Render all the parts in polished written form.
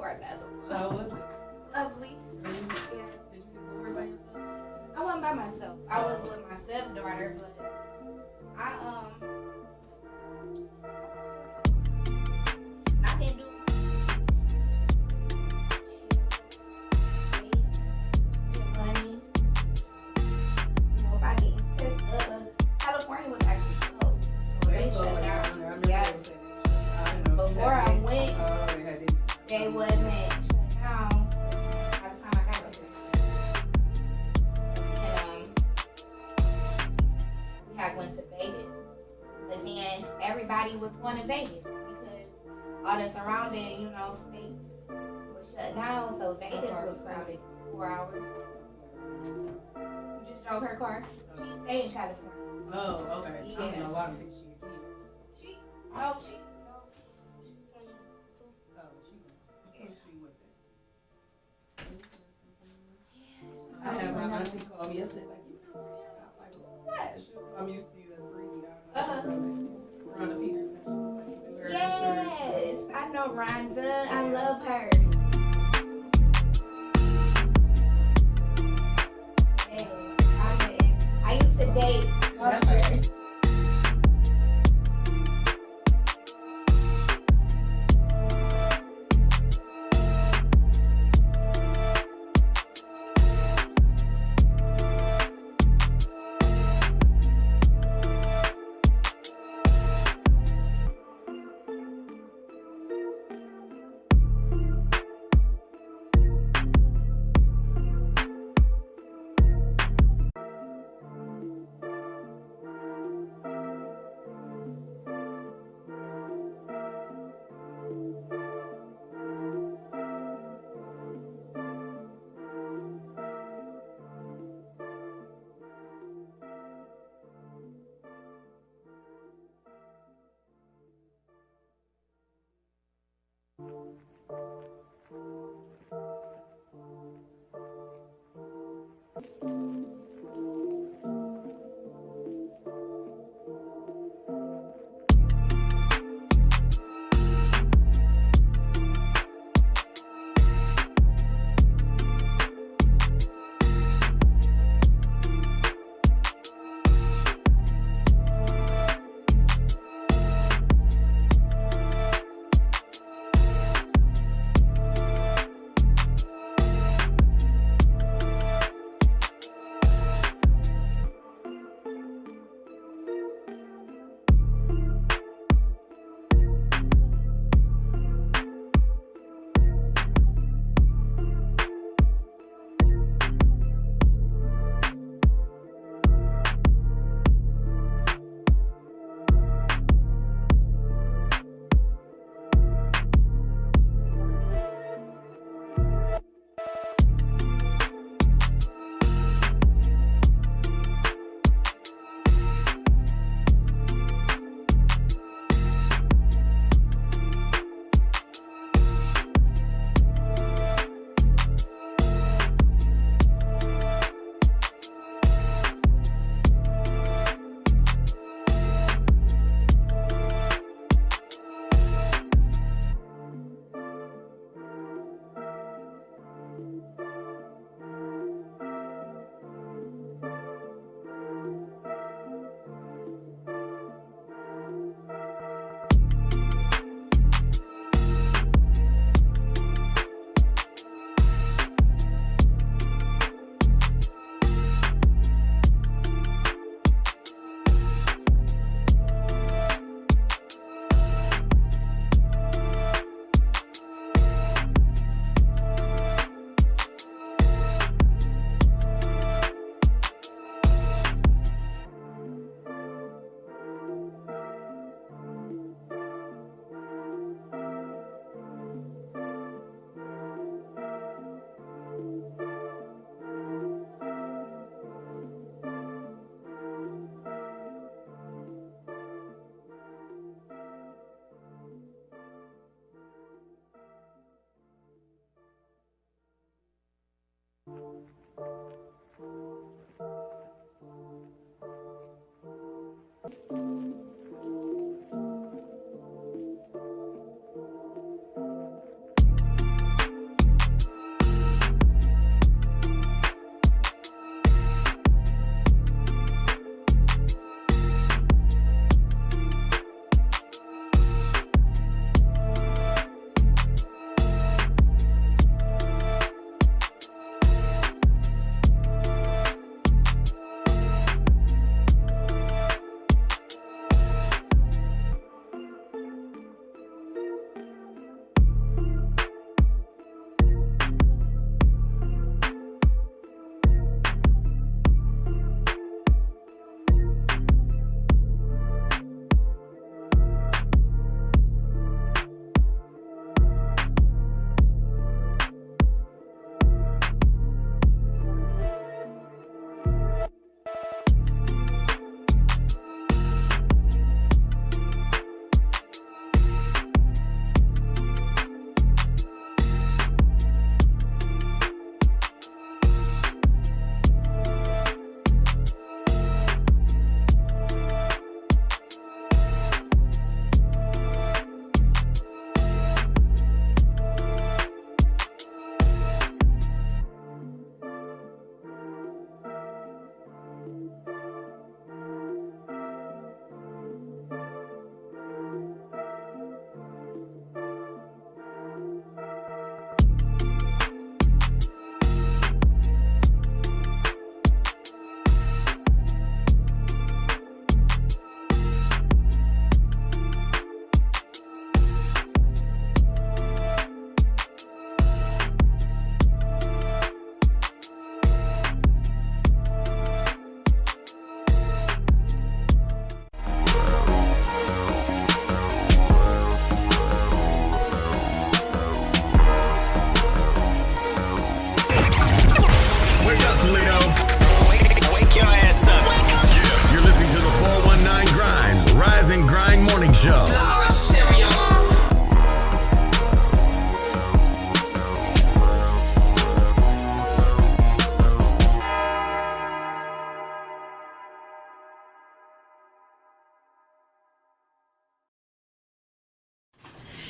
for another one. How was it? Lovely. Really? Yes. Did you get bored by yourself? I wasn't by myself. I was with my stepdaughter, but I didn't do money. You know, if I didn't, because California was actually closed. Oh, They they shut slowed down. down. I remember Yeah. they were saying they shut down. I didn't know if Before they I had went, they had it. they wasn't shut down by the time I got there. And we had went to Vegas, but then everybody was going to Vegas because all the surrounding, states was shut down. So Vegas was crowded 4 hours. We just drove her car. She stayed in California. Oh, okay. Yeah. I don't know why I'm thinking she a kid. She's 22. Oh, she with it. I had my auntie call me yesterday, like, you know Rihanna? I'm like, who's that? She was, I'm used to you as Breezy. I don't know. Rhonda Peterson. She was like, you do her insurance. Yes, I know Rhonda. I love her. Yes, Rhonda is. I used to date That's her. what she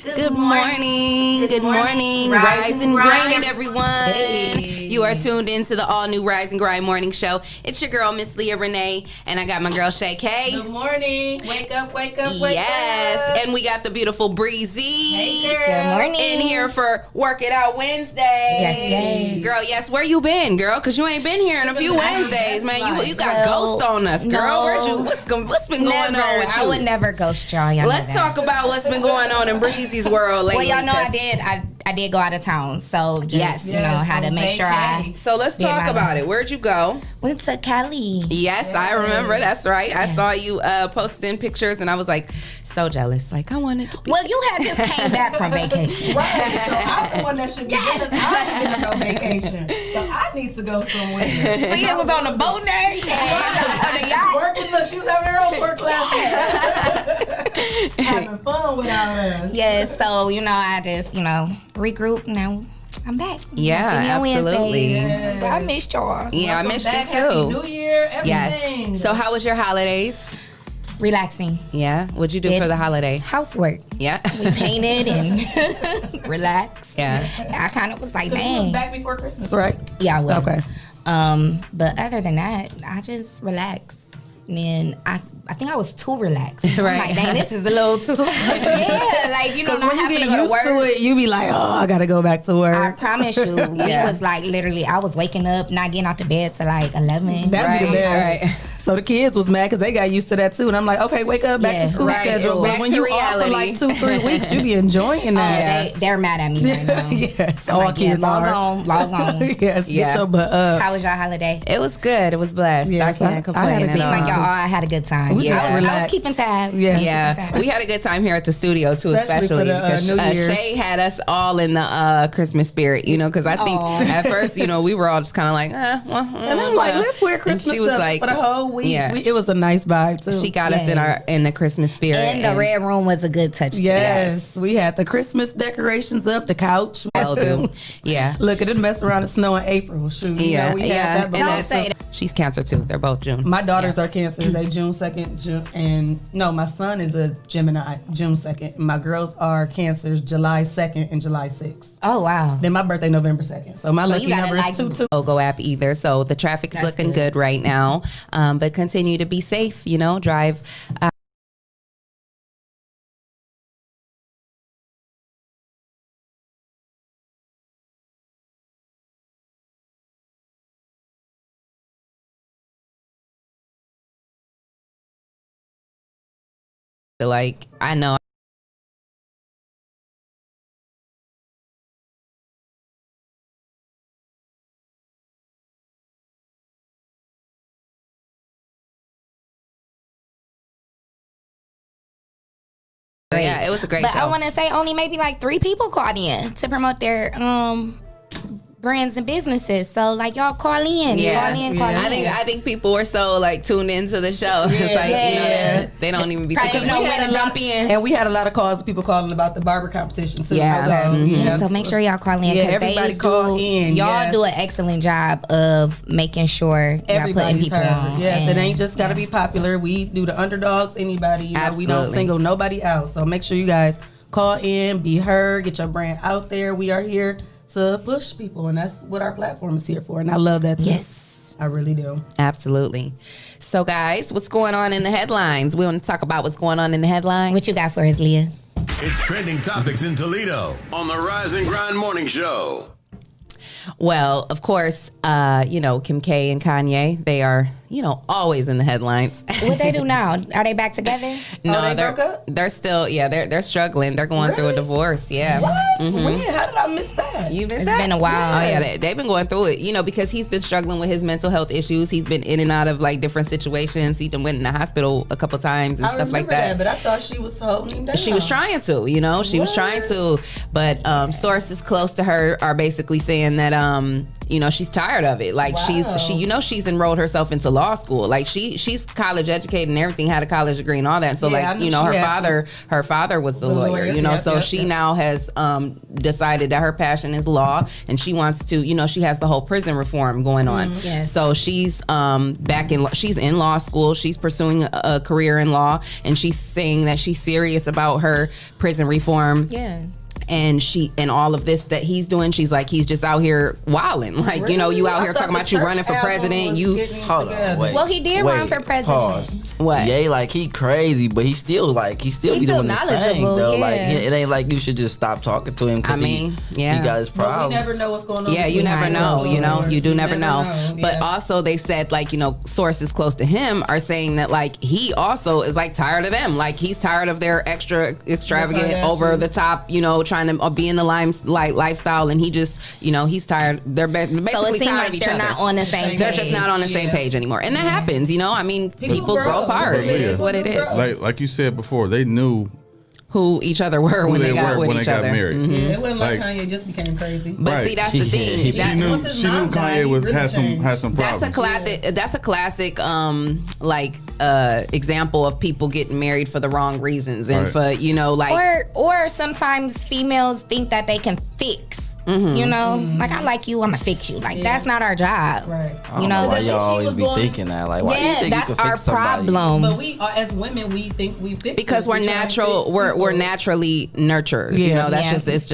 Good morning. Good morning. Rise and grind, everyone. Hey. You are tuned into the all-new Rise and Grind morning show. It's your girl, Miss Leah Renee, and I got my girl, Shay K. Good morning. Wake up, wake up, wake up. Yes, and we got the beautiful Breezy. Hey, girl. Good morning. In here for Work It Out Wednesday. Yes. Girl, yes, where you been, girl? Because you ain't been here in a few Wednesdays, man. You got ghost on us, girl. No. Where'd you? What's been going on with you? I would never ghost y'all. Y'all Let's know that. talk about what's been going on in Breezy's world lately. Well, y'all know I 'cause- did. I did go out of town, so just Yes. you know had to make sure I So let's did talk my- about it. Where'd you go? went to Cali. Yes, I remember. That's right. I saw you posting pictures, and I was like so jealous. Like I wanted to be. Well, you had just came back from vacation. Right, so I'm the one that should get us. I ain't been on vacation, so I need to go somewhere. Leah was on the boat and everything. On the yacht. Working, look, she was having her own work classes. Having fun without us. Yes, so I just regroup. Now I'm back. Yeah, See me on absolutely. Wednesday. Yes. I missed y'all. Yeah, I Welcome missed back. you Happy too. New Year, everything. Yes. So how was your holidays? Relaxing. Yeah. What'd you do for the holiday? Housework. Yeah. We painted and relaxed. Yeah. I kind of was like, Because you was dang. back before Christmas, right? Yeah, I was. Okay. But other than that, I just relaxed. And then I think I was too relaxed. I'm Right. like, dang, this is a little too. Yeah, like Because not when you having get to go used to work. to it, you be like, oh, I got to go back to work. I promise you, Yeah. it was like literally, I was waking up, not getting out to bed till like 11. That'd be the Right, best. right. So the kids was mad because they got used to that too. And I'm like, okay, wake up, back Yeah, to school right. schedule. Back But when to you off for reality. like 2-3 weeks, you be enjoying that. They're mad at me right now. Yes, I'm all like, kids log are. on, log on. Yes, Yeah. get your butt up. How was your holiday? It was good. It was blessed. Yes, I I can't had complain a at good Seems all. like y'all all had a good time. We just I was relaxed. keeping tabs. Yes. Yeah, we had a good time here at the studio too, Especially especially for the, because New Year's. Shay had us all in the Christmas spirit, because I think Aw. at first, we were all just kind of like, And I'm like, let's wear Christmas And she was stuff like, for the whole week. yeah. It was a nice vibe too. she got us in the Christmas spirit, And the red room was a good touch too. Yes, we had the Christmas decorations up, the couch. Well, dude. Yeah. Look, it didn't mess around and snow in April. Shoot, Yeah, we yeah. had that And before. that's- say that. She's Cancer too. They're both June. My daughters are Cancers. They June 2nd, and no, my son is a Gemini, June 2nd. My girls are Cancers, July 2nd and July 6th. Oh, wow. Then my birthday, November 2nd. So my lucky you gotta number like is 22. Logo app either, so the traffic is That's looking good right now. But continue to be safe. Drive. Like I know. Yeah, it was a great But show. I want to say only maybe like 3 people called in to promote their brands and businesses. So like y'all call in, Yeah. call in. I think people were so like tuned into the show. It's like Yeah. they don't even be Probably thinking. know We when had to a lot- jump in. And we had a lot of calls of people calling about the barber competition too. Yeah. So, Mhm. yeah. So make sure y'all call in. Yeah, 'cause everybody they call do, in, Y'all yes. do an excellent job of making sure y'all putting Everybody's people heard. on. Yes, it And- ain't just got to be popular. We do the underdogs, anybody. We don't Absolutely. single nobody out. So make sure you guys call in, be heard, get your brand out there. We are here to push people, and that's what our platform is here for. And I love that too. Yes. I really do. Absolutely. So guys, what's going on in the headlines? We want to talk about what's going on in the headlines. What you got for us, Leah? It's trending topics in Toledo on the Rise and Grind Morning Show. Well, of course, Kim K and Kanye, they are, always in the headlines. What they do now? Are they back together? No, they they're broke up? they're still, they're struggling. They're going through a Really? divorce. Yeah. What? When? How did I miss that? You missed It's that? been a while. Oh yeah, they've been going through it. Because he's been struggling with his mental health issues. He's been in and out of like different situations. He done went in the hospital a couple times and I stuff remember like that. but I thought she was holding him down. She was trying to, she was trying to, but sources close to her are basically saying that she's tired of it. Like she's enrolled herself into law school. Like she's college educated and everything, had a college degree and all that. So her father was the lawyer, so she now has decided that her passion is law, and she wants to, she has the whole prison reform going on. Yes. So she's she's in law school. She's pursuing a career in law, and she's saying that she's serious about her prison reform. Yeah. And all of this that he's doing, she's like, he's just out here wilding. Like, Really? you out here talking about you running for president. Hold on, wait. Well, he did run for president. Pause. What? Yeah, like he crazy, but he still be doing his thing knowledgeable, though. yeah. Like it ain't like you should just stop talking to him because he got his But problems. we never know what's going on. Yeah, you never know. You do never know. Yeah. But also, they said sources close to him are saying that he also is tired of them. Like he's tired of their extravagant, over the top, trying to be in the lifestyle, and he just, he's tired. They're basically tired of each other. They're not on the same page. They're just not on the same page anymore, and that happens. I mean, people grow apart. It is what it is. Like you said before, they knew who each other were when they got with each other. Married. Mm-hmm. Yeah, it wasn't like Kanye just became crazy. But see, that's the thing. She knew Kanye had some problems. That's a classic example of people getting married for the wrong reasons, and for or sometimes females think that they can fix. Like I like you, I'ma fix you. Like that's not our job. Right. I don't know why y'all always be thinking that. Like, why do you think that's you can our fix somebody? problem. But we, as women, we think we fix because we're natural. We're naturally nurturers. It's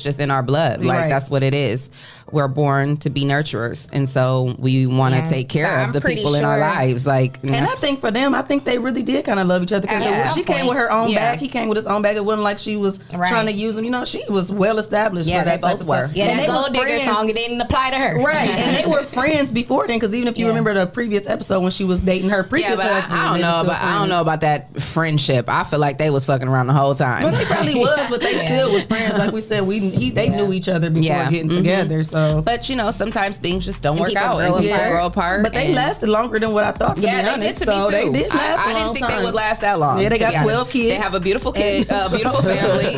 just in our blood. Like that's what it is. We're born to be nurturers, and so we want to take care of the people in our lives. Like, and I think for them, I think they really did kind of love each other because she came with her own bag. He came with his own bag. It wasn't like she was trying to use him. She was well established. Yeah, for that they type both of were. stuff. Yeah, and that they Gold Digger song, it didn't apply to her. Right, and they were friends before then. Because even if you remember the previous episode when she was dating her previous husband, I don't know about that friendship. I feel like they was fucking around the whole time. Well, they probably was, but they still was friends. Like we said, they knew each other before getting together. So, but sometimes things just don't work out, grow and people grow apart. But they lasted longer than what I thought. To be honest, they did to me too. They did last I didn't think they would last that long. Yeah, they got 12 kids. They have a beautiful kid, beautiful family.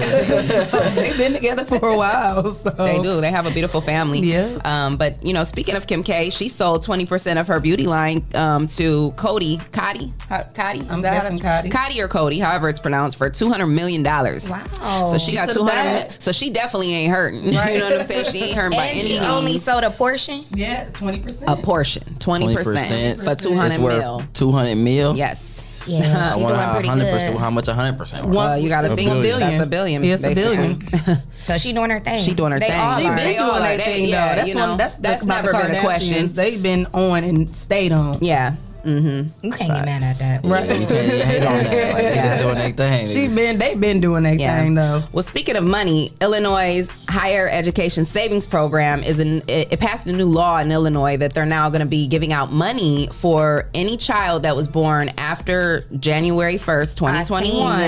They've been together for a while. So. They do. They have a beautiful family. Yeah. But speaking of Kim K, she sold 20% of her beauty line to Cody. I'm guessing Cody. Cody or Cody, however it's pronounced, for $200 million. Wow. So she got 200. So she definitely ain't hurting. Right. You know what I'm saying? She ain't hurting by any And she means. only sold a portion. Yeah, 20%. A portion, 20% for 200 It's mil. worth 200 mil. Yes. Yeah, I she wonder doing how pretty 100%. good. How much 100%? Well, you got to think billion. that's a billion. Yes, a basically. billion. So she doing her thing. She doing her They thing. all She are. been They doing doing their their thing, thing, yeah, though. That's never been a question. They've been on and stayed on. Yeah. Mm-hmm. You can't get mad at that. Right. Yeah, you can't hate on that. Like, they just doing their thing. They've been doing their thing though. Well, speaking of money, Illinois' higher education savings program it passed a new law in Illinois that they're now going to be giving out money for any child that was born after January 1st, 2021.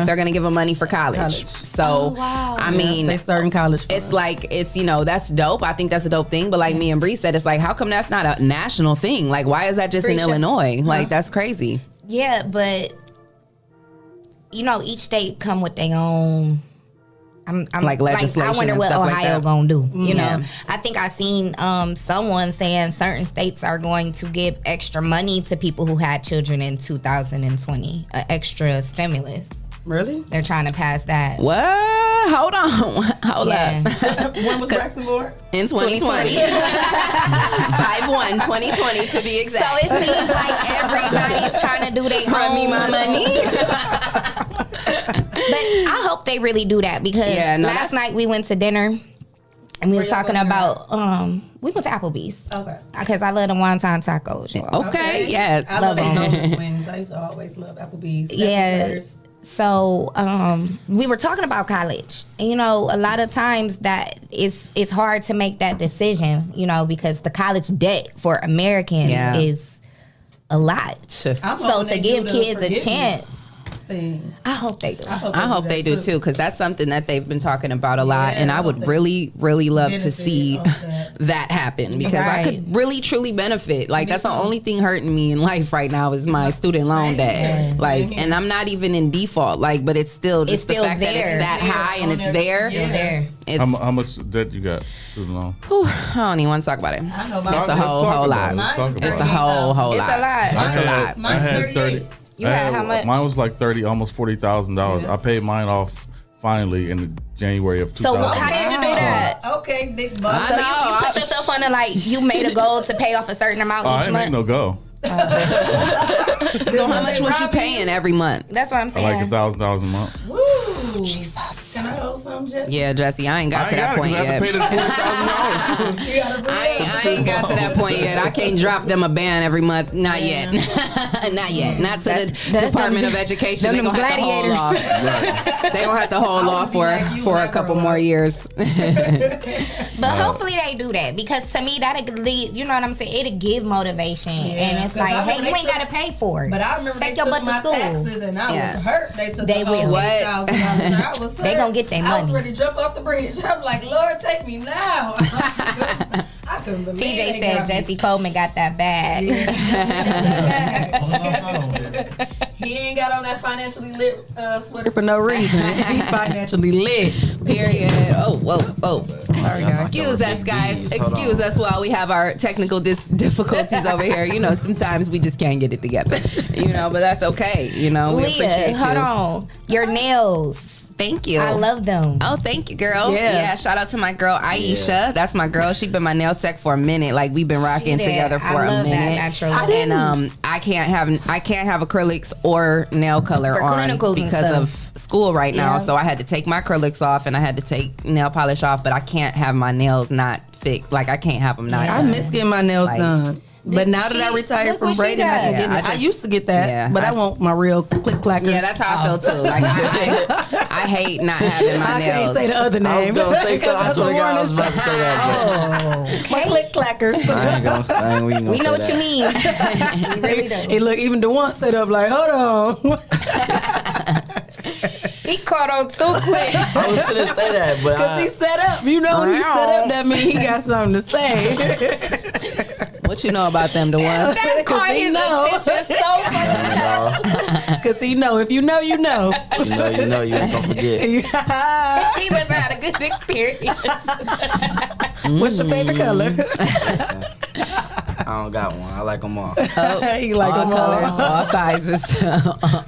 They're going to give them money for college. So, I mean, they start in college. It's like, that's dope. I think that's a dope thing. But like me and Bree said, it's like, how come that's not a national thing? Like, why is that just in Illinois? Like, that's crazy. Yeah, but each state come with their own. I'm like legislation. I wonder and what stuff Ohio like gonna do. You know, I think I seen someone saying certain states are going to give extra money to people who had children in 2020, extra stimulus. Really? They're trying to pass that. What? Hold on. Hold up. When was Braxton born? In 2020. 5/1/2020 to be exact. So it seems like everybody's trying to do their Run me my money. But I hope they really do that because last night we went to dinner and we was talking about we went to Applebee's. Okay. Because I love the wonton tacos. Y'all. Okay. Yeah. I love Applebee's wings. I used to always love Applebee's. Yeah. So we were talking about college. And, a lot of times that it's hard to make that decision, because the college debt for Americans is a lot. I'm So hoping to they give do the kids a forgiveness. chance. thing. I hope they do. I hope they do too, because that's something that they've been talking about a lot, and I would really love to see that happen, because I could really truly benefit. Like, that's the only thing hurting me in life right now is my student loan debt. Like, and I'm not even in default. Like, but it's still just the fact that it's that high and it's there. It's, how much debt you got student loan? I don't even want to talk about it. I know it's a whole lot. It's a whole lot. It's a lot. It's a lot. I had 30. You had how much? Mine was like 30, almost $40,000. I paid mine off finally in January of 2000. So how did you do that? Okay, big boss. So you put yourself on you made a goal to pay off a certain amount each I didn't month? make no goal. So how much was you paying every month? That's what I'm saying. Like $1,000 a month. Woo! Jesus. Can I hold some, Jesse? Yeah, Jesse, I ain't got to that point yet. I have to pay the $40,000. I ain't got to that point yet. I can't drop them a band every month. Not yet. Not yet. Not to the Department of Education. They're going to have to hold off. They're going to have to hold off for a couple more years. But hopefully they do that, because to me that'll lead, you know what I'm saying, it'll give motivation. And it's like, hey, you ain't got to pay for it. But I remember Take they your took butt to my school. taxes and I was hurt. They took the will. whole $8,000. I was hurt. They gonna get their money. I was ready to jump off the bridge. I was like, Lord, take me now. I couldn't believe TJ said Jesse Coleman got that bag. He ain't got on that financially lit sweater for no reason. He financially lit. Period. Oh, whoa. Sorry, guys. Excuse us, guys. Excuse us while we have our technical difficulties over here. You know, sometimes we just can't get it together. You know, but that's okay. You know, we appreciate you. Hold on. Your nails. Thank you. I love them. Oh, thank you, girl. Yeah. Shout out to my girl Aisha. Yeah. That's my girl. She's been my nail tech for a minute. Like, we've been rocking together for a minute. And I can't have acrylics or nail color on because of school right now. So I had to take my acrylics off and I had to take nail polish off. But I can't have my nails not fixed. Like, I can't have them not. I miss getting my nails done. But now that I retired from braiding, I used to get that, but I want my real click clackers. Yeah, that's how I feel too. Like, I hate not having my nails. I can't say the other name. I was gonna say so. I swear to God, I was about to say that. My click clackers. We know what you mean. We really do. Hey, look, even the one set up like, hold on. He caught on too quick. I was gonna say that, but because he set up. You know, when he set up, that means he got something to say. What you know about them, the one? That caught his attention so much. Because he know. If you know, you know. You know, you ain't gonna forget. He must have had a good experience. What's your favorite color? I don't got one. I like them all. You like all them colors, all sizes,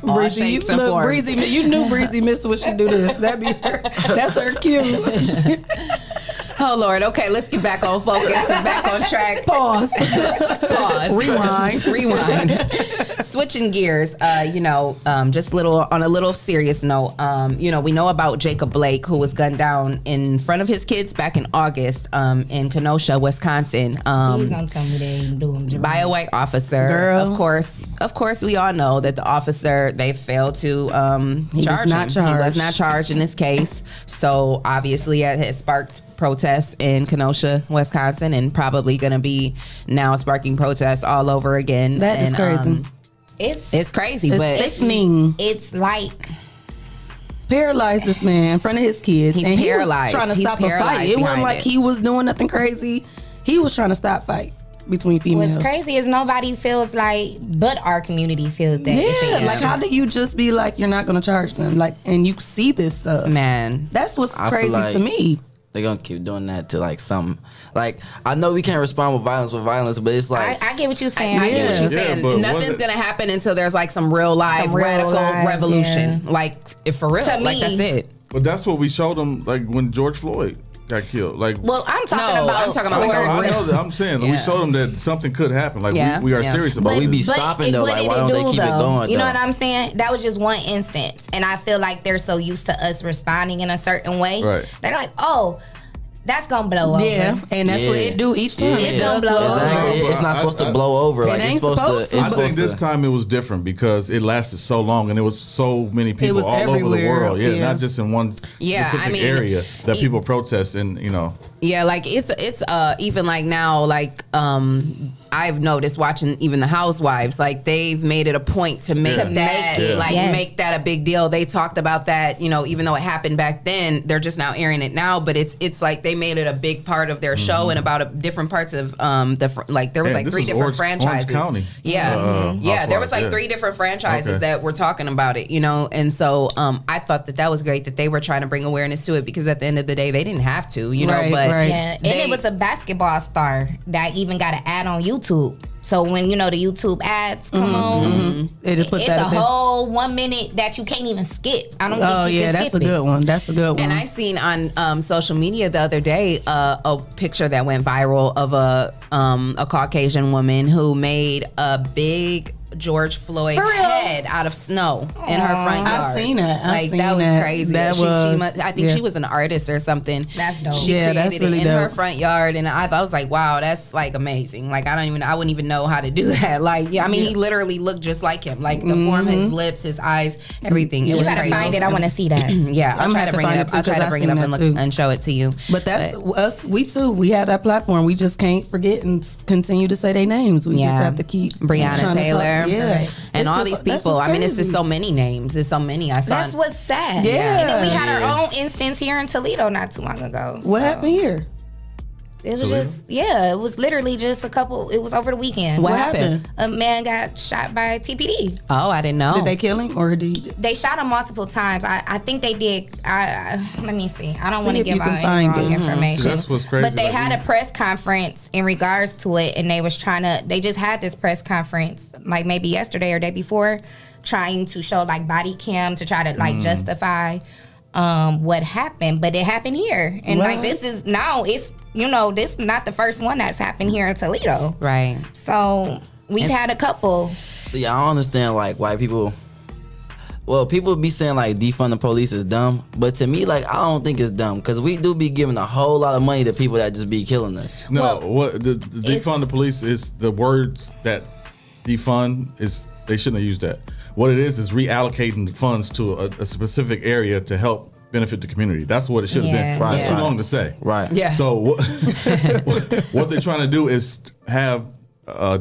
all Breezy, shapes and forms. Breezy, you knew Breezy missed when she do this. That'd be her. That's her cue. Oh Lord. Okay, let's get back on focus and back on track. Pause. Rewind. Switching gears. Just on a little serious note. We know about Jacob Blake, who was gunned down in front of his kids back in August in Kenosha, Wisconsin. Please don't tell me they didn't do him. By a white officer. Girl. Of course, we all know that the officer, they failed to charge him. He was not charged in this case. So obviously it has sparked protests in Kenosha, Wisconsin, and probably going to be now sparking protests all over again. That is crazy. It's crazy, but sickening. It's like paralyzed this man in front of his kids. He's and paralyzed. He was trying to stop a fight. It wasn't like he was doing nothing crazy. He was trying to stop fight between females. What's crazy is nobody feels like, but our community feels that. Yeah, like how do you just be like, you're not going to charge them? Like, and you see this stuff. Man. That's what's crazy to me. They're gonna keep doing that to like some. Like, I know we can't respond with violence, but it's like I get what you're saying. I get what you're saying. Nothing's gonna happen until there's like some real live radical revolution. Yeah. Like, if for real, like that's it. But that's what we showed them, like when George Floyd got killed. Like, well, I'm talking about. I know that. I'm saying we showed them that something could happen. Like we are serious about it. But we be stopping though. Like, why don't they keep it going? You know what I'm saying? That was just one instance, and I feel like they're so used to us responding in a certain way. Right. They're like, oh, that's gonna blow over. Yeah, and that's what it do each time. It's gonna blow over. Exactly. It's not supposed to blow over. Like, ain't it's supposed to. I think this time it was different because it lasted so long and it was so many people all over the world. Yeah, not just in one specific area that people protest and, you know. Yeah, like it's even like now, like I've noticed watching even the Housewives, like they've made it a point to make make that a big deal. They talked about that, you know, even though it happened back then, they're just now airing it now. But it's like they made it a big part of their show and about different parts of there was like 3 different franchises. Orange County. There was like 3 different franchises that were talking about it, you know. And so I thought that was great that they were trying to bring awareness to it, because at the end of the day they didn't have to, you know. But yeah, and it was a basketball star that even got an ad on YouTube. So when, you know, the YouTube ads come on, they just put it's a whole 1 minute that you can't even skip. I don't think you can that's skip a good one. That's a good one. And I seen on social media the other day a picture that went viral of a Caucasian woman who made a big George Floyd head out of snow in her front yard. I've seen it. That was crazy. I think she was an artist or something. That's dope. She created that's really it in her dope. front yard, and I was like, wow, that's like amazing. Like I wouldn't even know how to do that. Like he literally looked just like him. Like the form, his lips, his eyes, everything. It You was gotta crazy. find it. I want to see that. Yeah, I'll try to bring it up. I'll try to bring it up and show it to you. But that's us. We too. We have that platform. We just can't forget and continue to say their names. We just have to keep Breonna Taylor. And It's all just- these that's people. just I mean, it's just crazy. so many names. There's so many. I saw. That's what's sad. Yeah. And then we had our own instance here in Toledo not too long ago. What happened here? It was it was literally just it was over the weekend. What happened? A man got shot by TPD. Oh, I didn't know. Did they kill him or did he? They shot him multiple times. I think they did. Let me see. I don't want to if give you can out find any wrong it. information. See, that's what's crazy. But they Like, had a press conference in regards to it, and they just had this press conference like maybe yesterday or day before, trying to show like body cam to try to like justify what happened. But it happened here, and like this is this is not the first one that's happened here in Toledo. Right. So we've had a couple. See, I don't understand like why people. Well, people be saying like defund the police is dumb, but to me, like I don't think it's dumb because we do be giving a whole lot of money to people that just be killing us. No, what the defund the police is the words that defund is. They shouldn't have used that. What it is reallocating the funds to a specific area to help benefit the community. That's what it should have been. Right. It's too long to say. Right. Yeah. So what they're trying to do is have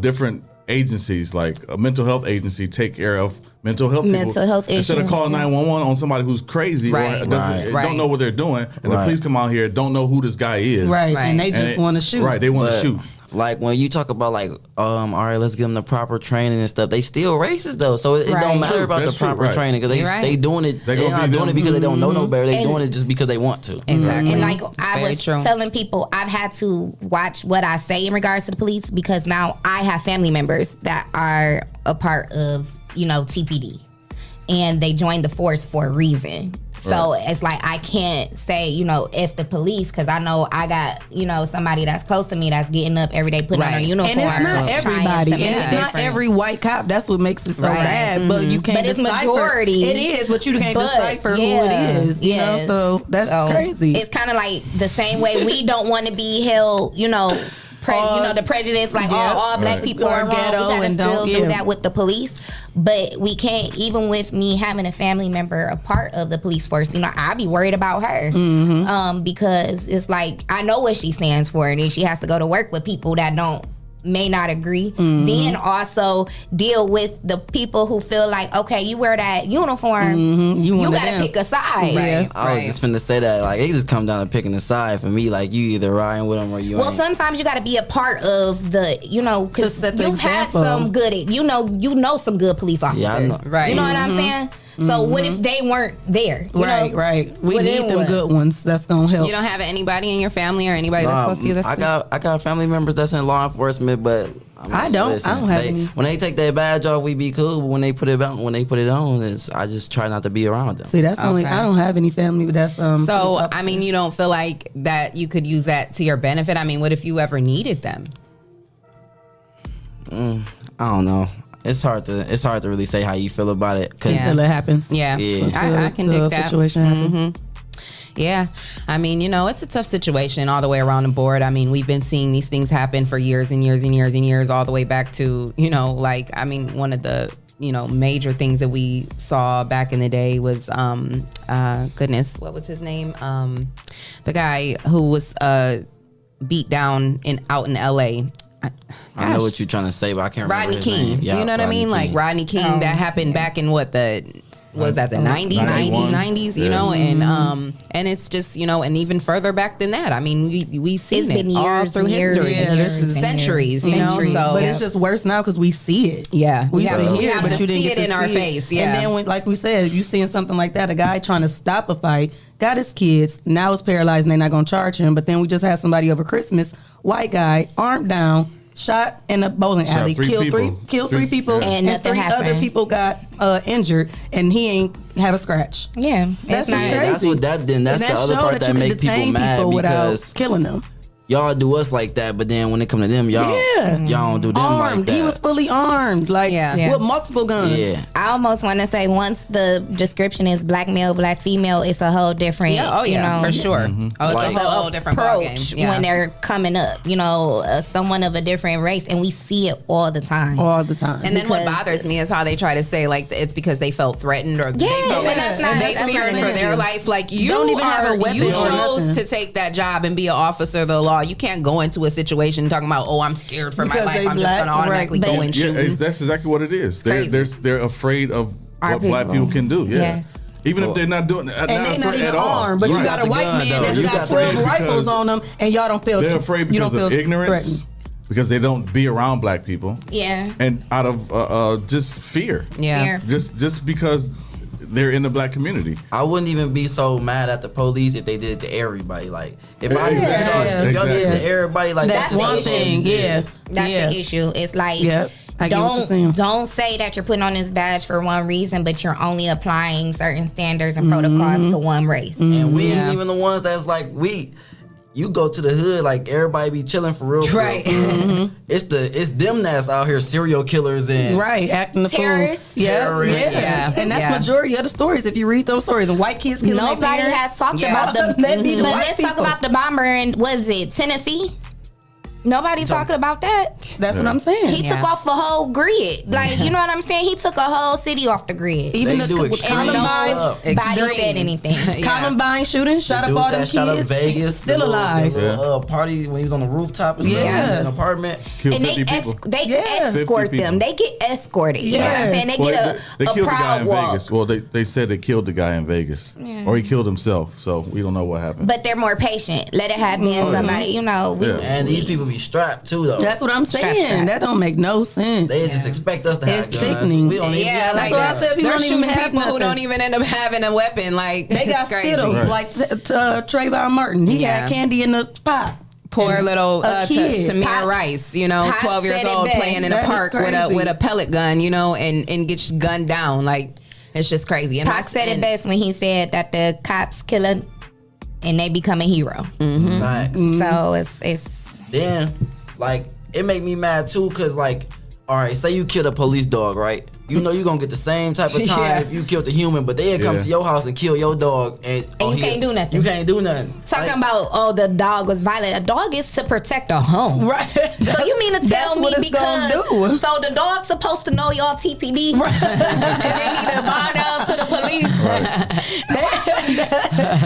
different agencies, like a mental health agency, take care of mental health instead of calling 911 on somebody who's crazy or don't know what they're doing, and the police come out here don't know who this guy is. Right. And they just want to shoot. Right. They want to shoot. Like when you talk about like, all right, let's give them the proper training and stuff. They still racist though, so it don't matter about the proper training because they doing it. They're not doing it because they don't know no better. They doing it just because they want to. Exactly. And like I was telling people, I've had to watch what I say in regards to the police because now I have family members that are a part of TPD, and they joined the force for a reason. So it's like I can't say, if the police, because I know I got, somebody that's close to me that's getting up every day putting on a uniform. And it's not everybody. And it's not every white cop. That's what makes it so bad. But you can't decipher. But it's majority. It is, but you can't decipher who it is. You know, so that's crazy. It's kind of like the same way we don't want to be held, the prejudice, like all black people are wrong. Ghetto, we gotta and still don't do that with the police. But we can't, even with me having a family member a part of the police force, I be worried about her. Because it's like, I know what she stands for, and then she has to go to work with people that may not agree. Then also deal with the people who feel like, okay, you wear that uniform, you gotta pick a side. Right. I was just finna say that, like, it just come down to picking a side for me. Like, you either riding with them or you ain't. Sometimes you gotta be a part of the, because you've had some good, you know some good police officers. Yeah, I know. Right. You know what I'm saying? So what if they weren't there? Right. We need them good ones. That's gonna help. You don't have anybody in your family or anybody that's close to you? I got family members that's in law enforcement, but I don't have any. When they take their badge off, we be cool. But when they put it on, I just try not to be around them. See, that's only I don't have any family that's So I mean, you don't feel like that you could use that to your benefit? I mean, what if you ever needed them? I don't know. It's hard to really say how you feel about it until it happens. Yeah. Until, I can dig that. Situation happens. Yeah. I mean, you know, it's a tough situation all the way around the board. I mean, we've been seeing these things happen for years and years and years and years, all the way back to, you know, like, I mean, one of the, you know, major things that we saw back in the day was, goodness, what was his name? The guy who was beat down out in LA. I know what you're trying to say, but I can't remember Rodney King. Yeah, you know what I mean? King. Like Rodney King, that happened back in what, was that the 90s, you know, and it's just, you know, and even further back than that. I mean, we've seen it all through history. Yeah, this is centuries, you know. So, but it's just worse now because we see it. Yeah, we see it, but you didn't see get it in our face. Yeah, and then when, like we said, you seeing something like that, a guy trying to stop a fight, got his kids, now is paralyzed, and they're not going to charge him. But then we just had somebody over Christmas, white guy, armed down, shot in a bowling alley, killed three people, and three other people got injured, and he ain't have a scratch. Yeah, that's just crazy. That's the other part that make people mad because killing them. Y'all do us like that, but then when it come to them, y'all don't do them armed. like that. He was fully armed, like with multiple guns. Yeah. I almost want to say once the description is black male, black female, it's a whole different. Yeah. Oh yeah, for sure. Mm-hmm. Oh, it's a whole different approach when they're coming up. You know, someone of a different race, and we see it all the time. All the time. And then what bothers me is how they try to say like it's because they felt threatened or they felt they feared for their life. Like you don't even have a weapon. You chose to take that job and be an officer of the law. You can't go into a situation talking about, oh, I'm scared for my life. I'm just going to automatically go and shoot. Yeah, that's exactly what it is. They're afraid of what black people can do. Yeah. Yes. Even if they're not doing it, and they're not even armed, but you got a white man that's got 12 rifles on them, and y'all don't feel. They're afraid because of ignorance, because they don't be around black people. Yeah. And out of just fear. Yeah. Just because they're in the black community. I wouldn't even be so mad at the police if they did it to everybody. Like if I y'all did it to everybody, like that's one thing. Yeah, that's the issue. It's like don't say that you're putting on this badge for one reason, but you're only applying certain standards and protocols to one race. And we ain't even the ones that's like you go to the hood, like everybody be chilling for real. Right. It's them that's out here serial killers and acting the terrorists. Fool. Yeah. And that's majority of the stories. If you read those stories, and white kids killing nobody has talked about the. But let's talk about the bomber in was it Tennessee? Nobody talking about that. That's what I'm saying. He took off the whole grid. Like, you know what I'm saying? He took a whole city off the grid. Even the Columbine, nobody said anything. Columbine shooting, shot up all them kids. Shot up Vegas, still alive. Party when he was on the rooftop and stuff in an apartment. And they escort them. They get escorted. You know what I'm saying? They get they a killed the guy in walk. Vegas. Well, they said they killed the guy in Vegas, or he killed himself. So we don't know what happened. But they're more patient. Let it happen. Somebody, you know. And these people be strapped too, though. That's what I'm saying. That don't make no sense. They just expect us to have guns. It's sickening. We don't even that's what I said. People don't even have people who don't even end up having a weapon. Like they got Skittles, like Trayvon Martin. He had candy in the pot. Poor little Tamir Rice, you know, 12 years old, playing in a park with a pellet gun, you know, and gets gunned down. Like it's just crazy. And Pac said it best when he said that the cops kill him and they become a hero. So it's then. Like, it make me mad, too, because, like, all right, say you killed a police dog, right? You know you're going to get the same type of time if you killed a human, but they come to your house and kill your dog. And you can't do nothing. You can't do nothing. Talking about, the dog was violent. A dog is to protect a home. Right. So you mean to tell me because... So the dog's supposed to know y'all TPD? Right. And they need to bow down to the police? Right.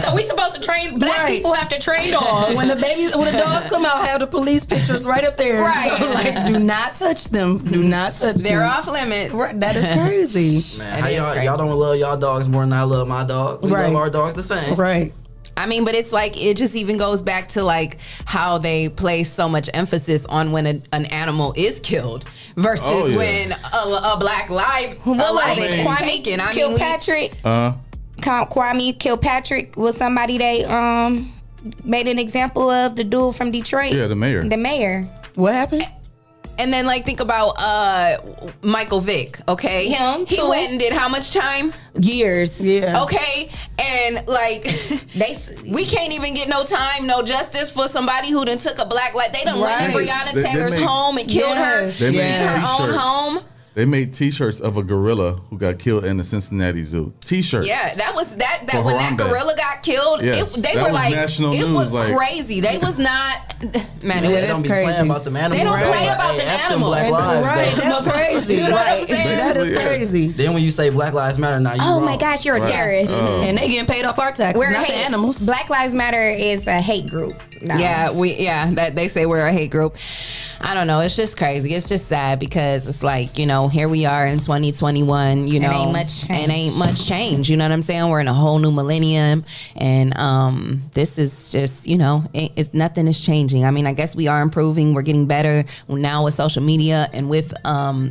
So we supposed to train... Black people have to train dogs. When the dogs come out, have the police pictures right up there. Right. So, like, do not touch them. Do not touch them. They're off limits. Right. That is crazy. Man, how y'all don't love y'all dogs more than I love my dog. We love our dogs the same. Right. I mean, but it's like, it just even goes back to like how they place so much emphasis on when an animal is killed versus when a black life is taken. I mean, Kilpatrick. Kwame Kilpatrick was somebody they made an example of, the dude from Detroit. Yeah, the mayor. The mayor. What happened? And then, like, think about Michael Vick, okay? He went and did how much time? Years. Yeah. Okay? And, like, we can't even get no time, no justice for somebody who done took a black life. They done went in Breonna Taylor's home and killed her in her own home. They made T-shirts of a gorilla who got killed in the Cincinnati Zoo. T-shirts. Yeah, that was that when that gorilla got killed. Yes, they were like, national news, it was crazy. They was not. Man, they don't be playing about them animals. They don't play about the animals. Right, that's crazy. You know what I'm saying? That is crazy. Then when you say Black Lives Matter, now you wrong. My gosh, you're a terrorist. And they getting paid off our taxes, not the animals. Black Lives Matter is a hate group. No. That they say we're a hate group. I don't know. It's just crazy. It's just sad because it's like, you know, here we are in 2021, you know. It ain't much change. You know what I'm saying? We're in a whole new millennium. And this is just, you know, it's nothing is changing. I mean, I guess we are improving. We're getting better now with social media and with,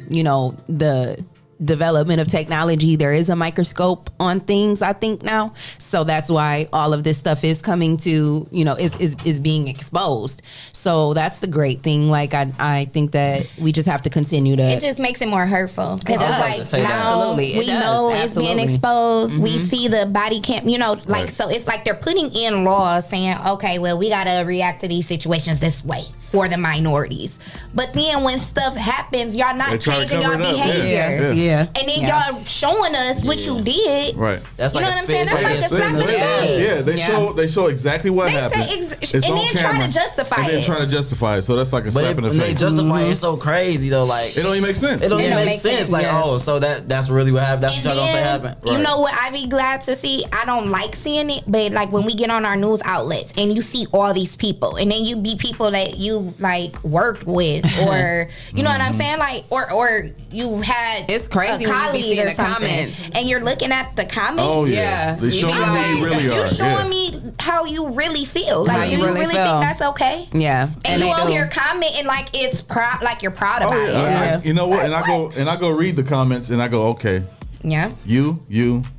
you know, the development of technology. There is a microscope on things, I think, now. So that's why all of this stuff is coming to, you know, is being exposed. So that's the great thing. Like, I think that we just have to continue to. It just makes it more hurtful. Because it's like, now we know it's being exposed. We see the body cam, you know, like, so it's like they're putting in laws saying, okay, well, we got to react to these situations this way for the minorities. But then when stuff happens, y'all not changing y'all behavior. Yeah. And then y'all showing us what you did. Right. That's like you know what I'm saying? That's like a slap in the face. Yeah, they show exactly what happened. And then try to justify it. And then try to justify it. So that's like a slap in the face. They justify it so crazy though. Like it don't even make sense. It don't even make sense. Like, so that's really what happened. That's what y'all gonna say happened. You know what I be glad to see? I don't like seeing it, but like when we get on our news outlets and you see all these people and then you be people that you like worked with or you know what I'm saying? Like or you had it's crazy a colleague or something comments. And you're looking at the comments. Oh yeah. They show me who you really are. You're showing me how you really feel. Like do you really think that's okay? Yeah. And you out here commenting like it's like you're proud about it. Yeah. You know what? And I go read the comments and I go, okay. Yeah. You.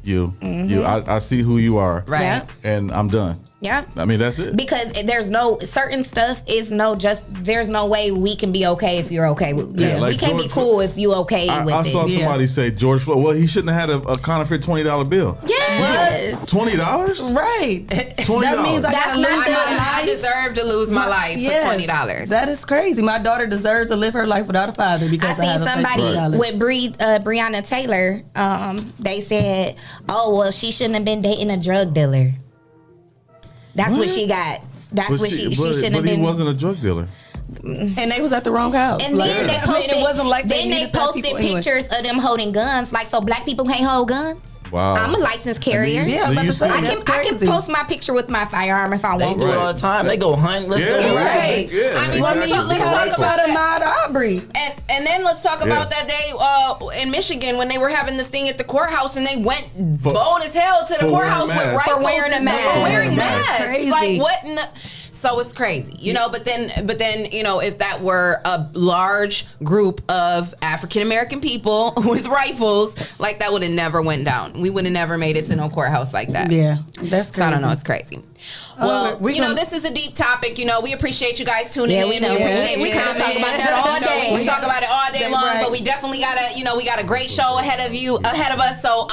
I see who you are. Right. Yeah. And I'm done. Yeah. I mean, that's it. Because there's no certain stuff there's no way we can be okay if you're okay with it. Like we can't be cool if you okay with it. I saw somebody say George Floyd, well, he shouldn't have had a counterfeit $20 bill. Yes. $20? Right. $20. That means I deserve to lose my life for $20. That is crazy. My daughter deserves to live her life without a father because I seen somebody with Breonna Taylor. They said, oh, well, she shouldn't have been dating a drug dealer. That's what she got. That's what she shouldn't have been. But he wasn't a drug dealer. And they was at the wrong house. And then they posted, it wasn't like they posted pictures of them holding guns. Like, so black people can't hold guns? Wow. I'm a licensed carrier. I can post my picture with my firearm if I want to. They do all the time. They go hunt. Let's go. Right. Yeah. I mean, let's talk about Ahmaud Arbery. And then let's talk about that day in Michigan when they were having the thing at the courthouse and they went bold as hell to the courthouse with rifles for wearing a mask. For wearing masks. Crazy. Like what in the... So it's crazy, you know, but then, you know, if that were a large group of African-American people with rifles, like that would have never went down. We would have never made it to no courthouse like that. Yeah, that's crazy. So I don't know, it's crazy. Well, you know, this is a deep topic. You know, we appreciate you guys tuning in. We kind of talk about that all day. We talk about it all day long, but we definitely gotta, you know, we got a great show ahead of us. So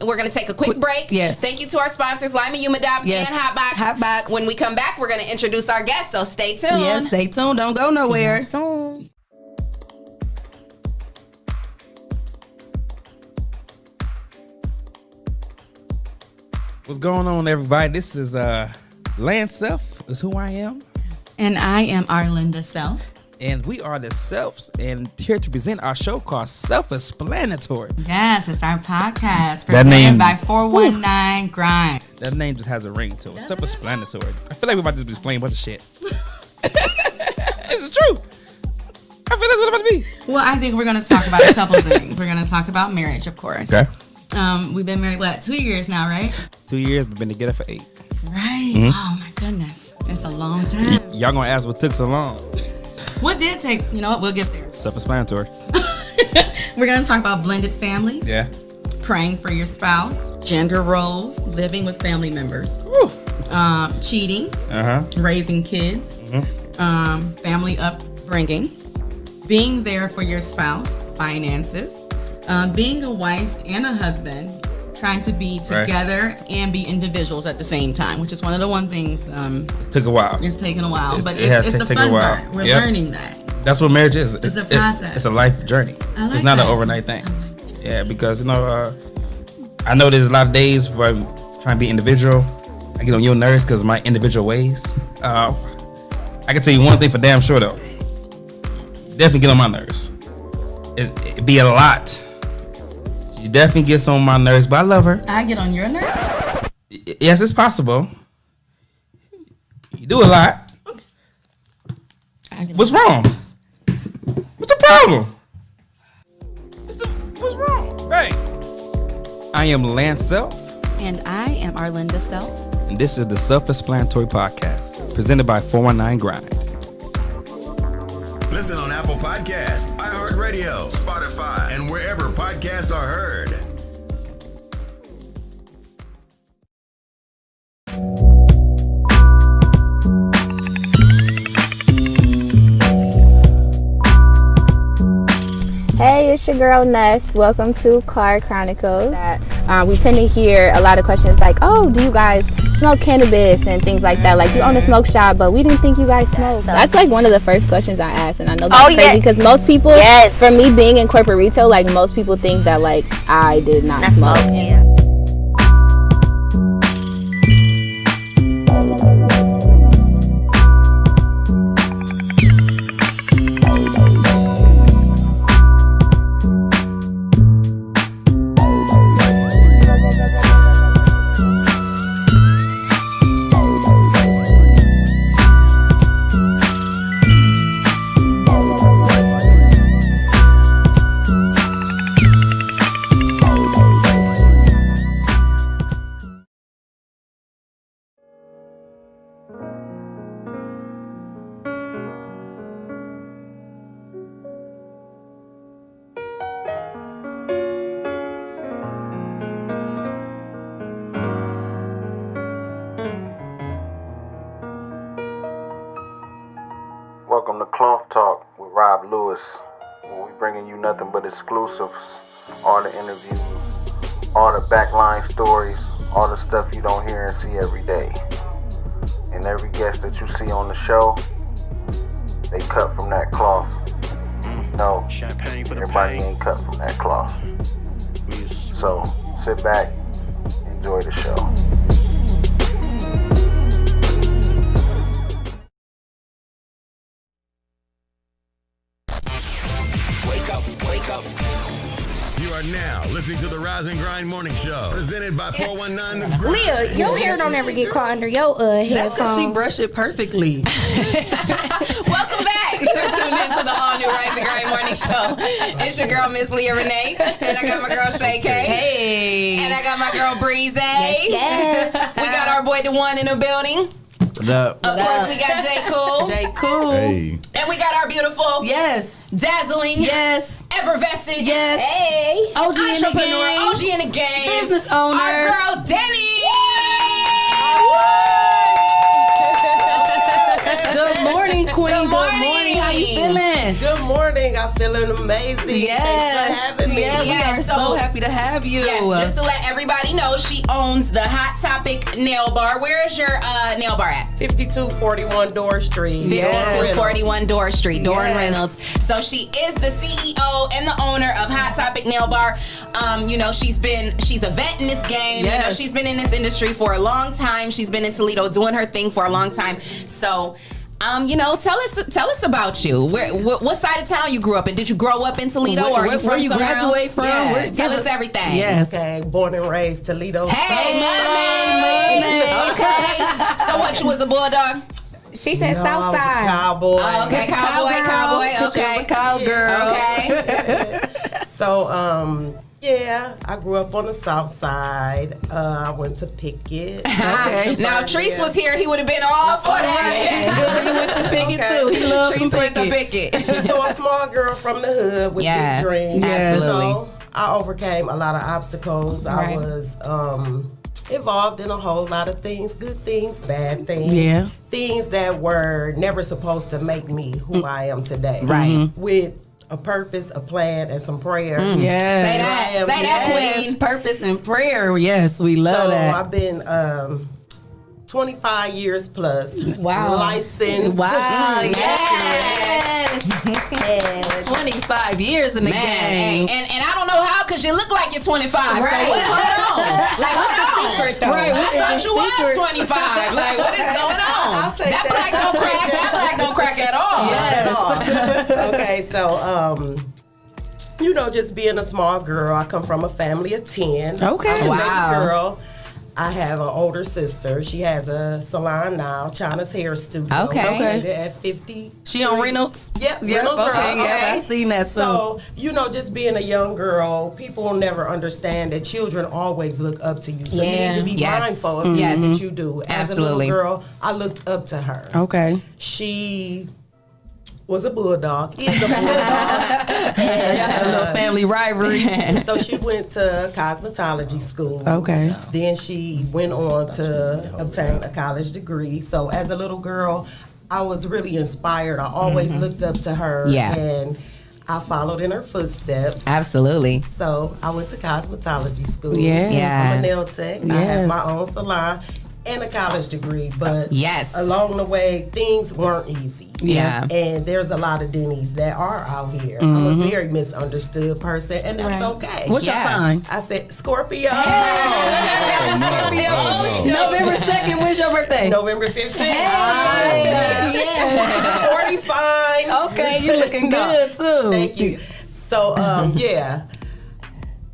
we're gonna take a quick break. Yes. Thank you to our sponsors, Lima Umadap and Hotbox. When we come back, we're gonna introduce our guests. So stay tuned. Yes, stay tuned. Don't go nowhere. Soon. What's going on, everybody? This is Lance Self, is who I am. And I am Arlinda Self. And we are the Selfs, and here to present our show called Self-Explanatory. Yes, it's our podcast presented by 419 Grind. That name just has a ring to it. Self-Explanatory. I feel like we're about to be explaining a bunch of shit. This is true. I feel that's what it's about to be. Well, I think we're going to talk about a couple things. We're going to talk about marriage, of course. Okay. We've been married, 2 years now, right? 2 years, we've been together for 8. Right. Mm-hmm. Oh, my goodness. It's a long time. Y'all going to ask what took so long. What did take? You know what? We'll get there. Self-explanatory. We're going to talk about blended families. Yeah. Praying for your spouse. Gender roles. Living with family members. Cheating. Raising kids. Family upbringing. Being there for your spouse. Finances. Being a wife and a husband. Trying to be together and be individuals at the same time, which is one of the things. It took a while. It's taken a while, but it's the fun part. We're learning that. That's what marriage is. It's a process. It's a life journey. It's not an overnight thing. Yeah, because I know there's a lot of days where I'm trying to be individual. I get on your nerves because of my individual ways. I can tell you one thing for damn sure though. Definitely get on my nerves. It be a lot. She definitely gets on my nerves, but I love her. I get on your nerves? Yes, it's possible. You do a lot. What's wrong? What's the problem? What's wrong? Hey. I am Lance Self. And I am Arlinda Self. And this is the Self-Explanatory Podcast, presented by 419 Grind. Listen on Apple Podcasts, iHeartRadio, Spotify, and wherever podcasts are heard. Hey, it's your girl Ness. Welcome to Car Chronicles. We tend to hear a lot of questions like, oh, do you guys smoke cannabis and things like that? Like, you own a smoke shop, but we didn't think you guys smoke. That's like one of the first questions I asked, and I know that's crazy because most people, for me being in corporate retail, like most people think that like I did not smoke. Yeah. Welcome to Cloth Talk with Rob Lewis, where we bringing you nothing but exclusives, all the interviews, all the backline stories, all the stuff you don't hear and see every day. And every guest that you see on the show, they cut from that cloth. No, everybody ain't cut from that cloth. So sit back, enjoy the show. You are now listening to the Rise and Grind Morning Show, presented by 419 The Grind. Leah, your hair don't ever get caught under your hair. That's because she brushed it perfectly. Welcome back. You're tuned into the all-new Rise and Grind Morning Show. It's your girl, Miss Leah Renee. And I got my girl, Shay K. Hey. And I got my girl, Breeze. Yes. We got our boy, The One, in the building. What up? Of course, we got J. Cool. J. Cool. Hey. And we got our beautiful, Yes. dazzling, Yes. effervescent, Yes. hey, OG in the entrepreneur, game. OG in the game, Business owner. our girl, Denny. Good morning, Queen. Good morning. How you feeling? Good morning. I'm feeling amazing. Yes. Thanks for having me. Yeah, we are so happy to have you. Yes, just to let everybody know, she owns the Hot Topic Nail Bar. Where is your nail bar at? 5241 Door Street. 5241 Door Street, Doran Reynolds. So she is the CEO and the owner of Hot Topic Nail Bar. You know, she's a vet in this game. Yes. You know, she's been in this industry for a long time. She's been in Toledo doing her thing for a long time. So, you know, tell us about you. What side of town you grew up in? Did you grow up in Toledo, or are you where you graduate from? Yeah, tell us everything. Yes. Okay, born and raised Toledo. Hey, money. Okay. So what? You was a bulldog? She said No, South I was a Side. cowboy. Oh, okay, cowboy. Okay, Cowgirl. Okay. So, yeah, I grew up on the South Side. I went to Pickett. Okay. Now, if Treese was here, he would have been off on that. He went to Pickett too. He loves Treese some went to Pickett. Pickett. So a small girl from the hood with big dreams. Yes. So I overcame a lot of obstacles. Right. I was involved in a whole lot of things, good things, bad things. Yeah. Things that were never supposed to make me who I am today. Right. With a purpose, a plan, and some prayer. Yes. Say that, Yes. Queen. Purpose and prayer. Yes, we love So that. I've been 25 years plus Wow. licensed. Wow. Yes. And 25 years in the game. And I don't know how, because you look like you're 25. Right. So what's going on? Like, what's the secret, though? Right. I thought you was 25. Like, what is going on? That black don't crack. That black don't crack at all. Yes. At all. Okay, so, you know, just being a small girl, I come from a family of 10. Okay. I'm a baby girl. I have an older sister. She has a salon now, China's Hair Studio. Okay. At 50. She on Reynolds? Yep. Reynolds. Okay. Yeah, I've seen that. So, you know, just being a young girl, people will never understand that children always look up to you. So you need to be mindful of things that you do. As a little girl, I looked up to her. Okay. She was a bulldog. Is a bulldog. And y'all had a little family rivalry. So she went to cosmetology school. Okay. Then she went on to obtain a college degree. So as a little girl, I was really inspired. I always looked up to her. Yeah. And I followed in her footsteps. Absolutely. So I went to cosmetology school. Yeah. I'm a nail tech. I have my own salon and a college degree, but along the way, things weren't easy. Yeah. And there's a lot of Denny's that are out here. I'm a very misunderstood person, and that's okay. What's your sign? I said Scorpio. Scorpio. November 2nd, when's your birthday? November 15th. Yes. 45. Okay, you looking good, too. Thank you. So, yeah.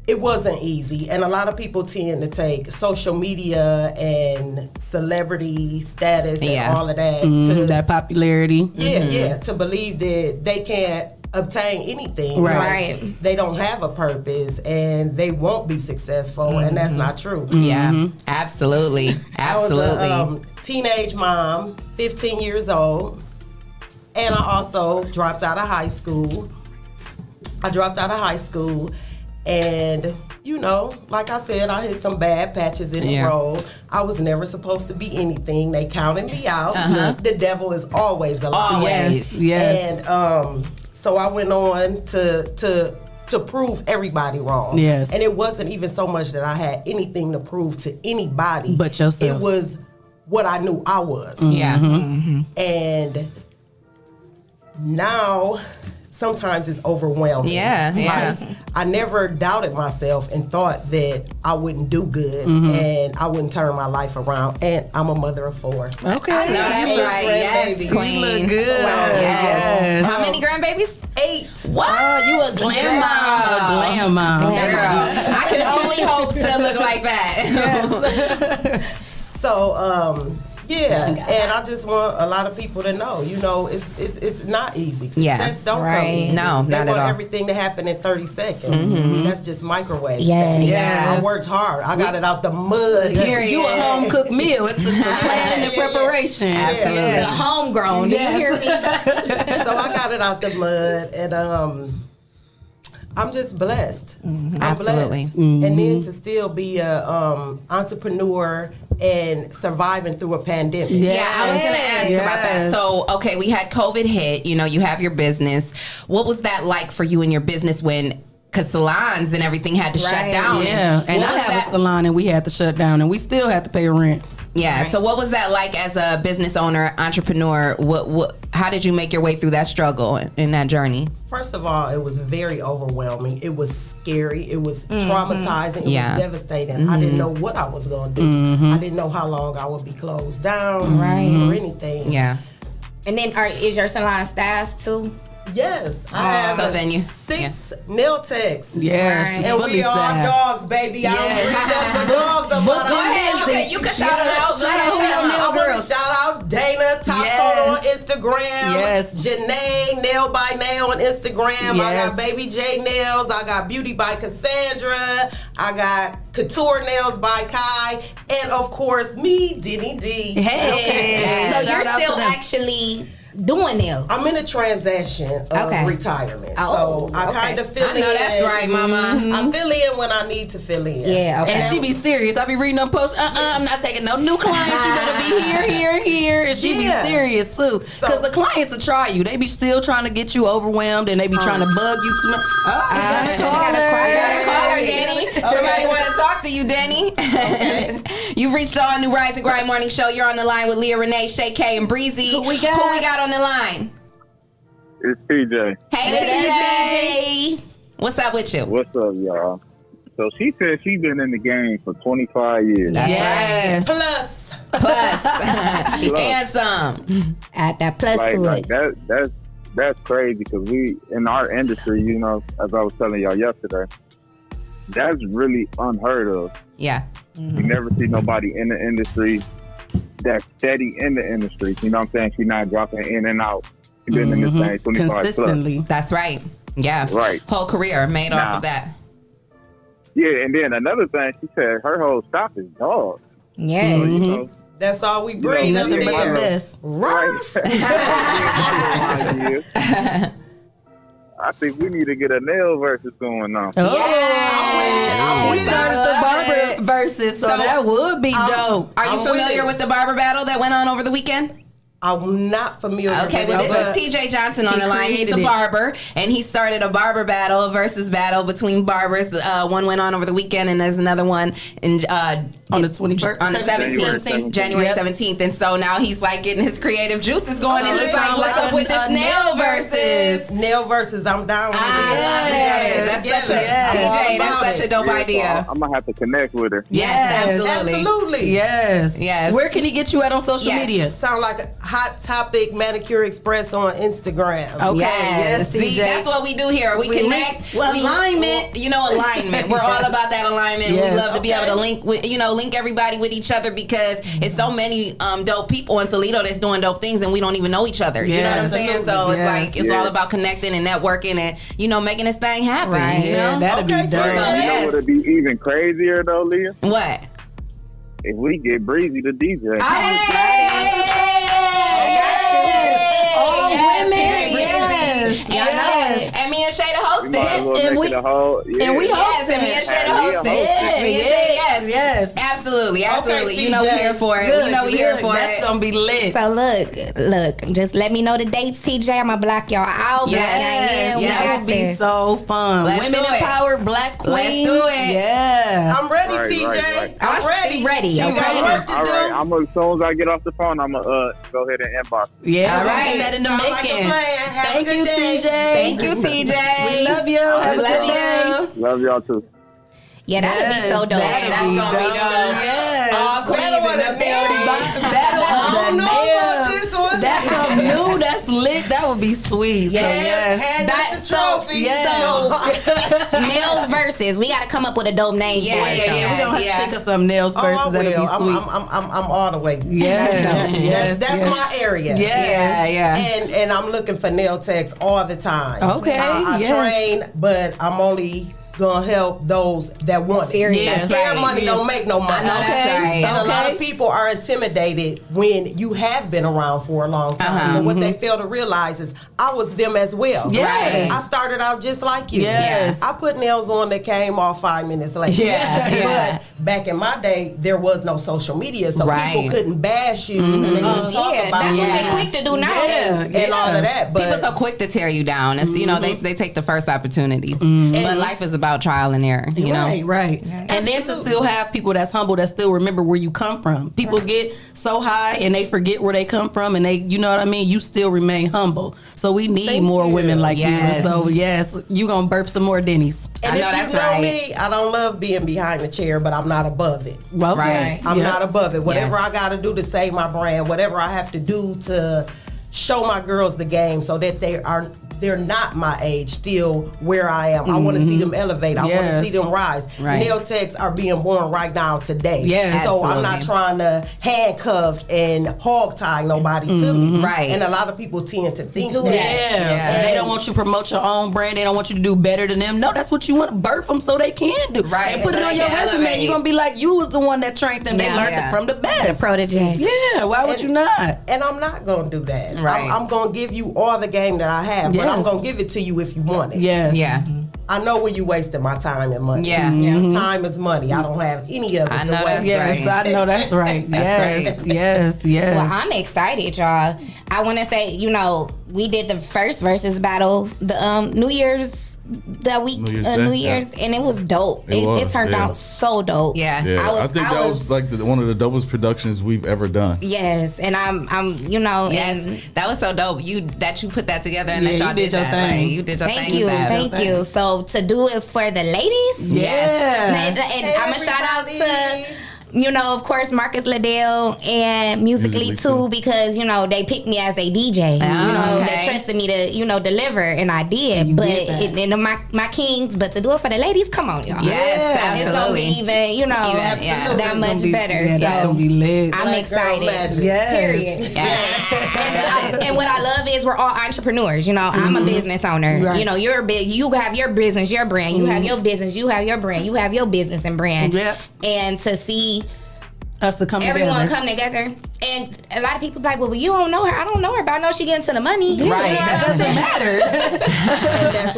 It wasn't easy, and a lot of people tend to take social media and celebrity status and all of that to that popularity. To believe that they can't obtain anything. Right. They don't have a purpose, and they won't be successful, and that's not true. Yeah, absolutely. I was a teenage mom, 15 years old, and I also dropped out of high school. And, you know, like I said, I hit some bad patches in the road. I was never supposed to be anything. They counted me out. The devil is always alive. Yes. And so I went on to prove everybody wrong. Yes. And it wasn't even so much that I had anything to prove to anybody. But yourself. It was what I knew I was. Yeah. And now sometimes it's overwhelming. Like, I never doubted myself and thought that I wouldn't do good and I wouldn't turn my life around. And I'm a mother of 4. Okay. I know that's right. Yes, queen. You look good. Yes. How many grandbabies? 8. What? You a glam mom. Girl, I can only hope to look like that. Yes. So, and I just want a lot of people to know, you know, it's not easy. Success don't come easy. No, they not want at all. everything to happen in 30 seconds. That's just microwave. Yes. I worked hard. I got it out the mud. You a home cooked meal. It's some planning and preparation. Absolutely. Homegrown. Do you hear me? So I got it out the mud, and I'm just blessed. I'm blessed. And then to still be a entrepreneur and surviving through a pandemic. Yeah, I was going to ask about that. So, okay, we had COVID hit. You know, you have your business. What was that like for you and your business when, because salons and everything had to shut down? Yeah, and I have a salon and we had to shut down and we still had to pay rent. Yeah. Right. So what was that like as a business owner, entrepreneur? How did you make your way through that struggle in that journey? First of all, it was very overwhelming. It was scary. It was traumatizing. It was devastating. I didn't know what I was going to do. I didn't know how long I would be closed down or anything. Yeah. And then is your salon staffed too? Yes, I have 6 nail techs. Yeah, and we are dogs, baby. I don't bring dogs up. Go ahead, okay, you can shout out. I want to shout out Dana Top on Instagram. Yes, Janae Nail by Nail on Instagram. I got Baby J Nails. I got Beauty by Cassandra. I got Couture Nails by Kai, and of course me, Denny D. Hey, so you're still actually doing nails? I'm in a transition of retirement. So I kind of fill in. I know that's right, mama. I fill in when I need to fill in. Yeah, okay. And she be serious. I be reading them posts. I'm not taking no new clients. You better be here. And she be serious too. Because the clients will try you. They be still trying to get you overwhelmed and they be trying to bug you too much. We gotta call her, Danny. Somebody want to talk to you, Danny. You've reached the all new Rise and Grind Morning Show. You're on the line with Leah Renee, Shay K, and Breezy. Who we got on the line? It's TJ. Hey, TJ. What's up with you? What's up, y'all? So she said she's been in the game for 25 years. Yes. Plus. She had some. Add that plus to it. That's crazy because we, in our industry, you know, as I was telling y'all yesterday, that's really unheard of. Yeah. You never see nobody in the industry that's steady in the industry. You know what I'm saying? She's not dropping in and out. She's been in this thing 25 consistently. plus. That's right. Yeah. Right. Whole career made off of that. Yeah, and then another thing, she said her whole stop is dogs. Yes. So, you know, that's all we bring. Nothing but the best. Right. I think we need to get a nail versus going on. Oh, we started the barber versus, so that would be dope. Are you familiar with the barber battle that went on over the weekend? I'm not familiar. Okay, well, this is TJ Johnson on the line. He's a barber, and he started a barber battle versus battle between barbers. One went on over the weekend, and there's another one in on the 21st, on the 17th, January 17th. And so now he's like getting his creative juices going, and he's like, "What's up with this nail versus?" Nail versus, I'm down with it. That's such a TJ. That's such a dope idea. I'm gonna have to connect with her. Yes, absolutely. Yes. Where can he get you at on social media? Sound like a Hot Topic Manicure Express on Instagram. Okay. Yes, See, that's what we do here. We connect. Alignment. You know, alignment. We're all about that alignment. We love to be able to link with, link everybody with each other because it's so many dope people in Toledo that's doing dope things and we don't even know each other. You know what I'm saying? So it's like it's all about connecting and networking and making this thing happen. Right. You know? That'd be dope. You know what'd be even crazier though, Leah? What? If we get Breezy the DJ. All women, yes. And me and Shada hosted. And we hosted. And me and Shada hosted. Yes. Absolutely. Okay, you know we're here for it. You know we're here for it. That's gonna be lit. So look, just let me know the dates, TJ. I'm gonna block y'all out. Yes. That would be so fun. Women empowered Black queens. Let's do it. Yeah. I'm ready, TJ. Right. I'm ready. Ready. She got work to do. All right. As soon as I get off the phone, I'm gonna go ahead and inbox. Yeah. All right. That in the making. Thank you, TJ. Thank you, TJ. We love you. Have a good day. Love y'all too. Yeah, that would be so dope. That's gonna be dope. Yes. All queens in the building. Battle of the nails. That's something new. That's lit. That would be sweet. Yes. So, And that's the trophy. So, nails versus. We gotta come up with a dope name for it. We're gonna have to think of some nails versus. That'll be sweet. I'm all the way. Yes. That's my area. Yes. And I'm looking for nail techs all the time. Okay. I train, but I'm only gonna help those that want it. Serious. Scare money don't make no money. I know that's right. And a lot of people are intimidated when you have been around for a long time. But what they fail to realize is I was them as well. Yes. I started out just like you. Yes. I put nails on that came off 5 minutes later. But back in my day, there was no social media, so people couldn't bash you. And they couldn't talk about that's you. what they quick to do now. And all of that. But people so quick to tear you down. It's, they take the first opportunity. But life is about trial and error. You know? Right. And then to still have people that's humble that still remember where you come from. People get so high and they forget where they come from, and they, you know what I mean? You still remain humble. So we need more women like you. So yes, you gonna birth some more Denny's. And I know if that's you know right. me, I don't love being behind the chair, but I'm not above it. Right. I'm not above it. Whatever I got to do to save my brand, whatever I have to do to show my girls the game so that they're not my age, still where I am. I want to see them elevate. I want to see them rise. Nail techs are being born right now today. So I'm not trying to handcuff and hog tie nobody to me. Right. And a lot of people tend to think that. And they don't want you to promote your own brand. They don't want you to do better than them. No, that's what you want to birth them so they can do. Right. And put it on your resume. You're going to be like, you was the one that trained them. They learned it from the best. The protege. Yeah, why would you not? And I'm not going to do that. Right. I'm going to give you all the game that I have, but I'm going to give it to you if you want it. Yeah. I know where you wasted my time and money. Time is money. I don't have any of it to waste. Yes, I know that's right. Yes. Well, I'm excited, y'all. I want to say, we did the first versus battle, the New Year's that week, New Year's, and it was dope. It turned out so dope. Yeah. I think that was like one of the dopest productions we've ever done. Yes, and I'm you know, and that was so dope. You put that together and that y'all did your thing. Like, you did your thing. Thank you. So to do it for the ladies, and I'm a shout out to, you know, of course, Marcus Liddell and Musically too, because, you know, they picked me as their DJ. You know, they trusted me to, you know, deliver, and I did. But my kings, but to do it for the ladies, come on, y'all. Yes, it's gonna be even, you know, that much better. Yeah, that's gonna be lit. I'm excited. Period. Yes. And what I love is we're all entrepreneurs. You know, I'm a business owner. Right. You know, you have your business, your brand. You have your business, you have your brand. You have your business and brand. Yep. And to see us to come everyone together. come together, and a lot of people be like, well, you don't know her. I don't know her, but I know she getting to the money. Yeah, right, that doesn't matter.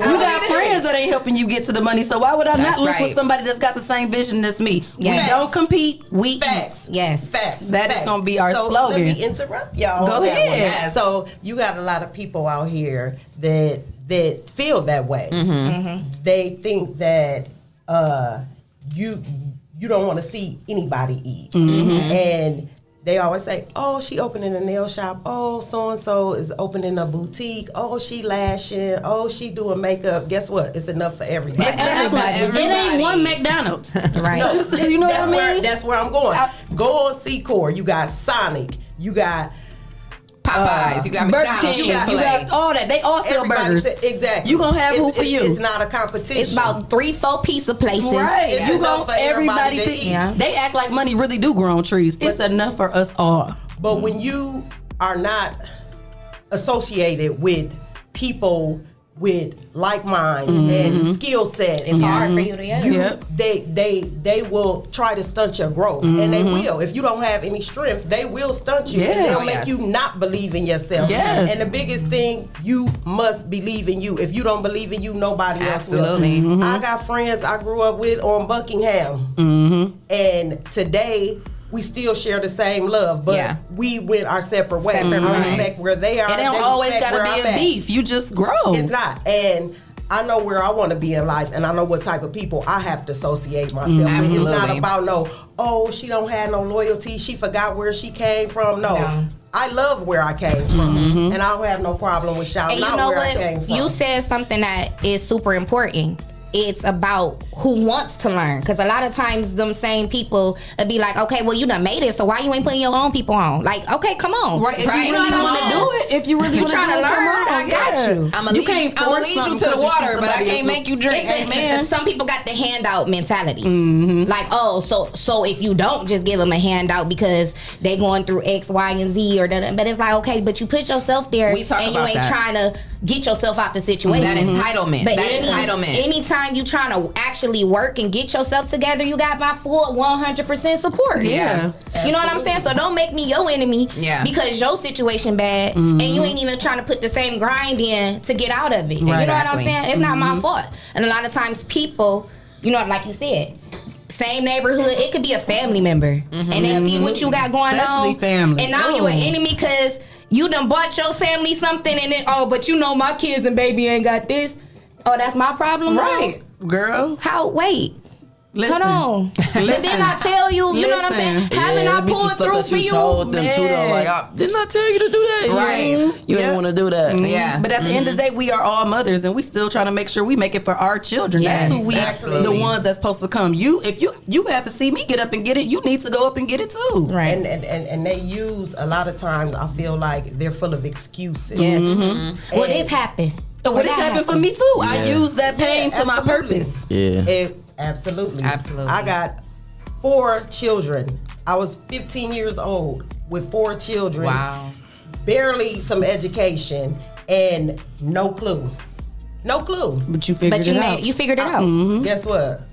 You got friends that ain't helping you get to the money, so why would I not look with somebody that's got the same vision as me? Yes. We don't compete. We facts. Yes, facts. That is gonna be our slogan. Let me interrupt y'all. Go ahead. Yes. So you got a lot of people out here that feel that way. They think that you don't want to see anybody eat. And they always say, oh, she opening a nail shop. Oh, so-and-so is opening a boutique. Oh, she lashing. Oh, she doing makeup. Guess what? It's enough for everybody. It ain't one McDonald's. Right. No, you know what I mean? That's where I'm going. Go on Secor. You got Sonic. You got Popeyes, you got McDonald's, you got all that. They all sell burgers. Exactly. You gonna have who for you? It's not a competition. It's about 3-4 pizza places. Right. It's You gonna everybody to eat. Yeah. They act like money really do grow on trees. It's enough for us all. But when you are not associated with people with like minds and skill sets, it's hard for you to they will try to stunt your growth, and they will. If you don't have any strength, they will stunt you. And they'll make you not believe in yourself. Yes. And the biggest thing, you must believe in you. If you don't believe in you, nobody else will. I got friends I grew up with on Buckingham, and today we still share the same love, but we went our separate ways. I respect where they are. It don't always gotta be a beef. You just grow. It's not. And I know where I want to be in life, and I know what type of people I have to associate myself with. It's not about she don't have no loyalty. She forgot where she came from. No. I love where I came from, and I don't have no problem with shouting out where I came from. You said something that is super important. It's about who wants to learn, because a lot of times them same people would be like, okay, well, you done made it, so why you ain't putting your own people on? Like, okay, come on. Right. If you really want to do it, if you really want to trying to learn, I got you. I'm gonna lead you to the water, but I can't make you drink. Some people got the handout mentality. Like, so if you don't just give them a handout because they going through X, Y, and Z, but it's like, okay, but you put yourself there, and you ain't trying to get yourself out the situation. That entitlement. But entitlement. Anytime you trying to actually work and get yourself together, you got my full 100% support. Yeah. You know what I'm saying? So don't make me your enemy because your situation bad and you ain't even trying to put the same grind in to get out of it. Right. You know what I'm saying? It's not my fault. And a lot of times people, you know, like you said, same neighborhood, it could be a family member. And they see what you got going Especially on. Family. And now you an enemy because you done bought your family something and then, but you know my kids and baby ain't got this. Oh, that's my problem? Right. Girl. Wait. Listen. Hold on. But then I tell you, you know what I'm saying? Haven't I pulled through for you? Told them too, though. Like, didn't I tell you to do that? Right. You didn't want to do that. Yeah. But at the end of the day, we are all mothers, and we still trying to make sure we make it for our children. That's who the ones that's supposed to come. If you have to see me get up and get it, you need to go up and get it too. Right. And they use, a lot of times, I feel like they're full of excuses. Yes. Well, this happened. Well, this happened for me too. I use that pain to my purpose. Yeah. Absolutely. I got 4 children. I was 15 years old with 4 children. Wow. Barely some education and no clue. No clue. But you figured it out. You figured it out. Guess what?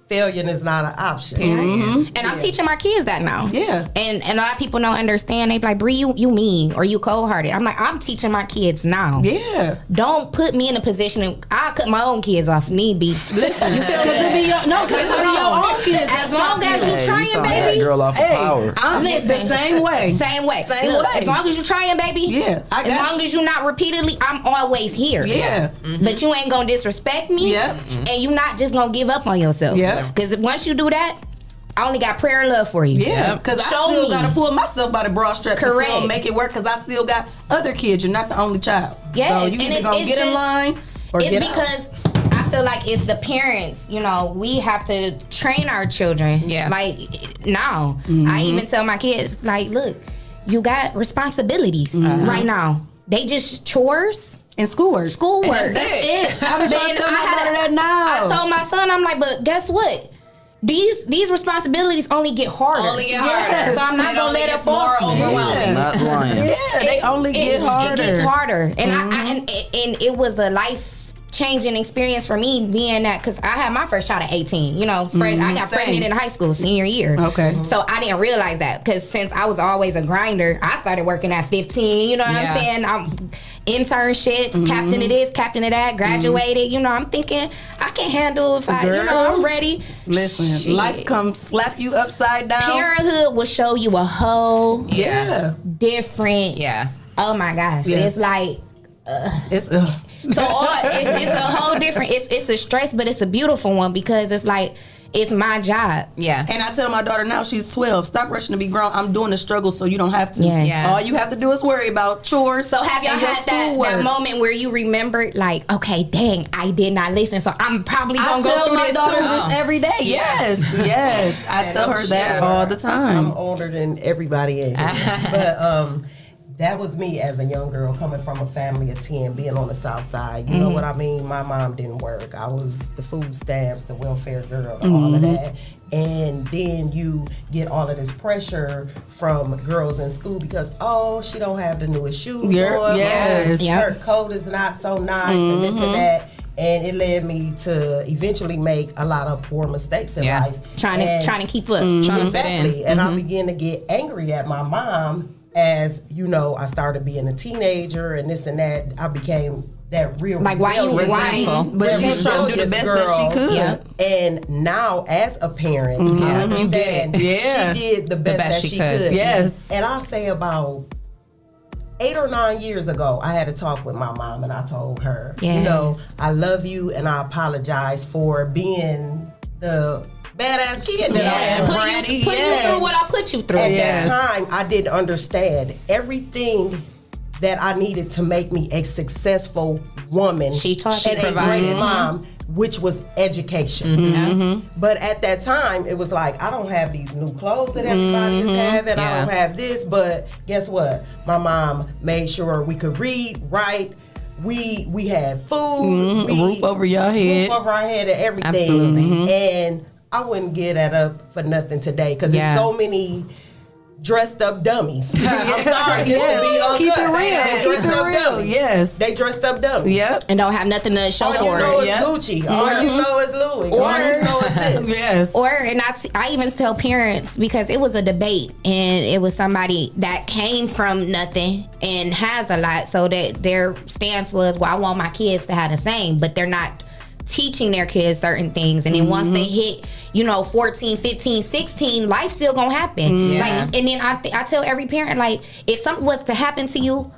failure is not an option. And I'm teaching my kids that now. Yeah. And a lot of people don't understand. They be like, Bree, you mean, or you cold-hearted. I'm like, I'm teaching my kids now. Yeah. Don't put me in a position, I'll cut my own kids off if need be. Listen, you feel me? Because it be your own kids. As long as you trying, you baby. That girl off of power. Listen, the same way. Same way. As long as you trying, baby. Yeah. As long as you not repeatedly, I'm always here. Yeah. But you ain't gonna disrespect me. Yep. And you not just gonna give up on yourself. Yeah. Because once you do that, I only got prayer and love for you. Yeah, because I still got to pull myself by the broad straps to still make it work, because I still got other kids. You're not the only child. Yes, so you either going to get in line or get out. It's because I feel like it's the parents, we have to train our children. Yeah. Like now, I even tell my kids, like, look, you got responsibilities right now. They just chores. And schoolwork. Schoolwork. That's it. I'm trying to tell my daughter that now. I told my son, I'm like, but guess what? These responsibilities only get harder. Yes. So I'm not gonna let it fall. More overwhelming. Not lying. Yeah, they only get harder. It gets harder, and and it was a life-changing experience for me being that, because I had my first child at 18. I got pregnant in high school senior year. Okay. So I didn't realize that, because since I was always a grinder, I started working at 15. You know what I'm saying? I'm internships, captain of this, captain of that, graduated. I'm thinking I can handle if I'm ready. Listen, life comes slap you upside down. Parenthood will show you a whole different. Yeah. Oh my gosh, it's like it's so it's a whole different. It's a stress, but it's a beautiful one, because it's like, it's my job. Yeah. And I tell my daughter now, she's 12, stop rushing to be grown. I'm doing the struggle so you don't have to. Yes. Yeah. All you have to do is worry about chores. So have y'all had that moment where you remembered, like, okay, dang, I did not listen, so I'm probably going to go through my this daughter too. this every day. Yes. I tell her that all the time. I'm older than everybody in here. But that was me as a young girl, coming from a family of 10, being on the south side. You know what I mean? My mom didn't work. I was the food stamps, the welfare girl, all of that. And then you get all of this pressure from girls in school because, she don't have the newest shoes on. Yes. Her coat is not so nice, and this and that. And it led me to eventually make a lot of poor mistakes in life. Trying to keep up. Trying to fit in. And I began to get angry at my mom. As I started being a teenager and this and that, I became that real, like, why you whining? But she was trying to do the best that she could. Yeah. And now, as a parent, I understand. She did the best that she could. Yes. And I'll say about 8 or 9 years ago, I had a talk with my mom, and I told her, I love you, and I apologize for being the badass kid that I am. Put you through what I put you through. At that time, I didn't understand everything that I needed to make me a successful woman. She taught, and a great mom, which was education. But at that time, it was like, I don't have these new clothes that everybody is having. I don't have this. But guess what? My mom made sure we could read, write. We had food. Roof over your head. Roof over our head and everything. Absolutely. And I wouldn't give that up for nothing today, because there's so many dressed up dummies. I'm sorry, keep it real. Keep it real. Yes, they dressed up dummies. Yep, and don't have nothing to show for it. All you know is Gucci. All you know is Louis. All you know is this. Yes. And I even tell parents, because it was a debate, and it was somebody that came from nothing and has a lot, so that their stance was, well, I want my kids to have the same, but they're not teaching their kids certain things, and then once they hit 14, 15, 16, life's still gonna happen. Like, and then I tell every parent, like, if something was to happen to you,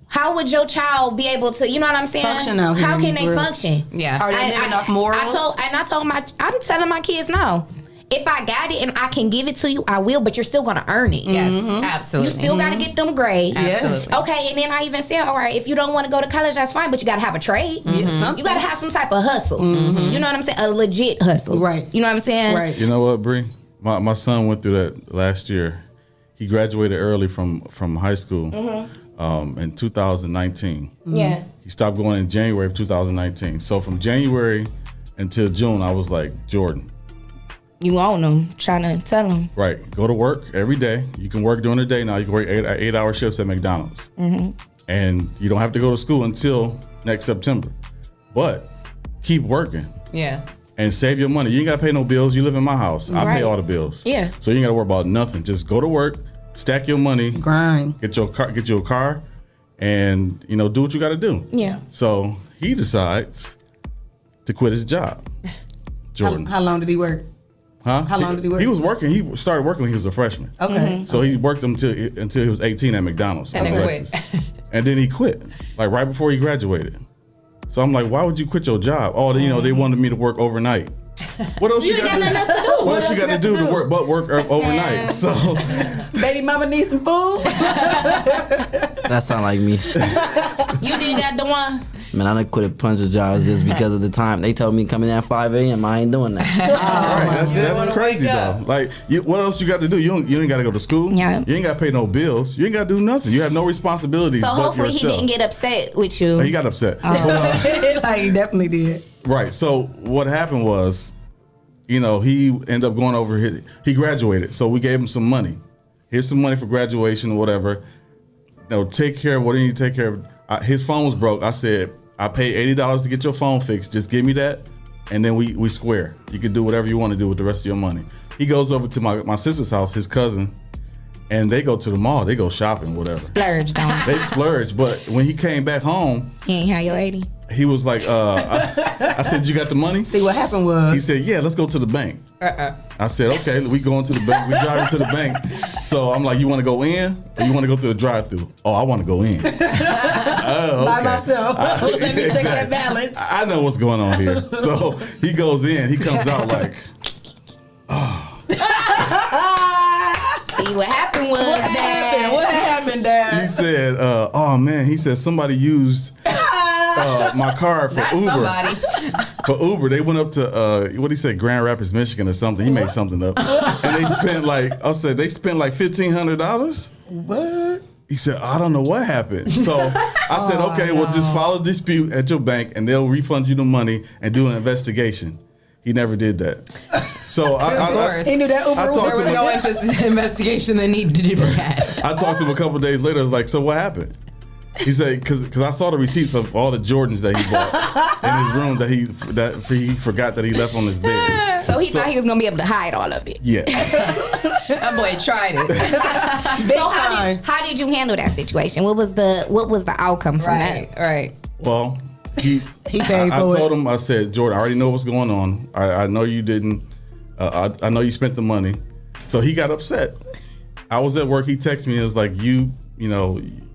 how would your child be able to, you know what I'm saying? Function out here. How can they function? Are they living off morals? I'm telling my kids now, if I got it and I can give it to you, I will, but you're still gonna earn it. Yes, absolutely. You still gotta get them grades. Absolutely. Okay, and then I even said, all right, if you don't want to go to college, that's fine, but you gotta have a trade. You gotta have some type of hustle. You know what I'm saying? A legit hustle. Right. You know what I'm saying? Right. You know what, Bree? My son went through that last year. He graduated early from high school in 2019. Yeah. He stopped going in January of 2019. So from January until June, I was like, Jordan, you own them, trying to tell them. Right. Go to work every day. You can work during the day now. You can work 8-hour shifts at McDonald's. And you don't have to go to school until next September. But keep working. Yeah. and save your money. You ain't got to pay no bills. You live in my house. I pay all the bills. Yeah. So you ain't got to worry about nothing. Just go to work, stack your money, grind, get you a car, and do what you got to do. Yeah. So he decides to quit his job. Jordan. How long did he work? Huh? How long did he work? He was working. He started working when he was a freshman. Okay. Mm-hmm. So he worked until he was 18 at McDonald's. And then quit. And then he quit, like right before he graduated. So I'm like, why would you quit your job? Oh, they wanted me to work overnight. What else you got to do? What else you got to do to work overnight? So, baby mama needs some food. That sound like me. You did that, DeJuan? Man, I done quit a bunch of jobs just because of the time. They told me coming in at 5 a.m. I ain't doing that. That's crazy though. Like, what else you got to do? You ain't got to go to school. Yeah. You ain't got to pay no bills. You ain't got to do nothing. You have no responsibilities. So but hopefully yourself. he didn't get upset with you. He got upset. Like he definitely did. Right. So what happened was, he ended up going over. He graduated, so we gave him some money. Here's some money for graduation or whatever. Take care of what you need to take care of. His phone was broke. I said, I paid $80 to get your phone fixed. Just give me that, and then we square. You can do whatever you want to do with the rest of your money. He goes over to my sister's house, his cousin, and they go to the mall. They go shopping, whatever. Splurge, don't they splurge. But when he came back home, he ain't have your 80. He was like, I said, you got the money? See, what happened was... He said, yeah, let's go to the bank. I said, okay, we going to the bank. We driving to the bank. So I'm like, you want to go in or you want to go through the drive-thru? Oh, I want to go in. Oh, by myself. Let me check that balance. I know what's going on here. So he goes in. He comes out like, oh. See, what happened was What happened, Dad? He said, oh, man. He said somebody used... my card for Uber. For Uber, they went up to what he said, Grand Rapids, Michigan, or something. He made something up, and they spent like $1,500. What? He said, I don't know what happened. So I said, okay, well, just file a dispute at your bank, and they'll refund you the money and do an investigation. He never did that. So he knew that Uber. There was no investigation that needed to be had. I talked to him a couple of days later. I was like, so what happened? He said, because I saw the receipts of all the Jordans that he bought in his room that he forgot that he left on his bed. So he thought he was going to be able to hide all of it. Yeah. That boy tried it. So how did you handle that situation? What was the outcome from that? Right. Well, he paid for it. I told him, I said, Jordan, I already know what's going on. I know you didn't. I know you spent the money. So he got upset. I was at work. He texted me and was like,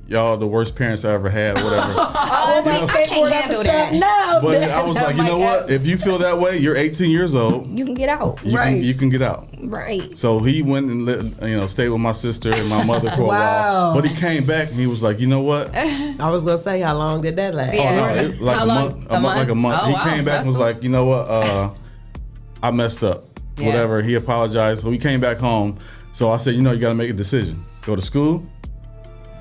y'all the worst parents I ever had, whatever. I can't handle that. No, but I was like, you know what? If you feel that way, you're 18 years old. You can get out. You can get out. Right. So he went and stayed with my sister and my mother for a while. But he came back and he was like, you know what? I was gonna say, how long did that last? Yeah. Oh, no, like a month. Oh, he came back and was like, you know what? I messed up. Yeah. Whatever. He apologized. So he came back home. So I said, you got to make a decision. Go to school,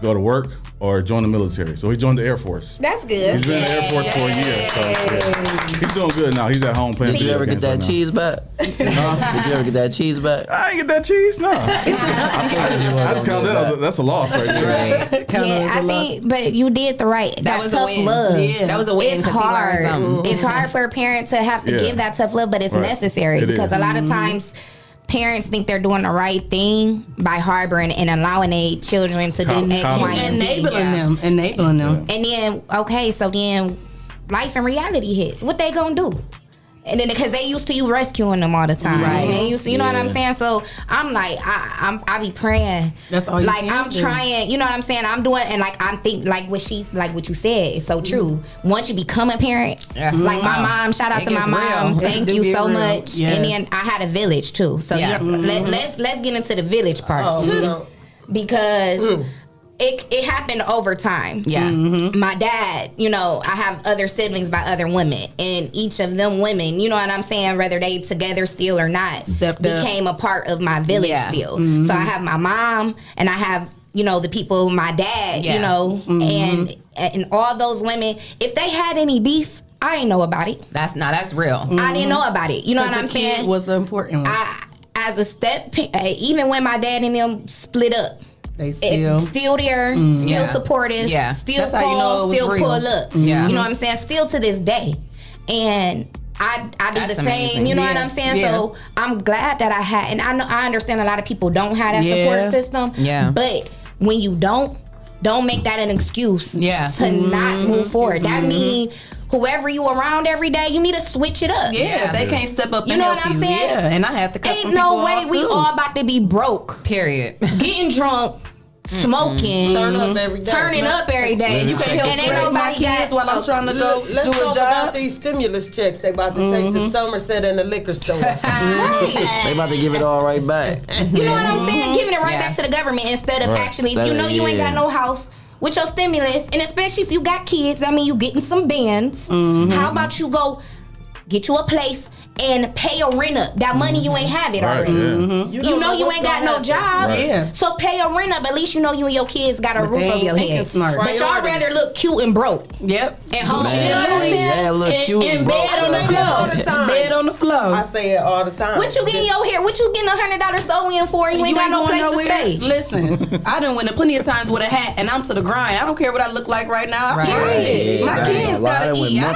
go to work, or join the military. So he joined the Air Force. That's good. He's been in the Air Force for a year. So yeah. He's doing good now. He's at home playing. Did you ever get that cheese back? Did you ever get that cheese back? I ain't get that cheese, no. I just count that. That's a loss right there. Right. I think, but you did the right. That was tough a win. love. Yeah. That was a win. It's hard. It's hard for a parent to have to give that tough love, but it's necessary because a lot of times parents think they're doing the right thing by harboring and allowing their children to do X, Y, and Z. Enabling them. And then, so then life and reality hits. What they gonna do? And then because they used to you rescuing them all the time, right? They used to, you know what I'm saying. So I'm like, I be praying. That's all. Like I'm trying, you know what I'm saying. I'm doing, and like I'm thinking, like what you said is so true. Once you become a parent, like my mom, shout out to my mom, thank you so much. Yes. And then I had a village too. So let's get into the village part because. It happened over time. Yeah. Mm-hmm. My dad, I have other siblings by other women. And each of them women, you know what I'm saying, whether they together still or not, became a part of my village still. Mm-hmm. So I have my mom and I have, the people, my dad, and all those women, if they had any beef, I didn't know about it. That's real. Mm-hmm. I didn't know about it. You know what I'm saying? Was the important one. As a step, even when my dad and them split up, they still there, still supportive, still call, still pull up. Yeah. You know what I'm saying? Still to this day. And I do the same. Amazing. You know what I'm saying? Yeah. So I'm glad that I had, and I understand a lot of people don't have that support system. Yeah. But when you don't make that an excuse to not move forward. That means whoever you around every day, you need to switch it up. Yeah, they can't step up. You know what I'm saying? Yeah, and I have to cut Ain't no way we all about to be broke. Period. Getting drunk. Smoking, turning up every day. You can't help raise my kids while I'm trying to go do a job. Let's talk about these stimulus checks they about to take to Somerset and the liquor store. They about to give it all right back. You know what I'm saying? Giving it right back to the government instead of actually, if you know you ain't got no house with your stimulus, and especially if you got kids, I mean, you getting some bands. How about you go get you a place and pay a rent up? That money you ain't have it already. You know you ain't got no job. So pay a rent up. At least you know you and your kids got a roof over your head. Smart. But y'all rather look cute and broke. Yep. And home. And bed on the floor. Bed on the floor. I say it all the time. What you getting your hair? What you getting $100 sew in for? You ain't got no place to stay. Listen, I done went plenty of times with a hat and I'm to the grind. I don't care what I look like right now. Period. My kids gotta eat. I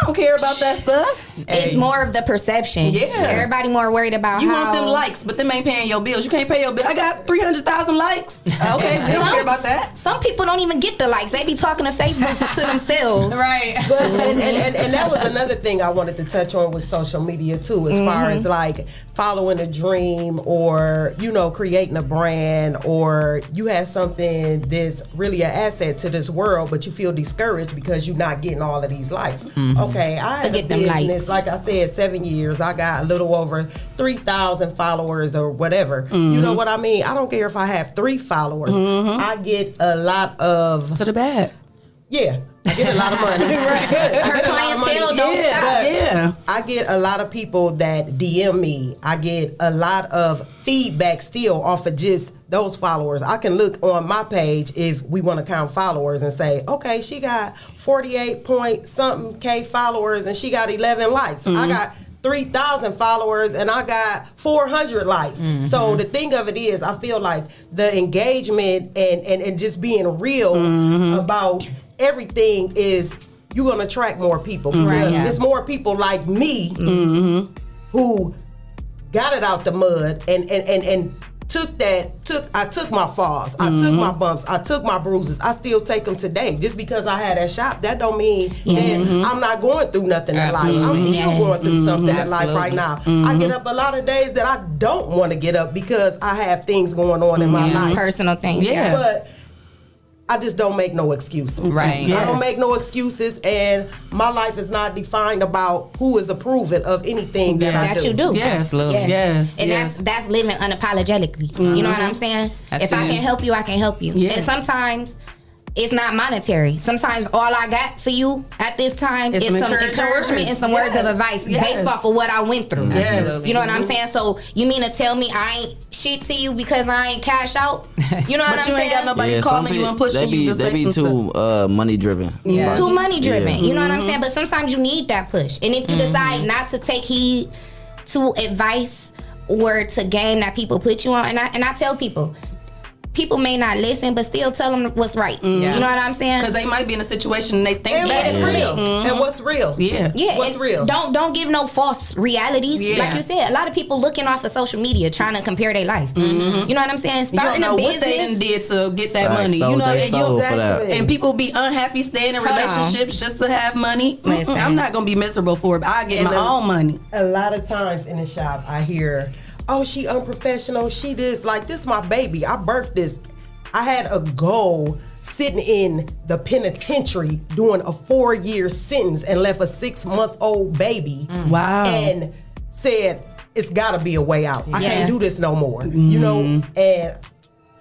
don't care about that stuff. It's more of the perception. Yeah. Everybody more worried about you want them likes, but them ain't paying your bills. You can't pay your bill. I got 300,000 likes. Okay, they don't care about that. Some people don't even get the likes. They be talking to Facebook to themselves. Right. But, and that was another thing I wanted to touch on with social media too, as far as like following a dream or, you know, creating a brand, or you have something that's really an asset to this world, but you feel discouraged because you're not getting all of these likes. Okay, I had a business, like I said, 7 years. I got a little over 3,000 followers or whatever. You know what I mean? I don't care if I have 3 followers. I get a lot of... To the bad. Yeah. I get a lot of money. Her clientele don't stop. Yeah. I get a lot of people that DM me. I get a lot of feedback still off of just those followers. I can look on my page if we want to count followers and say, okay, she got 48 point something K followers and she got 11 likes. I got 3,000 followers and I got 400 likes. So the thing of it is, I feel like the engagement and just being real about everything is you're going to attract more people because there's more people like me who got it out the mud and I took my falls, I took my bumps, I took my bruises. I still take them today. Just because I had that shop, that don't mean that I'm not going through nothing in life. I'm still going through something in life right now. I get up a lot of days that I don't want to get up because I have things going on in my life. Personal things. Yeah. But I just don't make no excuses. Right. I don't make no excuses, and my life is not defined about who is approving of anything that I do. You do. Yes. Absolutely. Yes. And that's living unapologetically. You know what I'm saying? If I can help you, I can help you. And sometimes it's not monetary. Sometimes all I got for you at this time is some encouragement and some words of advice based off of what I went through. You know what I'm saying? So you mean to tell me I ain't shit to you because I ain't cash out? You know what I'm saying? But you ain't got nobody calling you and pushing you to say They be too money driven. Too money driven. You know what I'm saying? But sometimes you need that push. And if you decide not to take heed to advice or to game that people put you on, and I tell people may not listen, but still tell them what's right. You know what I'm saying? Because they might be in a situation and they think that it's real. And what's real? What's real? Don't give no false realities. Like you said, a lot of people looking off of social media trying to compare their life. You know what I'm saying? Starting a business. What they done did to get that money. You know, and people be unhappy staying in relationships just to have money. I'm not gonna be miserable for it. I get my own money. A lot of times in the shop, I hear, oh, she unprofessional, she this, like, this my baby, I birthed this. I had a goal sitting in the penitentiary doing a 4-year sentence and left a 6-month-old baby. Wow. And said, it's gotta be a way out. I can't do this no more, you know? And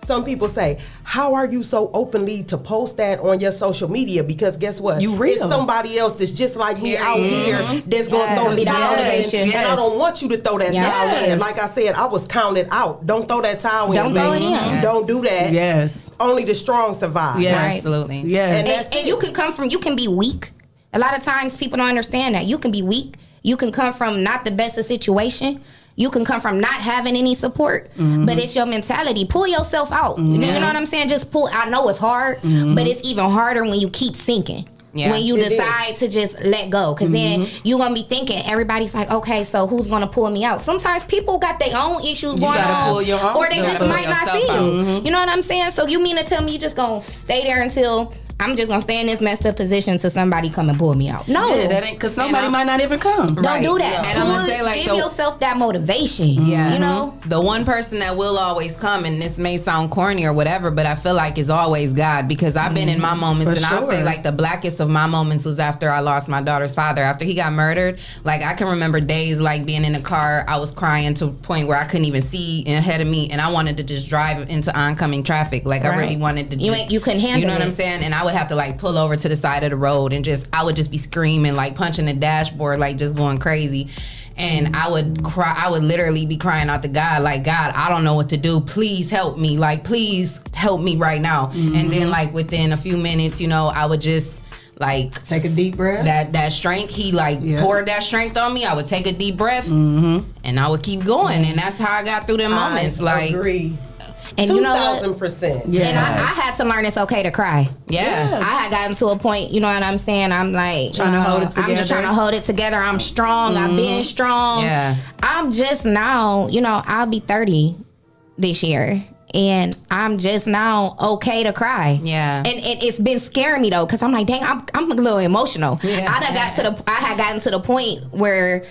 some people say, how are you so openly to post that on your social media? Because guess what? You real. It's somebody else that's just like me out here that's going to throw the towal in. And I don't want you to throw that towel in. Like I said, I was counted out. Don't throw that towel in, baby. Don't do that. Yes. Only the strong survive. Yes. Right. Absolutely. Yes. And you can be weak. A lot of times people don't understand that. You can be weak. You can come from not the best of situation. You can come from not having any support, but it's your mentality. Pull yourself out. You know what I'm saying? Just pull. I know it's hard, but it's even harder when you keep sinking. when you decide to just let go. Because then you're going to be thinking, everybody's like, okay, so who's going to pull me out? Sometimes people got their own issues going on, or they just might not see you. You know what I'm saying? So you mean to tell me you just going to stay there until I'm just gonna stay in this messed up position till somebody come and pull me out? No, that ain't, because somebody might not even come. Don't do that. And I'm gonna say, like, give yourself that motivation. Yeah, you know, the one person that will always come, and this may sound corny or whatever, but I feel like is always God, because I've been in my moments, and I'll say like the blackest of my moments was after I lost my daughter's father. After he got murdered, like I can remember days like being in the car, I was crying to a point where I couldn't even see ahead of me, and I wanted to just drive into oncoming traffic. Like I really wanted to. You couldn't handle it. You know what I'm saying? And I would have to like pull over to the side of the road, and I would just be screaming, like punching the dashboard, like just going crazy. And I would cry. I would literally be crying out to God, like, God, I don't know what to do. Please help me. Like, please help me right now. And then like within a few minutes, you know, I would just like take a deep breath. That strength, he like poured that strength on me. I would take a deep breath, and I would keep going. And that's how I got through them moments. Like, agree. And 2,000%. Yeah. And I had to learn it's okay to cry. Yes. I had gotten to a point, you know what I'm saying? I'm like, trying to hold it together. I'm just trying to hold it together. I'm strong. I've been strong. Yeah. I'm just now, you know, I'll be 30 this year. And I'm just now okay to cry. Yeah. And it's been scaring me though, because I'm like, dang, I'm a little emotional. Yeah. I had gotten to the point where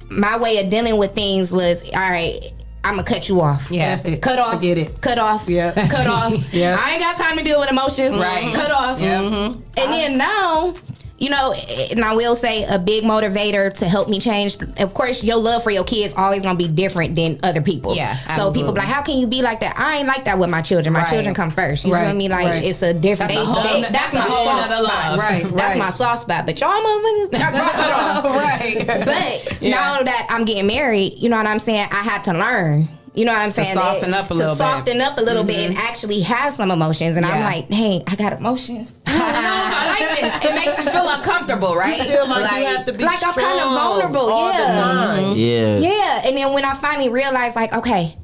my way of dealing with things was, all right, I'm gonna cut you off. Yeah. Cut off. Get it. Cut off. Yeah. Cut off. Yeah. I ain't got time to deal with emotions. Right. Cut off. Yeah. And then now, you know, and I will say a big motivator to help me change. Of course, your love for your kids always gonna be different than other people. Yeah. So people be like, how can you be like that? I ain't like that with my children. My children come first. You know what I mean? Like it's a different. That's my soft spot. Right. That's my soft spot. But y'all motherfuckers, I got cut off. Right. But now that I'm getting married, you know what I'm saying? I had to learn. You know what I'm saying? To soften up a little bit and actually have some emotions. And I'm like, dang, I got emotions. I like this. It makes you feel uncomfortable, right? You feel like you have to be like I'm kind of vulnerable. all the time. Yeah. And then when I finally realized, like, okay,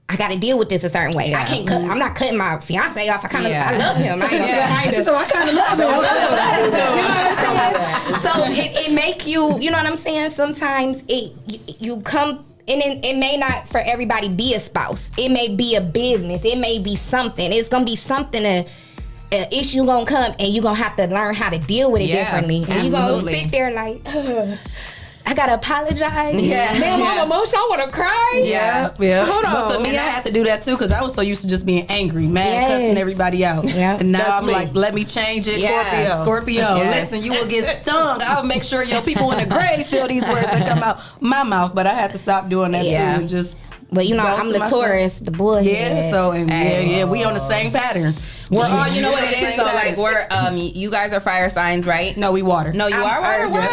I got to deal with this a certain way. I can't cut. I'm not cutting my fiance off. I love him. So I kind of love him. You know what I'm saying? So it make you. You know what I'm saying? Sometimes you come. And it may not for everybody be a spouse. It may be a business. It may be something. It's gonna be something. An issue gonna come, and you're gonna have to learn how to deal with it differently. And you're gonna sit there like, I gotta apologize. Yeah. Man, I'm emotional. I wanna cry. Yeah. Hold on. But for me, I had to do that too, because I was so used to just being angry, mad, cussing everybody out. Yeah. And now I'm like, let me change it. Scorpio. Yes. Listen, you will get stung. I will make sure your people in the grave feel these words that come out my mouth. But I had to stop doing that too and just. But you know, I'm the Taurus, the bullhead. Yeah. So we on the same pattern. We're all, you know what it is? So like we're you guys are fire signs, right? No, we water. No, you are water. Water.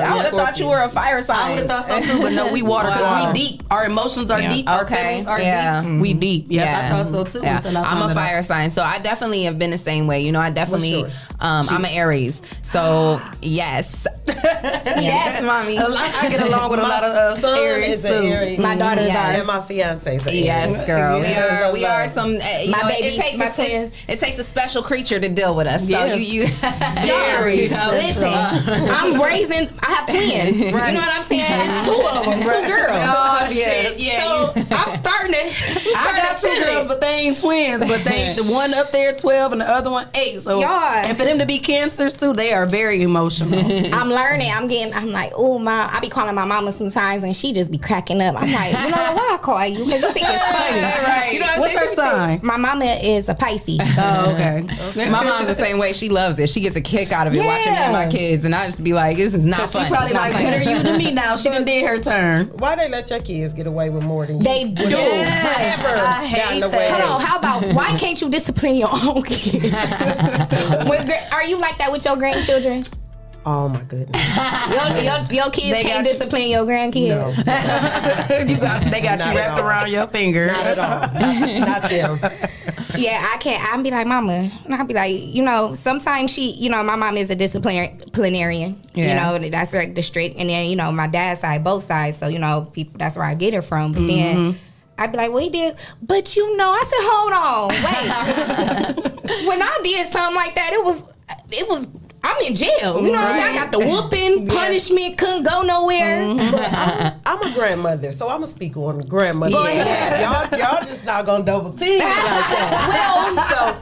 I would have thought you were a fire sign. I would have thought so too, but no, we water because we deep. Our emotions are deep. Our feelings are deep. We deep. Yeah, I thought so too. Yeah. I'm a fire sign, so I definitely have been the same way. You know, I definitely I'm an Aries. So yes, yes, mommy. I get along with a lot of Aries too. My daughter's and my fiance's Aries. Yes, girl. We are some. My baby. It takes a special creature to deal with us. So you Aries. Listen, I'm raising. I have twins. You know what I'm saying? It's two of them, two girls. Oh shit! Yeah. So I'm starting to. I got two girls, but they ain't twins. But the one up there 12 and the other one 8. So and for them to be cancers too, they are very emotional. I'm learning. I'm like, oh my. I be calling my mama sometimes, and she just be cracking up. I'm like, you know why I call you? Because you think it's funny, right? You know what I'm saying? What's her sign? My mama is a Pisces. Oh, okay. My mom's the same way. She loves it. She gets a kick out of it watching me and my kids, and I just be like, this is not fun. She probably like, better you than me now. She done did her turn. Why they let your kids get away with more than you? They do. I hate that. Hold on. How about why can't you discipline your own kids? Are you like that with your grandchildren? Oh my goodness! Your kids can't discipline your grandkids. No. They got you wrapped around your finger. Not at all. Not them. Yeah, I can't. I'll be like, mama. And I'll be like, you know, sometimes my mom is a disciplinarian. Yeah. You know, that's like the strict. And then, you know, my dad's side, both sides. So, you know, people, that's where I get it from. But then I'd be like, well, he did. But, you know, I said, hold on. Wait. When I did something like that, it was. I'm in jail. You know what I'm saying? I got the whooping, punishment, couldn't go nowhere. I'm a grandmother, so I'm going to speak on grandmother. Y'all just not going to double team like that.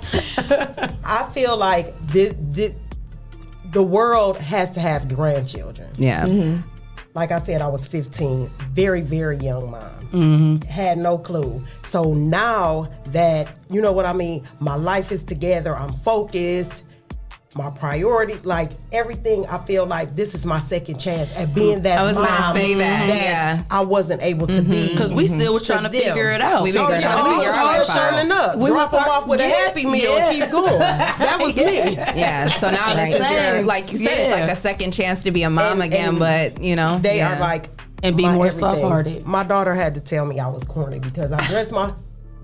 So I feel like the world has to have grandchildren. Yeah. Mm-hmm. Like I said, I was 15, very, very young mom. Had no clue. So now that, you know what I mean, my life is together, I'm focused, my priority, like everything, I feel like this is my second chance at being that mom that I wasn't able to be. Because we still was trying to figure it out. We were shining up. Drop them off with a Happy Meal and keep going. That was me. Yeah, so now this is your, like you said, it's like a second chance to be a mom again, but you know. They are like, and be more soft-hearted. My daughter had to tell me I was corny because I dressed my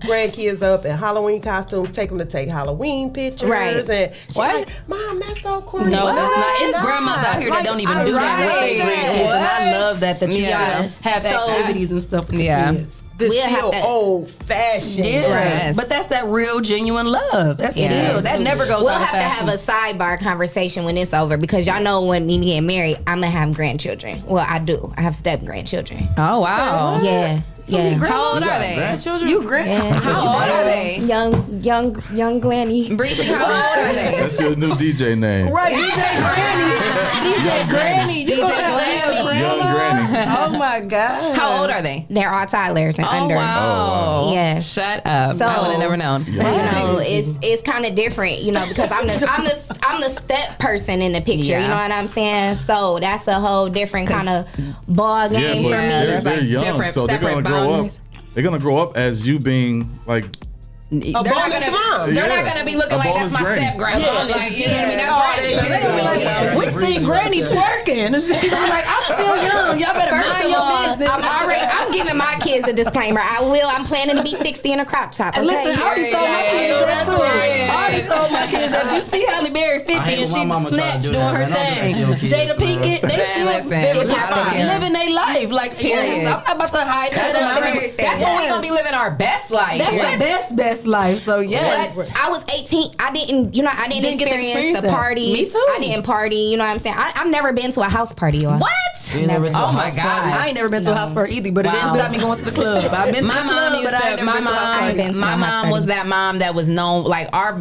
grandkids up in Halloween costumes, take them to take Halloween pictures, and she's like, "Mom, that's so corny." No, that's not. It's grandmas out here that don't even do that with their grandkids, and I love that you have activities and stuff with the kids. This still old fashioned. Yeah, but that's that real, genuine love. That's the deal. That never goes We'll out of have fashion. to have a sidebar conversation when it's over because y'all know when me get married, I'm gonna have grandchildren. Well, I do. I have step grandchildren. Oh wow. Yeah. Yeah. How old are they? Grandchildren? You grand? Yeah. How old are they? Young Granny. Breezy, how old are they? That's your new DJ name. Right, DJ Granny. DJ Granny. Young Granny. Oh my God. How old are they? They're all toddlers and under. Wow. Yes. Shut up. So, I would have never known. You know, it's kind of different, you know, because I'm the step person in the picture. Yeah. You know what I'm saying? So that's a whole different kind of ball game for me. They're young, so they're gonna grow up. They're gonna grow up as you being like. They're not gonna be looking like that's my step grandma. Like, you know what I mean? That's Granny. We see Granny twerking. And she's like, I'm still young. Y'all better mind your business. I'm giving my kids a disclaimer. I'm planning to be 60 in a crop top. Okay? Listen, I already told my kids that too. I already told my kids that. You see Halle Berry 50 and she snatched doing her thing. Jada Pinkett, they still living their life. Like, I'm not about to hide that. That's when we gonna be living our best life. That's the best life. So I was 18. I didn't experience the parties. Me too. I didn't party. You know what I'm saying? I've never been to a house party, y'all. What? Never. Oh my God! I ain't never been to a house party either, but it didn't stop me going to the club. I've been to the club, but I ain't never been to a house party. My mom was that mom that was known, like our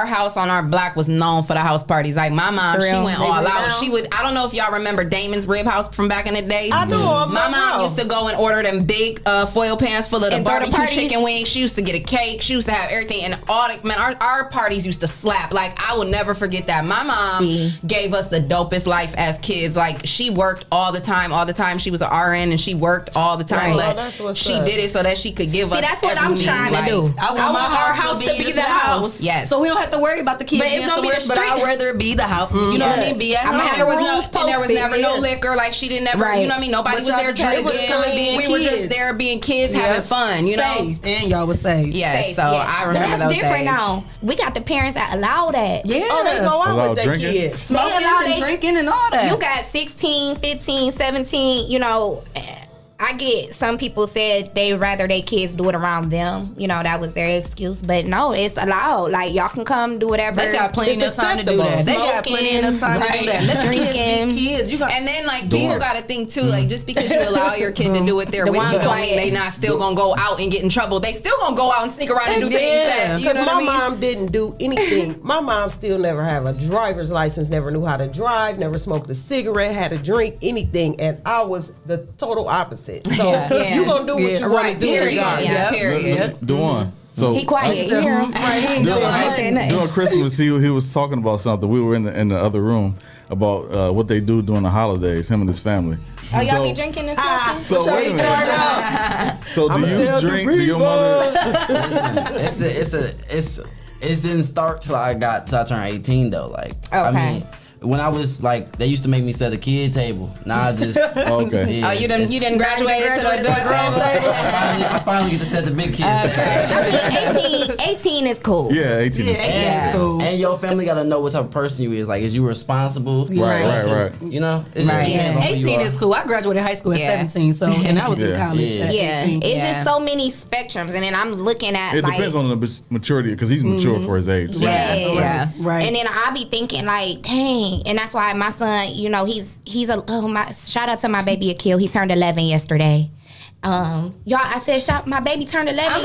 house on our block was known for the house parties. Like my mom, she went all out. She would. I don't know if y'all remember Damon's Rib House from back in the day. I know. My mom used to go and order them big foil pans full of the barbecue chicken wings. She used to get a cake. She used to have everything, and all the, man, our parties used to slap. Like I will never forget that. My mom gave us the dopest life as kids. Like she worked all the time. She was an RN and she worked all the time. But she did it so that she could give us. That's what I'm trying to do. I want our house to be the house. Yes. So we don't have to worry about the kids. But it's gonna be the street. But I'd rather it be the house. You know what I mean? Be at home. There was never no liquor. Like she didn't ever. You know what I mean? Nobody was there drinking. We were just there being kids having fun. You know. And y'all was safe. Yes. So I remember those days. That's different now. We got the parents that allow that. Yeah. Oh, they go out with their kids. Smoking and drinking and all that. You got 16, 15, 17, you know. I get some people said they rather their kids do it around them. You know, that was their excuse. But no, it's allowed. Like, y'all can come do whatever. They got plenty of time to do that. They got plenty of time to do that. Let your kids. And then, like, people got to think, too, like, just because you allow your kid to do it there with you, don't mean they not still going to go out and get in trouble. They still going to go out and sneak around and do things that, you know what I mean? My mom didn't do anything. My mom still never have a driver's license, never knew how to drive, never smoked a cigarette, had a drink, anything. And I was the total opposite. So you gonna do what you want to do. Period. Duane. So he quiet. You hear him? During Christmas, he was talking about something. We were in the other room about what they do during the holidays. Him and his family. Oh, y'all be drinking and smoking? So wait a minute. So do you drink? Do your mother? It didn't start till I turned 18 though. Like I mean. when I was like, they used to make me set a kid table. Now I just okay. Yeah, you didn't graduate to the adult table. I finally get to set the big kids. Okay. 18 is cool. Yeah, 18 is cool. And your family gotta know what type of person you is. Like, is you responsible? Right. You know, it's right. 18 is cool. I graduated high school at 17, so and I was in college. At 18. It's just so many spectrums, and then I'm looking at it depends on the maturity because he's mature for his age. Yeah. Right. And then I be thinking like, dang, and that's why my son, you know, he's shout out to my baby Akil. He turned 11 yesterday. Y'all, I said, my baby turned 11.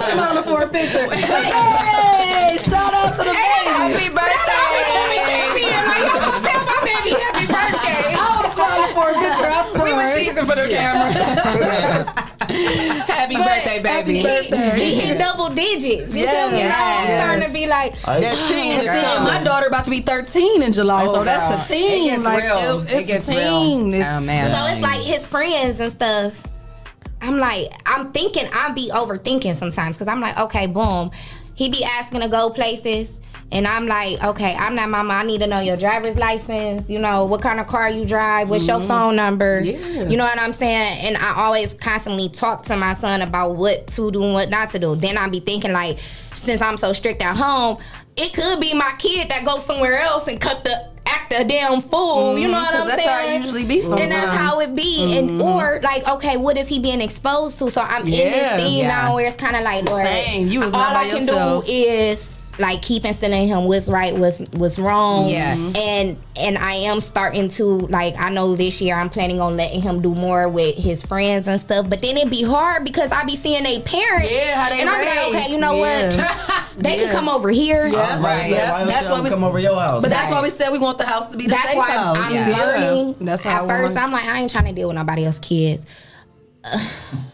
Smiling for a picture. Hey, shout out to the baby. Happy birthday. Y'all tell my baby happy birthday. I was smiling for a picture. I'm sorry. We were cheesing for the camera. Happy birthday, baby. He hit double digits. You feel me? Now I'm starting to be like, that teen. My daughter about to be 13 in July, so that's the teen. It gets real. It gets real. Oh, man. So it's like his friends and stuff. I'm thinking I be overthinking sometimes because I'm like, okay, boom. He be asking to go places. And I'm like, okay, I'm not mama. I need to know your driver's license. You know, what kind of car you drive. What's your phone number? Yeah. You know what I'm saying? And I always constantly talk to my son about what to do and what not to do. Then I be thinking like, since I'm so strict at home, it could be my kid that goes somewhere else and act a damn fool. You know what I'm saying? That's how it usually be sometimes. And that's how it be. And or like, okay, what is he being exposed to? So I'm in this thing now where it's kind of like, Lord, you was all not by I can yourself. do is like keep instilling him what's right, what's wrong. Yeah. And I am starting to, like, I know this year I'm planning on letting him do more with his friends and stuff. But then it be hard because I be seeing they parents. Yeah, how they and I'm like, okay, you know what? They can come over here. Yeah. Right. Yeah. That's why we come over your house. But that's why we said we want the house to be the safe house. I'm learning. That's how at first I'm like, I ain't trying to deal with nobody else's kids. I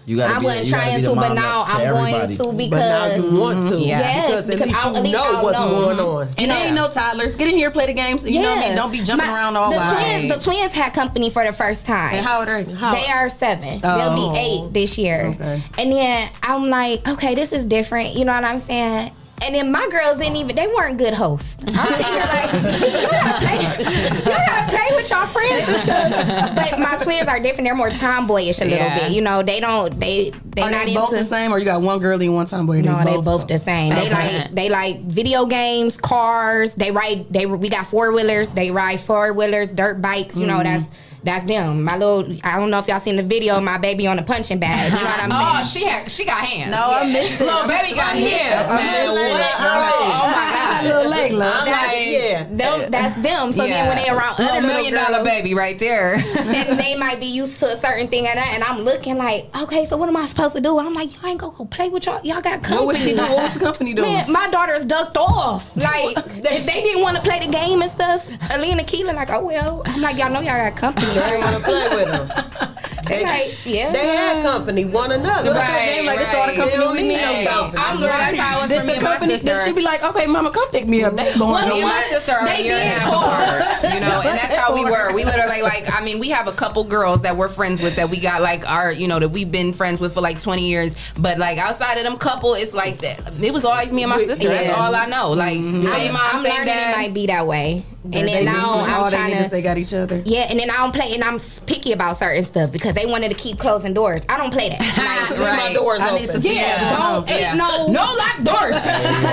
wasn't trying to, but now I'm going to because. But now you want to. Yes, because at least you know what's going on. And there ain't no toddlers. Get in here, play the games. You know what I mean? Don't be jumping around all wild. The twins had company for the first time. And how old are they? They are 7. They'll be 8 this year. Okay. And then I'm like, okay, this is different. You know what I'm saying? And then my girls they weren't good hosts. I'm thinking like, you gotta play with your friends and stuff. But my twins are different. They're more tomboyish a little bit. You know, they not are they both into the same, or you got one girly and one tomboy? No, they both the same. They like video games, cars. We got 4-wheelers. They ride 4-wheelers, dirt bikes. You know, that's them. My little, I don't know if y'all seen the video of my baby on the punching bag. You know what I'm saying? Oh, she got hands. No, I missed it. Little baby got hands, man. Oh my God. Little Layla. That's them. So then when they around other $1 million girls, baby right there. and they might be used to a certain thing and I'm looking like, okay, so what am I supposed to do? I'm like, y'all ain't gonna go play with y'all. Y'all got company. What was she doing? What was the company doing? Man, my daughter's ducked off. Like, if they didn't want to play the game and stuff, Alina Keelan like, oh well. I'm like, y'all know y'all got company. They didn't want to play with them. They had company, one another. Right, like it's all the company we need. I'm sure that's how it was for me and my sister. Then she be like, okay, mama, come pick me up. They going me and my sister are a year and a half apart, you know, and that's how we were. We literally we have a couple girls that we're friends with that we got like our, you know, that we've been friends with for like 20 years. But like outside of them couple, it's like that. It was always me and my sister. That's all I know. Like same mom, same dad. It might be that way. And then now I'm trying to. They got each other. Yeah, and then I don't play, and I'm picky about certain stuff because they wanted to keep closing doors. I don't play that. Like, my doors open. No locked doors.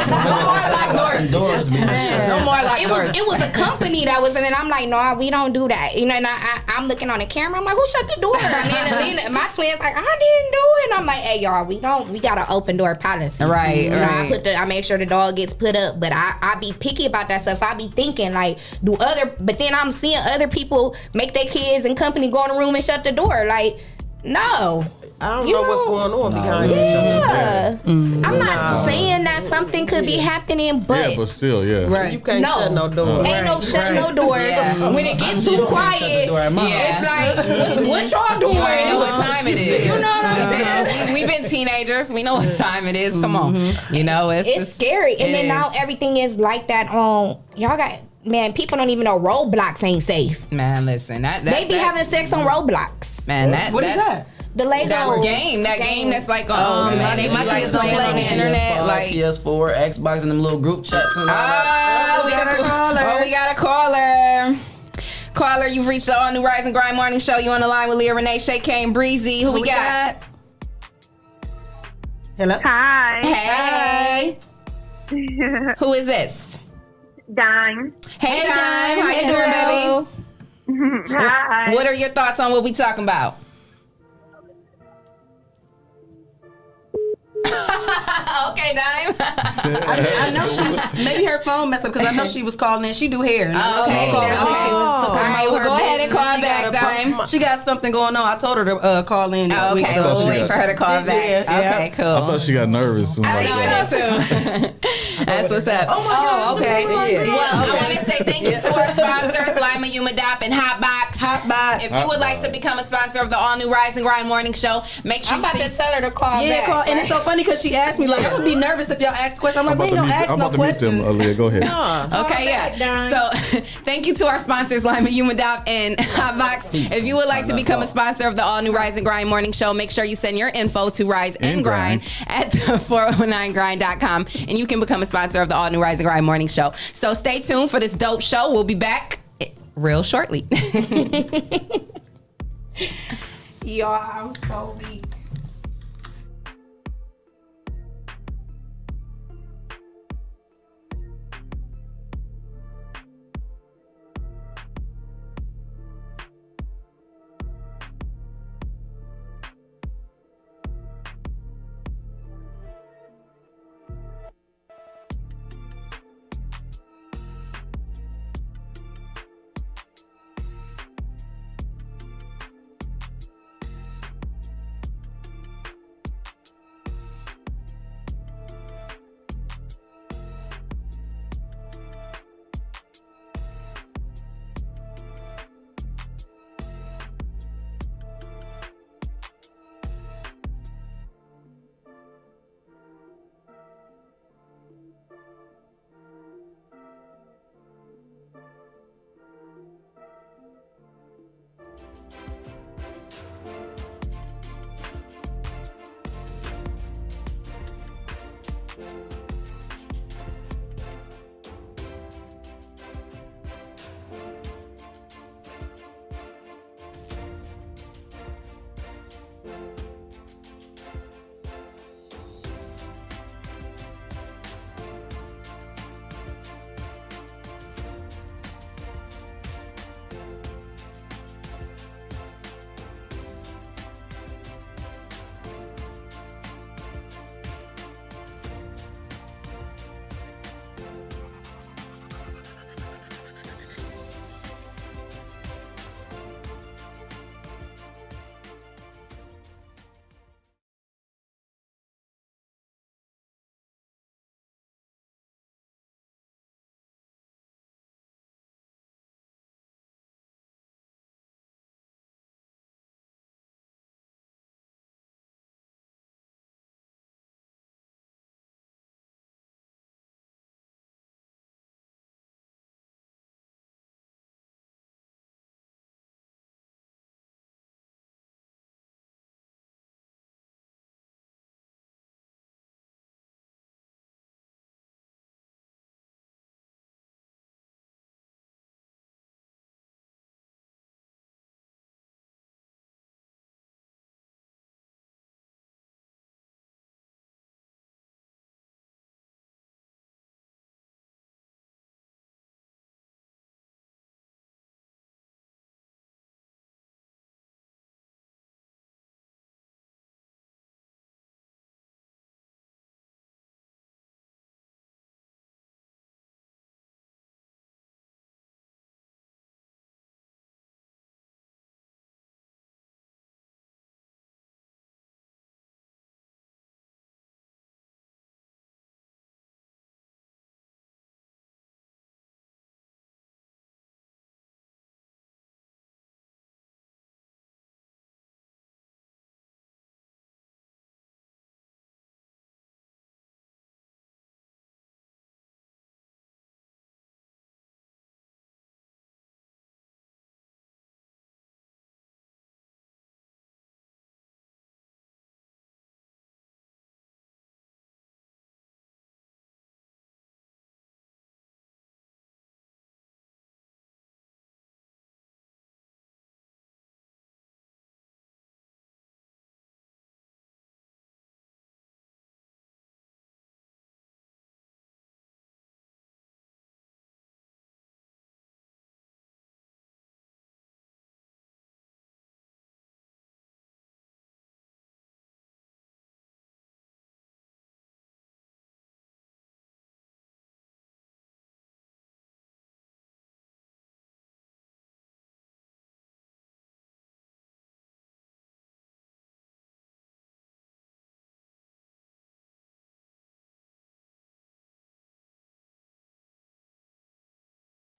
No more locked doors. No more locked doors. It was a company that was in it. I'm like, no, we don't do that. You know, and I'm looking on the camera. I'm like, who shut the door? And then Alina, my twins like, I didn't do it. And I'm like, hey y'all, we got an open door policy. Right, right. I make sure the dog gets put up, but I be picky about that stuff. So I be thinking like, but then I'm seeing other people make their kids and company go in the room and shut the door. Like, no. I don't know what's going on behind you. Yeah. I'm not saying that something could be happening, but still, right. You can't shut no doors. Ain't no shut no doors. Yeah. When it gets too quiet, it's like, what y'all doing? You already know what time it is. You know what I'm saying? We've been teenagers. We know what time it is. Come on. You know, it's scary. And then now everything is like that on, y'all got, man, people don't even know Roblox ain't safe. Man, listen. They be having sex on Roblox. Man, what is that? The Lego game that's like on my kids play on the internet, PS5, like PS4, Xbox, and them little group chats and all that. We got a caller. Caller, you've reached the all new Rise and Grind Morning Show. You on the line with Leah Renee, Shay Kane, Breezy. Who we got? Hello. Hi. Hey. Who is this? Dime. Hey, Dime. How you doing, baby? Hi. What are your thoughts on what we talking about? Okay, Dime. I know she, maybe her phone messed up because I know she was calling in. She do hair. Okay. All right, well, go ahead and call back, Dime. She got something going on. I told her to call in this week. So we'll wait for her to call back. Okay, cool. I thought she got nervous. I know too. That's what's up. Oh my God. Okay. Well, I want to say thank you to our sponsors, Lima Umadap and Hotbox. If you would like to become a sponsor of the all new Rise and Grind Morning Show, make sure I'm about to tell her to call back. Yeah, call. And it's so funny because she asked me, like, I would be nervous if y'all ask questions. I'm like, we ain't gonna ask no questions. I'm about to meet them, Aaliyah. Go ahead. Okay, yeah. So, thank you to our sponsors, Lima Umadap and Hotbox. If you would like to become a sponsor of the all new Rise and Grind Morning Show, make sure you send your info to Rise and Grind at 409grind.com, and you can become a sponsor of the all new Rise and Grind Morning Show. So, stay tuned for this dope show. We'll be back real shortly. Y'all, I'm so weak.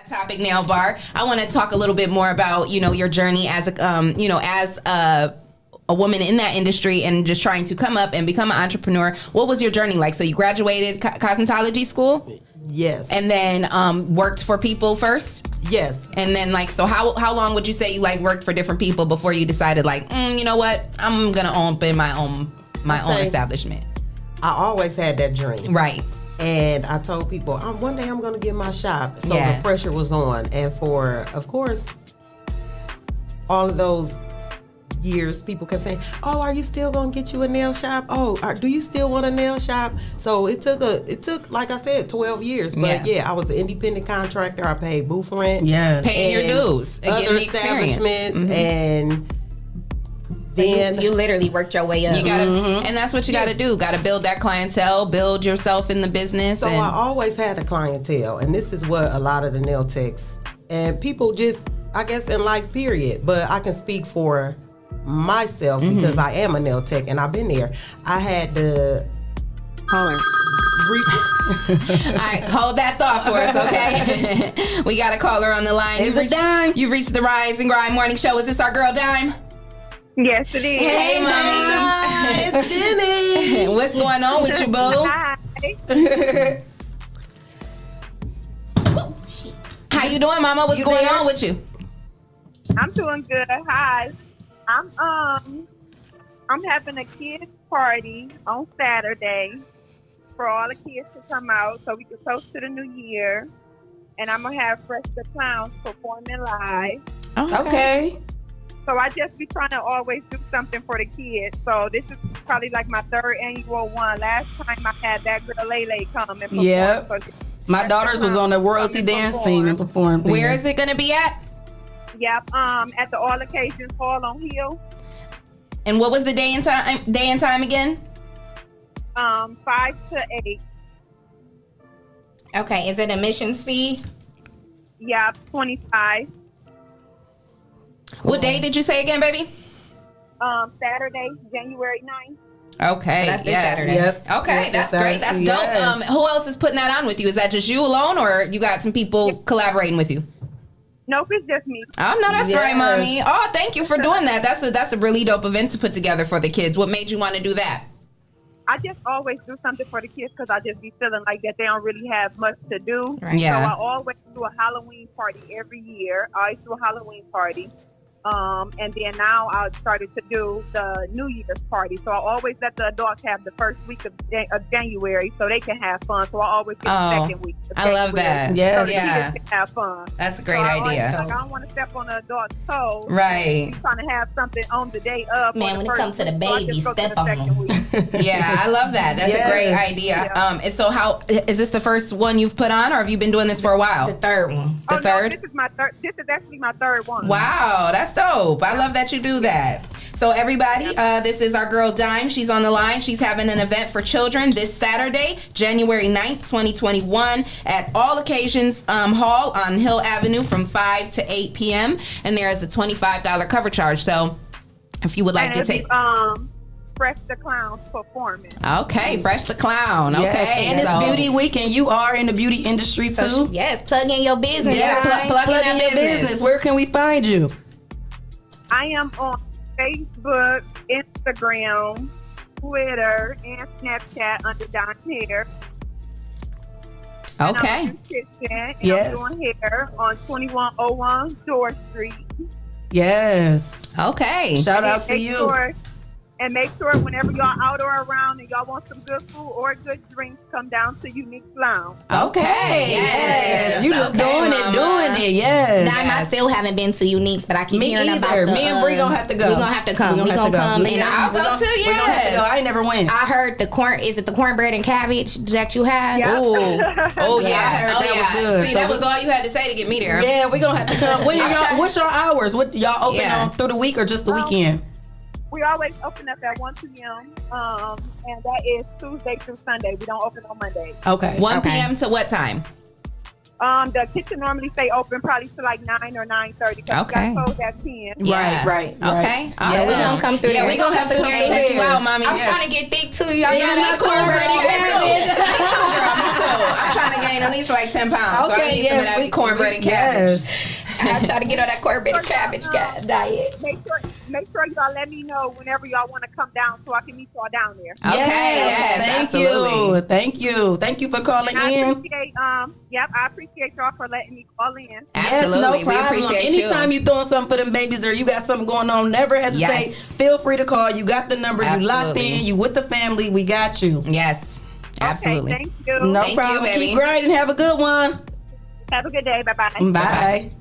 Topic nail bar. I want to talk a little bit more about your journey as a woman in that industry and just trying to come up and become an entrepreneur. What was your journey like? So you graduated cosmetology school? Yes. And then worked for people first? Yes. And then so how long would you say you worked for different people before you decided you know what, I'm gonna open my own establishment? I always had that dream. Right. And I told people, one day I'm going to get my shop. So the pressure was on. And for, of course, all of those years, people kept saying, oh, are you still going to get you a nail shop? Oh, do you still want a nail shop? So it took, like I said, 12 years. But I was an independent contractor. I paid booth rent. Yeah. Paying your dues. Other establishments. Mm-hmm. And then you literally worked your way up. You gotta, and that's what you gotta do. Gotta build that clientele, build yourself in the business. So I always had a clientele, and this is what a lot of the nail techs and people just, I guess, in life, period. But I can speak for myself because I am a nail tech, and I've been there. I had to. All right, hold that thought for us, okay? We got a caller on the line. You've reached the Rise and Grind Morning Show. Is this our girl Dime? Yes, it is. Hey, mommy. It's Denny. What's going on with you, boo? Hi. How you doing, mama? What's going on with you? I'm doing good. Hi. I'm having a kids party on Saturday for all the kids to come out so we can toast to the new year. And I'm gonna have Fresh the Clowns performing live. Okay. So I just be trying to always do something for the kids. So this is probably like my third annual one. Last time I had that girl Lele come and perform. Yeah. My daughters was on the royalty dance team and performed. Where is it going to be at? Yep. At the All Occasions Hall on Hill. And what was the day and time again? 5 to 8. Okay. Is it admissions fee? Yeah, 25. What day did you say again, baby? Saturday, January 9th. Okay, so that's this Saturday. Yep. Okay, that's great. That's dope. Who else is putting that on with you? Is that just you alone, or you got some people collaborating with you? Nope, it's just me. Oh no, that's right, mommy. Oh, thank you for doing that. That's a really dope event to put together for the kids. What made you want to do that? I just always do something for the kids because I just be feeling like that they don't really have much to do. Right. Yeah. So I always do a Halloween party every year. I always do a Halloween party. And then now I started to do the New Year's party. So I always let the adults have the first week of January so they can have fun. So I always get the second week. I love that. Yeah, so the kids can have fun. That's a great idea. I don't want to step on the adult's toes. Right. I'm trying to have something on the day of. Man, when it comes to the baby, step on them. Yeah, I love that. That's a great idea. Yeah. And so how, is this the first one you've put on, or have you been doing this for a while? The third one. The third? No, this is my third. This is actually my third one. Wow, that's dope. I love that you do that. So everybody, this is our girl Dime. She's on the line. She's having an event for children this Saturday, January 9th, 2021 at All Occasions Hall on Hill Avenue from 5 to 8 p.m. And there is a $25 cover charge. So if you would like to take... Fresh the Clown's performance. Okay, Fresh the Clown. Okay. Yes, and it's beauty week, and you are in the beauty industry too. Yes, plug in your business. Yeah, plug in your business. Where can we find you? I am on Facebook, Instagram, Twitter, and Snapchat under Don Hair. Okay. I'm doing hair on 2101 George Street. Yes. Okay. Shout out to you. And make sure whenever y'all out or around and y'all want some good food or good drinks, come down to Unique Lounge. Okay. Yes. You just doing it. Yes. I still haven't been to Unique's, but I keep hearing about the... Me and Bree gonna have to go. We're gonna have to come. We're gonna come. And I'll go too, yes. We're gonna have to go. I ain't never went. I heard the corn... Is it the cornbread and cabbage that you have? Yeah. Oh, yeah. I heard that was good. See, that was all you had to say to get me there. Yeah, we're gonna have to come. What's your hours? What y'all open on through the week or just the weekend? We always open up at 1 p.m. And that is Tuesday through Sunday. We don't open on Monday. Okay. 1 p.m. to what time? The kitchen normally stay open probably to like 9 or 9:30. Okay. We got closed at 10. Yeah. Right. Okay. Yeah, we're gonna come through. Yeah, we're gonna have to come check you out, mommy. I'm trying to get thick too. Y'all know that cornbread cabbage. Me too. I'm trying to gain at least like 10 pounds. So I need some of that cornbread and cabbage. I'm trying to get on that cornbread and cabbage diet. Make sure y'all let me know whenever y'all want to come down so I can meet y'all down there. Okay, yes, absolutely. Thank you for calling in. I appreciate y'all for letting me call in. Absolutely. Yes, no problem. We appreciate Anytime you doing something for them babies or you got something going on, never hesitate. Yes. Feel free to call. You got the number. Absolutely. You locked in. You with the family. We got you. Yes. Absolutely. Okay, thank you. No problem. Keep grinding. Have a good one. Have a good day. Bye-bye. Bye. Bye.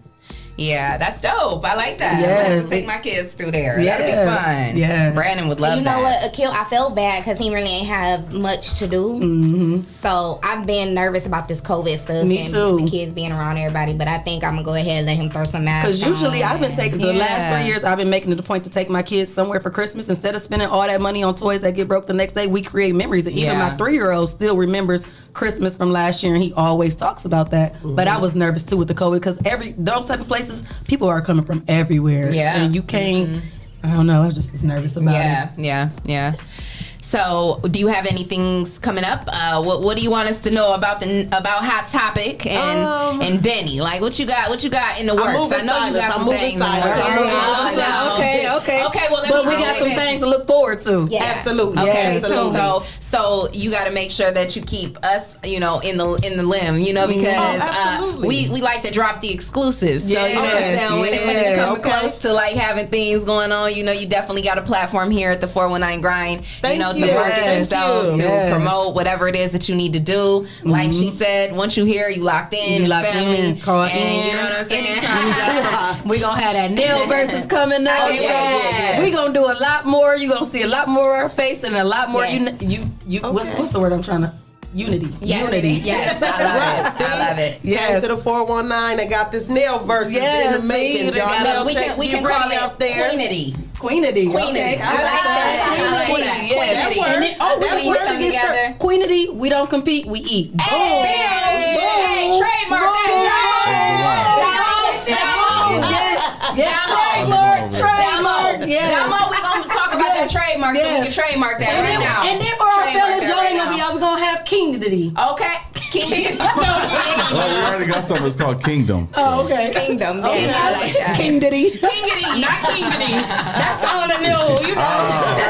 Yeah, that's dope. I like that. Yes. Take my kids through there. That'll be fun. Yeah. Brandon would love that. You know what, Akil, I felt bad because he really ain't have much to do. Mm-hmm. So I've been nervous about this COVID stuff. Me and too. the kids being around everybody. But I think I'm going to go ahead and let him throw some masks Because usually I've been taking, the last 3 Yeah. years, I've been making it a point to take my kids somewhere for Christmas. Instead of spending all that money on toys that get broke the next day, we create memories. And even Yeah. my 3-year-old still remembers Christmas from last year, and he always talks about that. But I was nervous too with the COVID because those type of places, people are coming from everywhere. Yeah. And you can't, I don't know, I just was nervous about it. Yeah. So, do you have any things coming up? What do you want us to know about Hot Topic and Denny? Like, what you got in the works? I know you got some things in the works. Okay. Well, but we got some things to look forward to. Yeah. Absolutely. Okay. Absolutely. So you got to make sure that you keep us, in the limb, because we like to drop the exclusives. So you know what I'm saying? When it's coming close to like having things going on, you definitely got a platform here at the 419 Grind. To market yourself, to promote whatever it is that you need to do. Like she said, once you hear, you locked in, it's family. Call and in. You know what I'm saying? We're going to have that nail versus coming up. We're going to do a lot more. You're going to see a lot more of our face and a lot more. What's the word I'm trying to... Unity. Yes. Unity. Yes. I love it. Yes. Came to the 419 and got this nail versus in the making. Y'all we can call it out there. Queenity. Okay. I like that. Queenity. Queenity. We don't compete. We eat. Hey, trademark that. Trademark. Damo, we're going to talk about that trademark so we can trademark that right now. And then for our fellas, y'all ain't gonna be out. We're gonna have Kingdity. Okay. Kingdom. Well, we already got something that's called Kingdom. Oh, okay. Kingdom. Okay. I like that. Kingdity. Not Kingdity. That's on the new. Yeah, that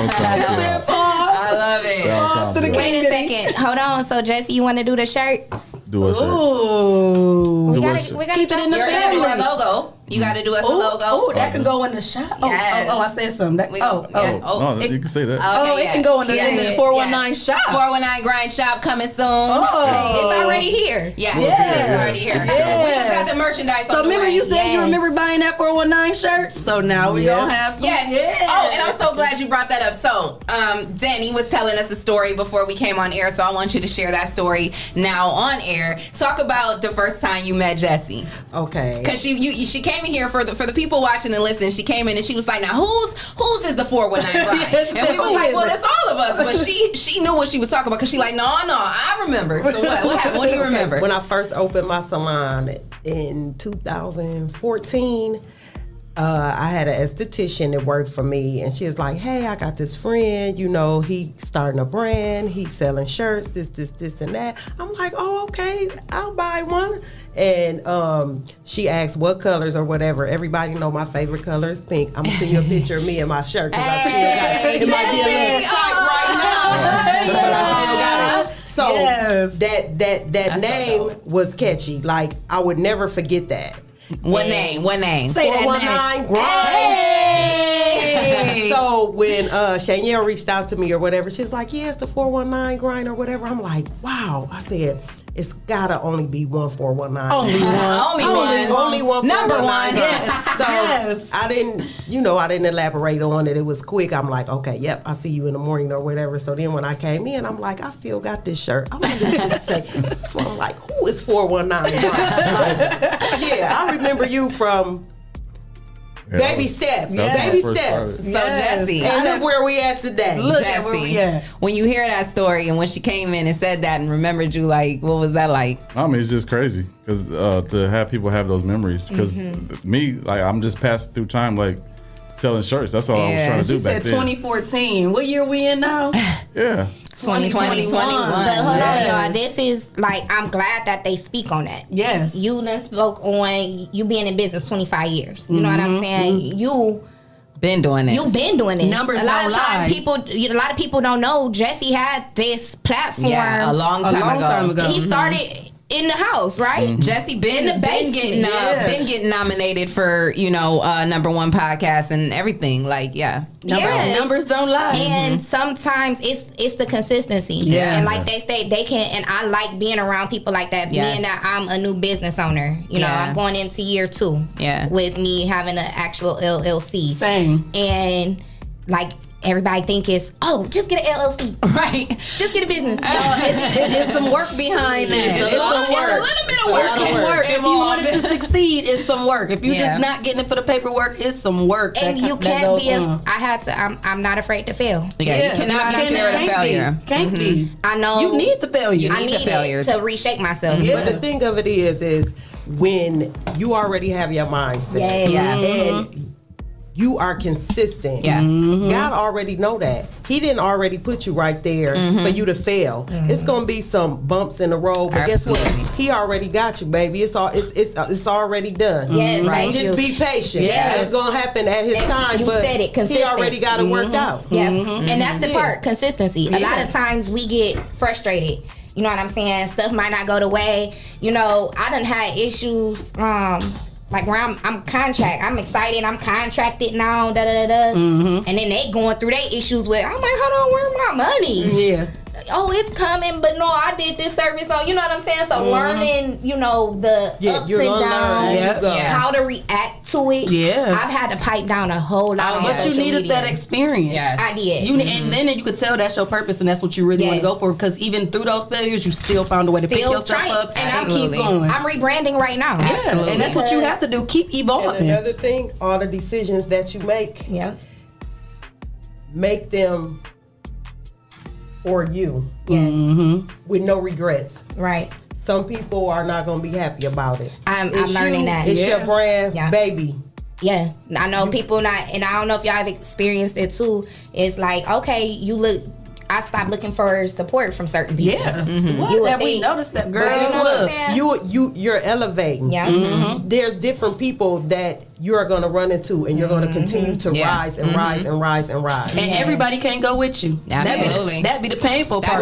was kind of I love it. Pause to the Wait a second. Hold on. So, Jesse, you want to do the shirts? Do a shirt. Ooh. We gotta keep it in the do our logo. You got to do us a logo. Oh, that can go in the shop. Yes. Oh, I said something. You can say that. It can go in the 419 shop. 419 Grind Shop coming soon. It's already here. Yeah, it's already here. We just got the merchandise. So remember you said you remember buying that 419 shirt? So now we all have some. Yes. Oh, and I'm so glad you brought that up. So, Danny was telling us a story before we came on air, so I want you to share that story now on air. Talk about the first time you met Jessie. Okay. Because she came in here for the people watching and listening. She came in and she was like, "Now whose is the 419 Grind?" And we was like, "Well, it's all of us." But she knew what she was talking about because she like, "No, I remember." So what happened? What do you remember? When I first opened my salon in 2014. I had an esthetician that worked for me, and she was like, "Hey, I got this friend, he starting a brand, he's selling shirts, this, and that." I'm like, "Oh, okay, I'll buy one." And she asked what colors or whatever. Everybody know my favorite color is pink. I'm gonna send you a picture of me and my shirt because I still got it. It might be a little tight right now, but I still got it. So that name was catchy. Like I would never forget that. What name? Say that name. Grind. So when Shanielle reached out to me or whatever, she's like, "Yeah, it's the 419 Grind or whatever." I'm like, "Wow." I said, "It's gotta only be one 419. Only one. Number one. Yes. So I didn't elaborate on it. It was quick. I'm like, "Okay, yep, I'll see you in the morning or whatever." So then when I came in, I'm like, "I still got this shirt." I want to say, so I'm like, "Who is 419?" I remember you from Baby steps. Baby steps. So Jesse, and look where we at today. Look at where we at. When you hear that story and when she came in and said that and remembered you, like, what was that like? I mean, it's just crazy because to have people have those memories. Because me, like, I'm just passed through time, like selling shirts. That's all I was trying to do back then. She said 2014. What year we in now? Yeah. 2021. But hold on, y'all. This is like, I'm glad that they speak on that. Yes. You done spoke on you being in business 25 years. You know what I'm saying? You been doing it. You've been doing it. Numbers a lot don't of times lie. a lot of people don't know Jesse had this platform a long time ago. He started in the house, right? Jesse been getting nominated for number one podcast and everything. Like numbers don't lie. And sometimes it's the consistency. And like they say, they can. And I like being around people like that. Being that I'm a new business owner. You know, I'm going into year 2. With me having an actual LLC. Same. And like, everybody think it's, just get an LLC. Right. Just get a business. It's some work behind that. It's a little bit of work. If you wanted to succeed, it's some work. If you're just not getting it for the paperwork, it's some work. And you can't be, I'm not afraid to fail. Yeah, you cannot be scared of failure. Can't be. I know. You need the failure. I need it to reshape myself. But the thing of it is when you already have your mindset. And you are consistent. God already know that. He didn't already put you right there for you to fail. It's gonna be some bumps in the road, but guess what? He already got you, baby. It's already done. Yes, right. Just be patient. It's gonna happen at his time. You but said it. Consistent. He already got it worked out. And that's the part. Consistency. A lot of times we get frustrated. You know what I'm saying? Stuff might not go the way. You know, I done had issues. Like where I'm excited, I'm contracted now, and then they going through their issues with, I'm like, hold on, where's my money? Yeah. Oh, it's coming, but no, I did this service. So you know what I'm saying? So learning, the ups and downs, how to react to it. Yeah. I've had to pipe down a whole lot. But you needed that experience. Yes. I did. And then you could tell that's your purpose and that's what you really want to go for. Because even through those failures, you still found a way to pick yourself up and keep going. I'm rebranding right now. Absolutely. And that's what you have to do. Keep evolving. And another thing, all the decisions that you make, make them for you. With no regrets. Right. Some people are not going to be happy about it. I'm learning that. It's your brand, baby. Yeah, I know people not, and I don't know if y'all have experienced it too. It's like, okay, I stopped looking for support from certain people. Yeah, we noticed that, girl. You're elevating. Yeah, there's different people that you are going to run into, and you're going to continue to rise and rise and rise and rise. And everybody can't go with you. Absolutely, that'd be the painful part.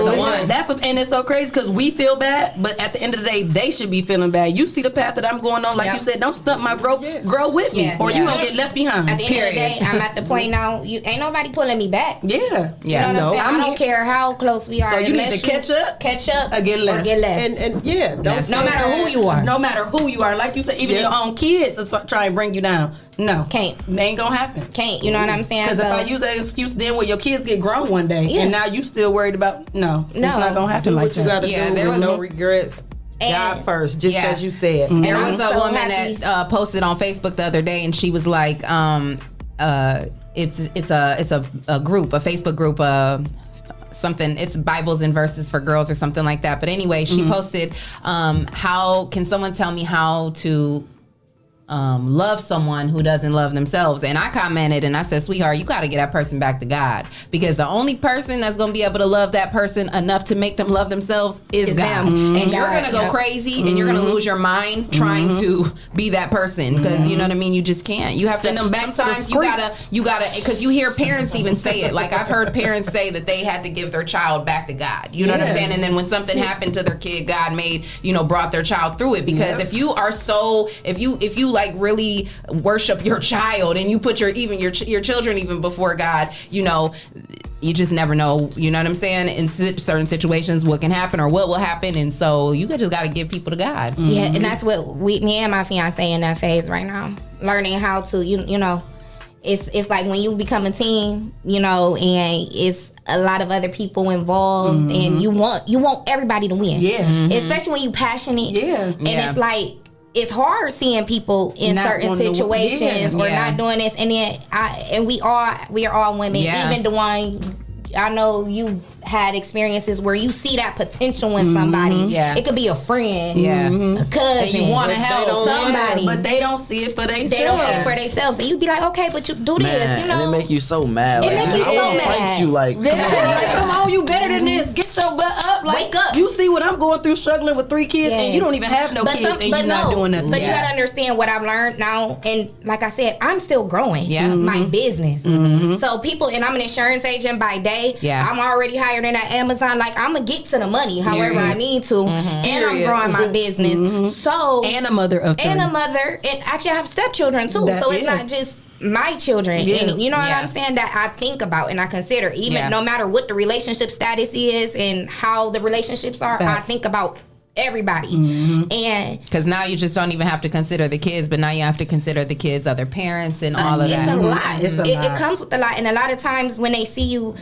That's the one. And it's so crazy because we feel bad, but at the end of the day, they should be feeling bad. You see the path that I'm going on, like you said, don't stunt my growth. Grow with me, or you gonna get left behind. At the end of the day, I'm at the point now. Ain't nobody pulling me back. Yeah, you know what I'm saying. I don't care how close we are. So you need to catch up, or get left. And no matter who you are. No matter who you are, like you said, even your own kids are trying to bring you down. No, can't. It ain't gonna happen. Can't. You know what I'm saying? Because if I use that excuse, then when your kids get grown one day, and now you still worried about it's not gonna happen like that. You gotta do with no regrets. God first, just as you said. There was a woman that posted on Facebook the other day, and she was like, it's a group, a Facebook group, something, it's Bibles and verses for girls or something like that. But anyway, she posted, how can someone tell me how to love someone who doesn't love themselves? And I commented and I said, sweetheart, you got to get that person back to God, because the only person that's going to be able to love that person enough to make them love themselves is God. And you're going to go crazy and you're going to lose your mind trying to be that person, because you know what I mean, you just can't. You have send to them back. Sometimes you gotta because you hear parents even say it. Like I've heard parents say that they had to give their child back to God. You know what I'm saying? And then when something happened to their kid, God brought their child through it. Because if you are if you like really worship your child and you put your children even before God, you just never know, you know what I'm saying, in certain situations what can happen or what will happen. And so you just got to give people to God. Yeah, and that's what me and my fiance in that phase right now, learning how to, it's like when you become a team, and it's a lot of other people involved, and you want everybody to win. Yeah. Especially when you passionate. Yeah. And it's like, it's hard seeing people in not certain situations or not doing this, and then we are all women, even the one. I know you've had experiences where you see that potential in somebody. It could be a friend, a cousin. And you want to help somebody, but they don't see it for themselves. They don't see it for themselves, and you be like, okay, but you do this, you know. And it make you so mad. It make you so mad. Fight you like, come on, you better than this. Get your butt up. Like, wake up. You see what I'm going through, struggling with 3 kids, and you don't even have no kids, and you're not doing nothing. But you gotta understand what I've learned now, and like I said, I'm still growing. My business. So people, and I'm an insurance agent by day. I'm already hired in at Amazon. Like, I'm gonna get to the money however I need to, and I'm growing my business. So and a mother of 3. and actually I have stepchildren too. So it's not just my children, and you know what I'm saying, that I think about and I consider, even no matter what the relationship status is and how the relationships are. I think about everybody, and because now you just don't even have to consider the kids, but now you have to consider the kids' other parents and all of that. It's a lot. It comes with a lot, and a lot of times when they see you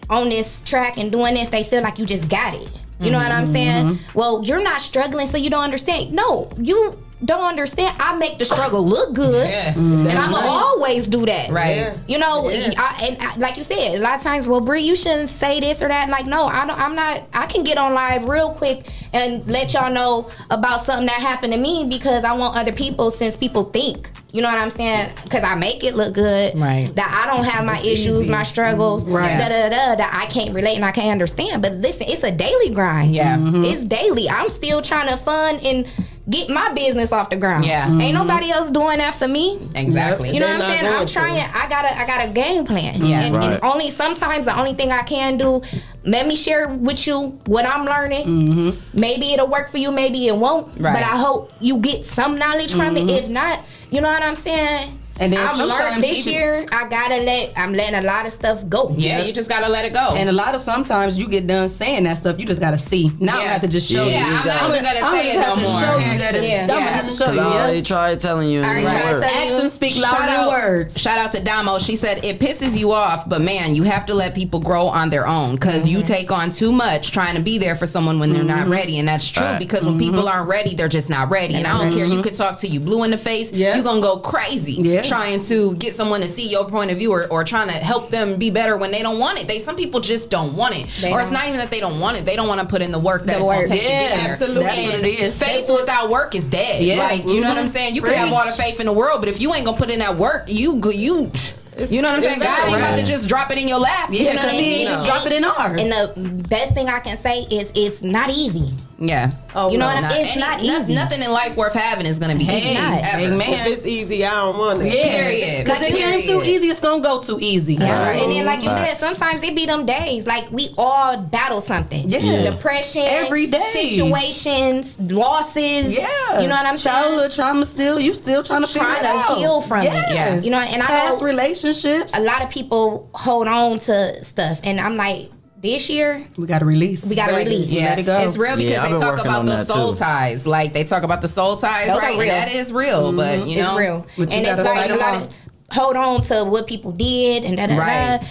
on this track and doing this, they feel like you just got it. You know what I'm saying? Well, you're not struggling, so you don't understand. No, you don't understand. I make the struggle look good, and I'm gonna always do that. Right? You know, and like you said, a lot of times, well, Bree, you shouldn't say this or that. Like, no, I'm not. I can get on live real quick and let y'all know about something that happened to me, because I want other people, since people think. You know what I'm saying? Because I make it look good. Right. That I don't have my issues, my struggles, that I can't relate and I can't understand. But listen, it's a daily grind. It's daily. I'm still trying to fund and get my business off the ground. Ain't nobody else doing that for me. Exactly. You know what I'm saying? I'm trying. I got a game plan. And only sometimes the only thing I can do, let me share with you what I'm learning. Maybe it'll work for you, maybe it won't. But I hope you get some knowledge from it. If not, you know what I'm saying? And then I've learned this year, I'm letting a lot of stuff go. You just gotta let it go. And a lot of sometimes you get done saying that stuff, you just gotta see. Now I have to just show you. I'm not even gonna say it no more. Show you that I'm gonna have to show you. I already tried telling you. Actions speak louder than words. Shout out to Damo. She said it pisses you off, but man, you have to let people grow on their own, because you take on too much trying to be there for someone when they're not ready, and that's true. Because when people aren't ready, they're just not ready. And I don't care. You could talk to you blue in the face. You're gonna go crazy trying to get someone to see your point of view, or trying to help them be better when they don't want it. Some people just don't want it. Or it's not even that they don't want it. They don't want to put in the work that it's going to take to get there. Absolutely. That's what it is. Faith without work is dead. Like, you know what I'm saying? You can have all the faith in the world, but if you ain't going to put in that work, you know what I'm saying? God ain't about to just drop it in your lap. You know what I mean? Just drop it in ours. And the best thing I can say is it's not easy. Yeah. You know what I mean? It's not easy. Nothing in life worth having is going to be easy. Amen. If it's easy, I don't want it. Period. Because if it ain't too easy, it's going to go too easy. And then, like you said, sometimes it be them days. Like, we all battle something. Depression. Every day. Situations. Losses. Yeah. You know what I'm saying? Childhood trauma still. You still trying to figure it out. Heal from it. You know, and past I know relationships. A lot of people hold on to stuff. And I'm like, this year we gotta release. Yeah, let it go. It's real, because they talk about the soul ties. Like, they talk about the soul ties. Those are real. That is real, but you know, it's real. And it's like a lot of hold on to what people did and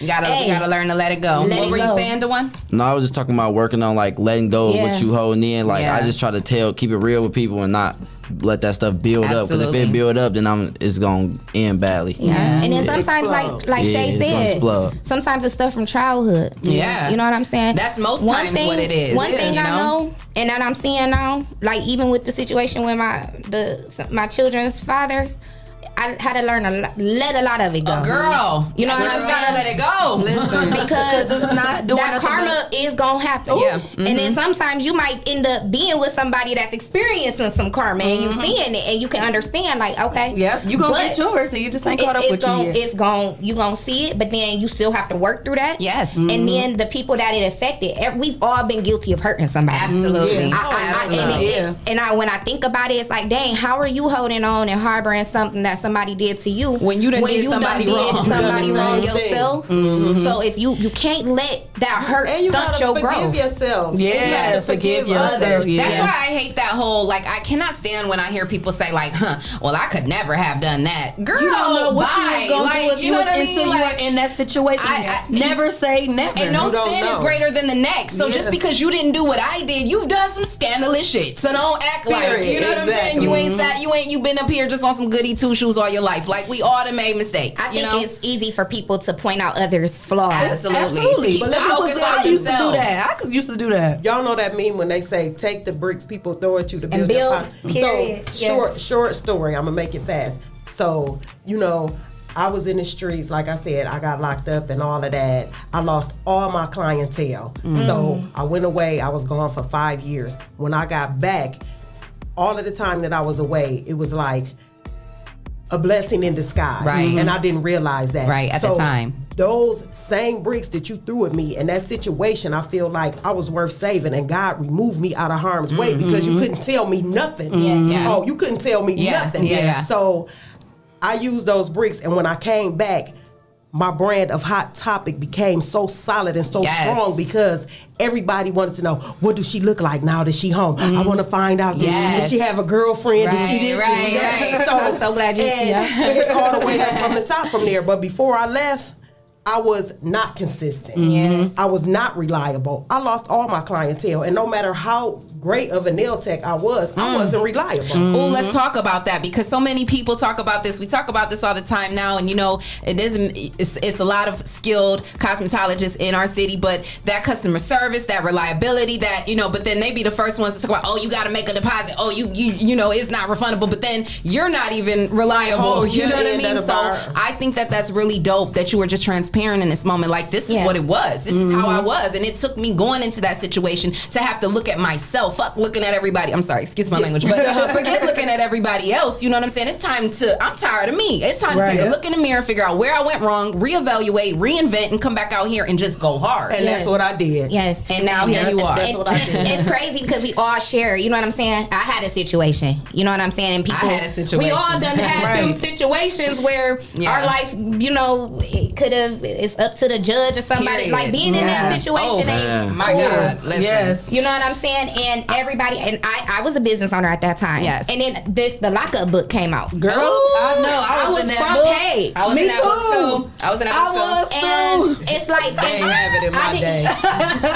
You gotta learn to let it go. What were you saying, DeJuan? No, I was just talking about working on like letting go of what you holding in. Like, I just try to keep it real with people and not let that stuff build up, because if it build up, then it's gonna end badly. And then sometimes like Shay said, sometimes it's stuff from childhood. You know what I'm saying? That's most times what it is. One thing I know, and that I'm seeing now, like even with the situation with my children's fathers, I had to learn let a lot of it go. Girl, you know, you just gotta let it go. Listen, because it's not doing that karma is gonna happen. And then sometimes you might end up being with somebody that's experiencing some karma, and you seeing it, and you can understand, like, okay, you gonna get yours, so you just ain't caught up with you. You gonna see it, but then you still have to work through that. Yes. And then the people that it affected, we've all been guilty of hurting somebody. Absolutely. And when I think about it, it's like, dang, how are you holding on and harboring something that that somebody did to you when you done did somebody wrong yourself. So if you can't let that hurt stunt your growth. Forgive yourself. Yeah, forgive yourself. That's why I hate that whole, like, I cannot stand when I hear people say, like, well, I could never have done that. Girl, you don't know what you was going to do if you know what I mean? Until you were in that situation. Never say never. And no sin is greater than the next. So just because you didn't do what I did, you've done some scandalous shit. So don't act like, you know what I'm saying? You've been up here just on some goody two shoes all your life. Like, we all done made mistakes. I think it's easy for people to point out others' flaws. Absolutely. But I used to do that. I used to do that. Y'all know that meme when they say, take the bricks people throw at you to build your fire. So, short story. I'm going to make it fast. So, I was in the streets, like I said, I got locked up and all of that. I lost all my clientele. So I went away, I was gone for 5 years. When I got back, all of the time that I was away, it was like a blessing in disguise. Right. And I didn't realize that. Right, at the time. Those same bricks that you threw at me in that situation, I feel like I was worth saving, and God removed me out of harm's way because you couldn't tell me nothing. Oh, you couldn't tell me nothing. So I used those bricks, and when I came back, my brand of Hot Topic became so solid and so strong because everybody wanted to know, what does she look like now that she home? I want to find out, does she have a girlfriend? Does she this? Does she that? So, I'm so glad you it's all the way up from the top from there. But before I left, I was not consistent. I was not reliable. I lost all my clientele, and no matter how great of a nail tech I wasn't reliable. Oh, let's talk about that, because so many people talk about this. We talk about this all the time now, and it's a lot of skilled cosmetologists in our city, but that customer service, that reliability, that but then they be the first ones to talk about, oh, you got to make a deposit. Oh, you it's not refundable, but then you're not even reliable. You know what I mean? So I think that's really dope that you were just transparent in this moment. Like, this is what it was. This is how I was, and it took me going into that situation to have to look at myself. Fuck looking at everybody. I'm sorry, excuse my language, but forget looking at everybody else. You know what I'm saying? I'm tired of me. It's time to take a look in the mirror, figure out where I went wrong, reevaluate, reinvent, and come back out here and just go hard. And that's what I did. Yes. And now here you are. That's what I did. It's crazy because we all share. You know what I'm saying? I had a situation. You know what I'm saying? And people, I had a situation. We all done had those situations where our life, it could have. It's up to the judge or somebody. Period. Like, being in that situation ain't my God. Listen. Yes. You know what I'm saying? And everybody, and I was a business owner at that time. Yes. And then the lockup book came out. Girl, I know. I was in that book. Page. I was in that book too. I was in that book too. And it's like, I ain't have it in my day.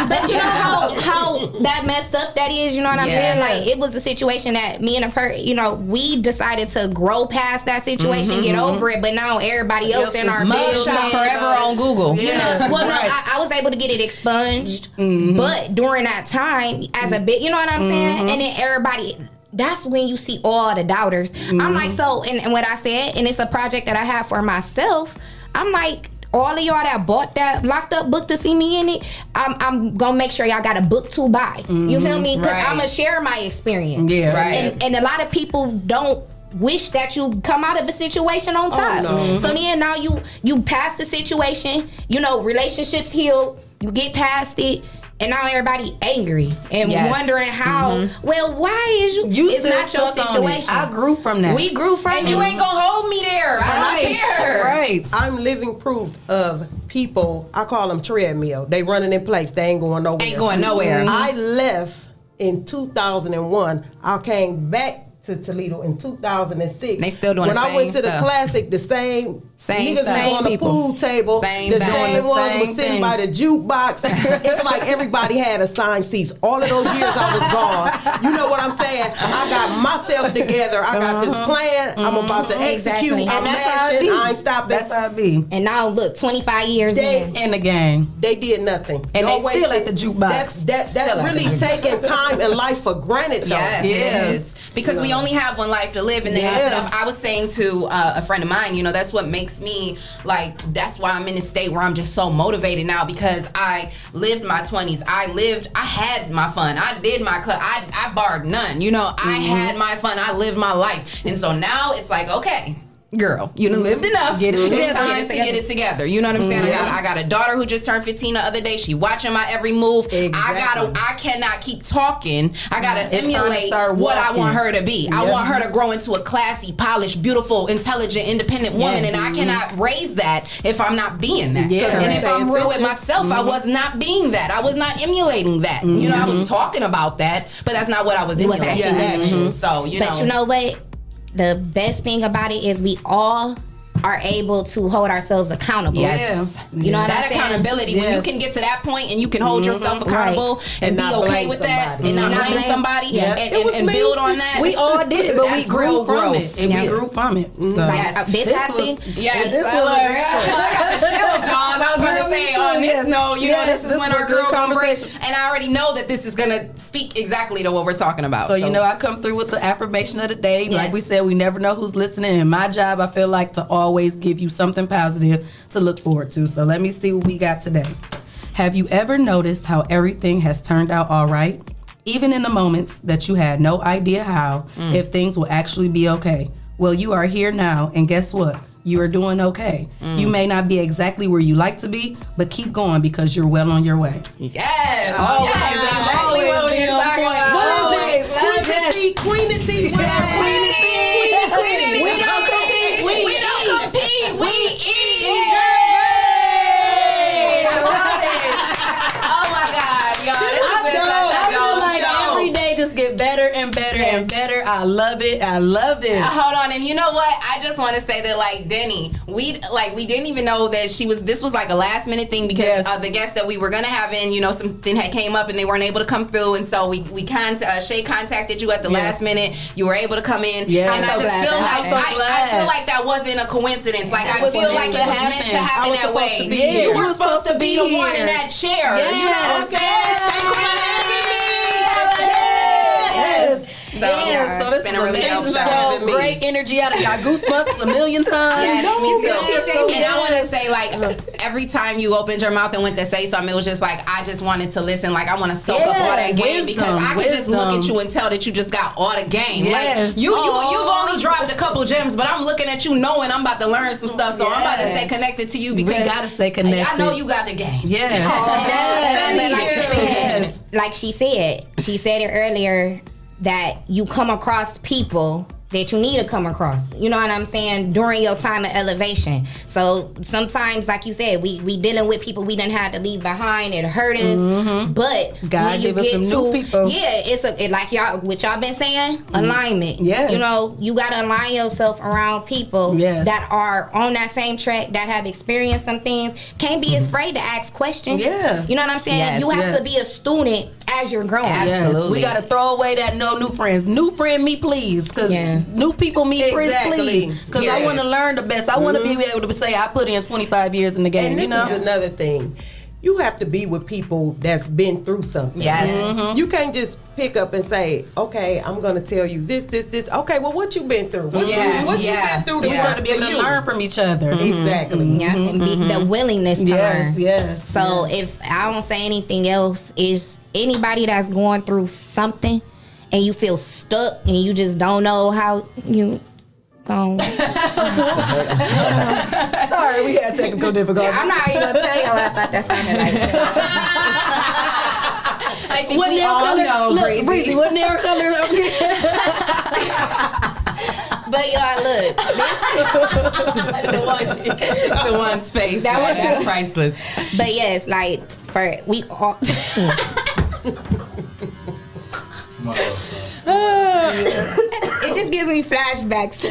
But you know how that messed up that is. You know what I'm saying? Like, it was a situation that me and we decided to grow past that situation, get over it. But now everybody else in our mugshot forever on Google. Yeah. Well, no, I was able to get it expunged, but during that time, as a bit, you know what I'm saying? And then everybody, that's when you see all the doubters. I'm like, so, and what I said, and it's a project that I have for myself, I'm like, all of y'all that bought that locked up book to see me in it, I'm gonna make sure y'all got a book to buy. You feel me? Because I'm gonna share my experience. Yeah, right. And a lot of people don't wish that you come out of a situation on top. So then now you pass the situation, relationships heal, you get past it, and now everybody angry and wondering how. Well, why is you? It's not your situation. I grew from that. We grew from and you ain't gonna hold me there. I don't care. Right. I'm living proof of people. I call them treadmill. They running in place. They ain't going nowhere. Ain't going nowhere. I left in 2001. I came back to Toledo in 2006. They still doing when the same I went to stuff. the Classic, the same niggas was on the pool table. The same ones was sitting by the jukebox. It's like everybody had assigned seats. All of those years I was gone. You know what I'm saying? I got myself together. I got this plan. I'm about to execute. Exactly. I'm mashing. I ain't stopping. That's how it be. And now look, 25 years in the game. They did nothing. And they still at the jukebox. That's really taking time and life for granted, though. Yes, it is. Because we only have one life to live. And then I was saying to a friend of mine, that's what makes me, like, that's why I'm in a state where I'm just so motivated now, because I lived my 20s. I had my fun. I did my cut. I barred none. I had my fun. I lived my life. And so now it's like, okay, girl, you done lived enough. It's time to get it together. You know what I'm saying? I got a daughter who just turned 15 the other day. She watching my every move. I cannot keep talking. I gotta emulate what I want her to be. I want her to grow into a classy, polished, beautiful, intelligent, independent woman, and I cannot raise that if I'm not being that. And if I'm real with myself, I was not being that. I was not emulating that. You know, I was talking about that, but that's not what I was emulating. So, you know. But you know what? The best thing about it is we all are able to hold ourselves accountable. Yes. You know that accountability. When you can get to that point and you can hold yourself accountable and be okay with that and not blame somebody and build on that. We all did it, but we grew from it. And we grew from it. So this happened. Yes. This was I got the chills, y'all. I was about to say on this note, you know, this is when our girl conversation. And I already know that this is gonna speak exactly to what we're talking about. So you know, I come through with the affirmation of the day. Like we said, we never know who's listening. And my job, I feel like, to always give you something positive to look forward to. So let me see what we got today. Have you ever noticed how everything has turned out all right? Even in the moments that you had no idea how, if things will actually be okay. Well, you are here now, and guess what? You are doing okay. You may not be exactly where you like to be, but keep going because you're well on your way. Yes. Always. Exactly what we're talking about. What is it? Queenity. We don't compete. We don't compete. We eat. I love it. Oh my God, y'all. This has been such a dope show. Every day just get better and better and better. I love it. I love it. Hold on, and you know what? I just want to say that, like, Denny, we didn't even know that this was like a last minute thing because the guests that we were gonna have in, you know, something had came up and they weren't able to come through, and so Shay contacted you at the last minute. You were able to come in, and I just feel like I feel like that wasn't a coincidence. Like I feel like it was meant to happen that way. You were supposed to be the one in that chair. You know what I'm saying? Yes. So this is a really amazing show. Great energy out of y'all. Goosebumps a million times. Yes, me too. And I want to say, like, every time you opened your mouth and went to say something, it was just like, I just wanted to listen. Like, I want to soak up all that game because I could just look at you and tell that you just got all the game. Yes. Like, you've only dropped a couple gems, but I'm looking at you knowing I'm about to learn some stuff. So I'm about to stay connected to you because we gotta stay connected. I know you got the game. Yes. Like she said it earlier, that you come across people that you need to come across, you know what I'm saying, during your time of elevation. So sometimes, like you said, we dealing with people we done had to leave behind. It hurt us, but God give us some new people. Yeah, it's like y'all, what y'all been saying, alignment. Yes. You know, you gotta align yourself around people that are on that same track, that have experienced some things. Can't be afraid to ask questions. Yeah. You know what I'm saying? Yes, you have to be a student as you're growing. Absolutely. Yes. We gotta throw away that no new friends. New friend me please, because new people me friends please. Because I want to learn the best. I want to be able to say I put in 25 years in the game. And this you know? is another thing. You have to be with people that's been through something. Yes. You can't just pick up and say, okay, I'm going to tell you this. Okay, well, what you been through? What you been through? We got to be able to learn from each other. Exactly. Yeah, and be the willingness to learn. Yes. So if I don't say anything else, is anybody that's going through something and you feel stuck and you just don't know how you go. Sorry, we had technical difficulties. I'm not even gonna tell you what I thought that sounded like. I think we all know, Breezy. What nail color? But y'all, look, the one space that's priceless. But yes, like we all. It just gives me flashbacks.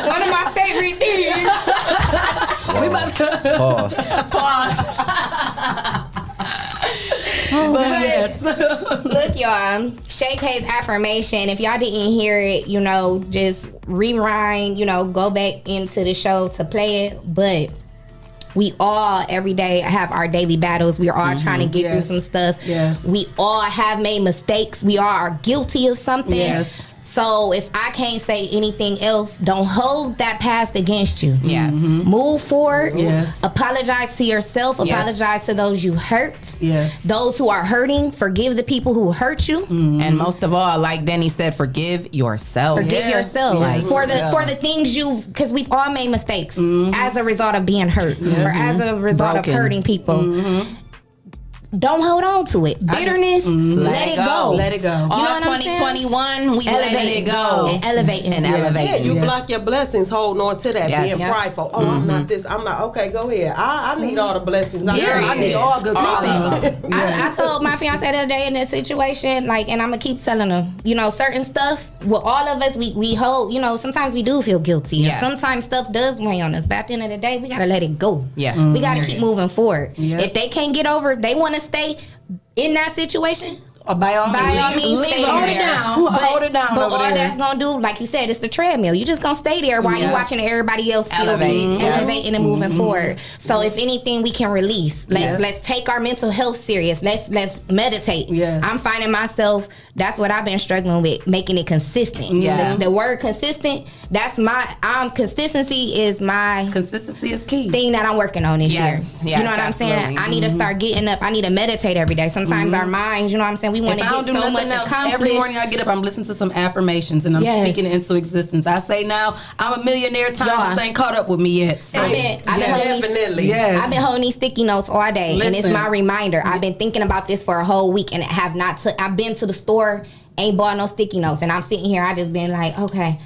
One of my favorite things. We about to pause. Yes. Look, y'all, Shay K's affirmation. If y'all didn't hear it, you know, just rewind, you know, go back into the show to play it. But we all every day have our daily battles. We are all trying to get through some stuff. Yes. We all have made mistakes. We all are guilty of something. Yes. So if I can't say anything else, don't hold that past against you. Yeah. Move forward. Yes. Apologize to yourself. Apologize to those you hurt. Yes. Those who are hurting, forgive the people who hurt you. And most of all, like Denny said, forgive yourself. Forgive yourself for the things because we've all made mistakes as a result of being hurt or as a result of hurting people. Don't hold on to it. Bitterness, let it go. Let it go. All 2021, we let it go. And elevate. Yeah, you block your blessings holding on to that, being prideful. Oh, I'm not this, I'm not. Okay, go ahead. I need all the blessings. I need all good things. I told my fiance the other day in this situation, like, and I'm going to keep telling him, you know, certain stuff, well, all of us, we hold, you know, sometimes we do feel guilty. Yeah. And sometimes stuff does weigh on us. But at the end of the day, we got to let it go. Yeah. We got to keep moving forward. Yeah. If they can't get over, they want to stay in that situation, by all means, hold it down. But all that's gonna do, like you said, it's the treadmill. You're just gonna stay there while you're watching everybody else elevating and moving forward. So if anything, we can release. Let's take our mental health serious. Let's meditate. Yes. I'm finding myself. That's what I've been struggling with, making it consistent. Yeah. The word consistent. That's my. Consistency is key thing that I'm working on this year. Yes, you know what I'm saying? I need to start getting up. I need to meditate every day. Sometimes our minds, you know what I'm saying? We want to get so much accomplished. Every morning I get up, I'm listening to some affirmations and I'm speaking it into existence. I say now, I'm a millionaire. Time just ain't caught up with me yet. So. I've been holding these sticky notes all day, and it's my reminder. I've been thinking about this for a whole week, and I've been to the store, ain't bought no sticky notes, and I'm sitting here. I just been like, okay.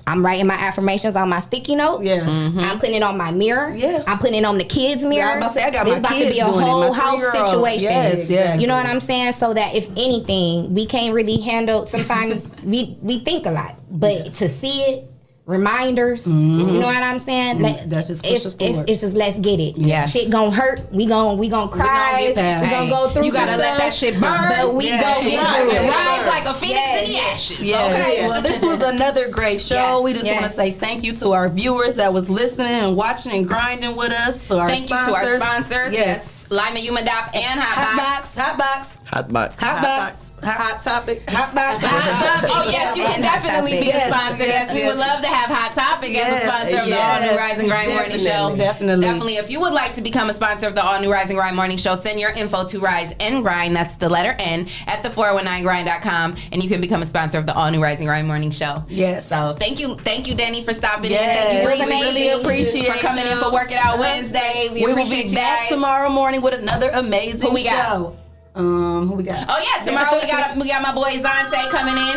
I'm writing my affirmations on my sticky note. Yes. I'm putting it on my mirror. Yeah. I'm putting it on the kids' mirror. I got my about kids to be a whole house situation. Yes. You know what I'm saying? So that if anything, we can't really handle. Sometimes we think a lot, but to see it. Reminders, you know what I'm saying? That's just push us forward. It's just let's get it. Yeah, shit gonna hurt. We gonna cry. We gonna go through. You gotta let that shit burn. But we go rise like a phoenix in the ashes. Yes. Okay. Well, this was another great show. We just want to say thank you to our viewers that was listening and watching and grinding with us. To our thank sponsors. You to our sponsors. Yes. Lima Yumadop and Hotbox. Hot Topic. Hot Box. Oh, yes, you can definitely be a sponsor. Yes, we would love to have Hot Topic as a sponsor of the All New Rise and Grind Morning Show. Definitely. If you would like to become a sponsor of the All New Rise and Grind Morning Show, send your info to Rise and Grind, that's the letter N, at the419grind.com, and you can become a sponsor of the All New Rise and Grind Morning Show. Yes. So thank you, Denny, for stopping in. Thank you, Breezy, really appreciate for coming in for Work It Out Wednesday. We will be back tomorrow morning with another amazing show. Who we got? Oh yeah, tomorrow we got my boy Zante coming in.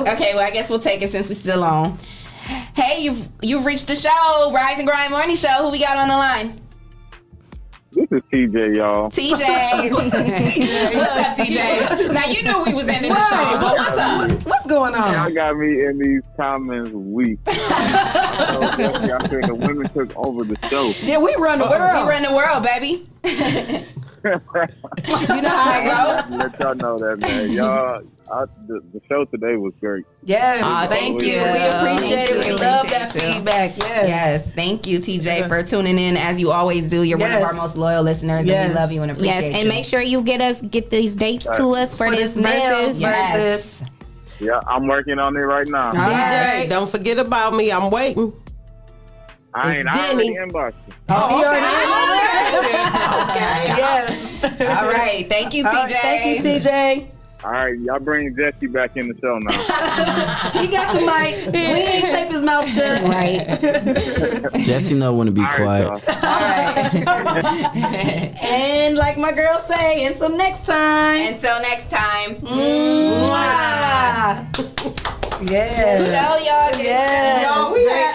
Okay, well I guess we'll take it since we're still on. Hey, you've reached the show, Rise and Grind Morning Show. Who we got on the line? This is TJ, y'all. TJ. What's up, TJ? Now you knew we was ending the show, but what's up? What's going on? Y'all got me in these comments weak. I think the women took over the show. Yeah, we run the world. We run the world, baby. You know how I go. Let y'all know that, man. Y'all, the show today was great. Yes, thank you. We appreciate it. We love that feedback. Yes, thank you, TJ, for tuning in as you always do. You're one of our most loyal listeners, and we love you and appreciate you. Yes, and make sure you get these dates to us for this versus. Yes. Yeah, I'm working on it right now. TJ, don't forget about me. I'm waiting. I already inboxed you. Oh, okay. Yes. All right. Thank you, TJ. Thank you, TJ. All right, y'all bring Jesse back in the show now. He got the mic. We ain't tape his mouth shut. Right. Jesse know when to be quiet. All right. And like my girl say, until next time. Mwah. Yeah. Good show, y'all. Y'all, we had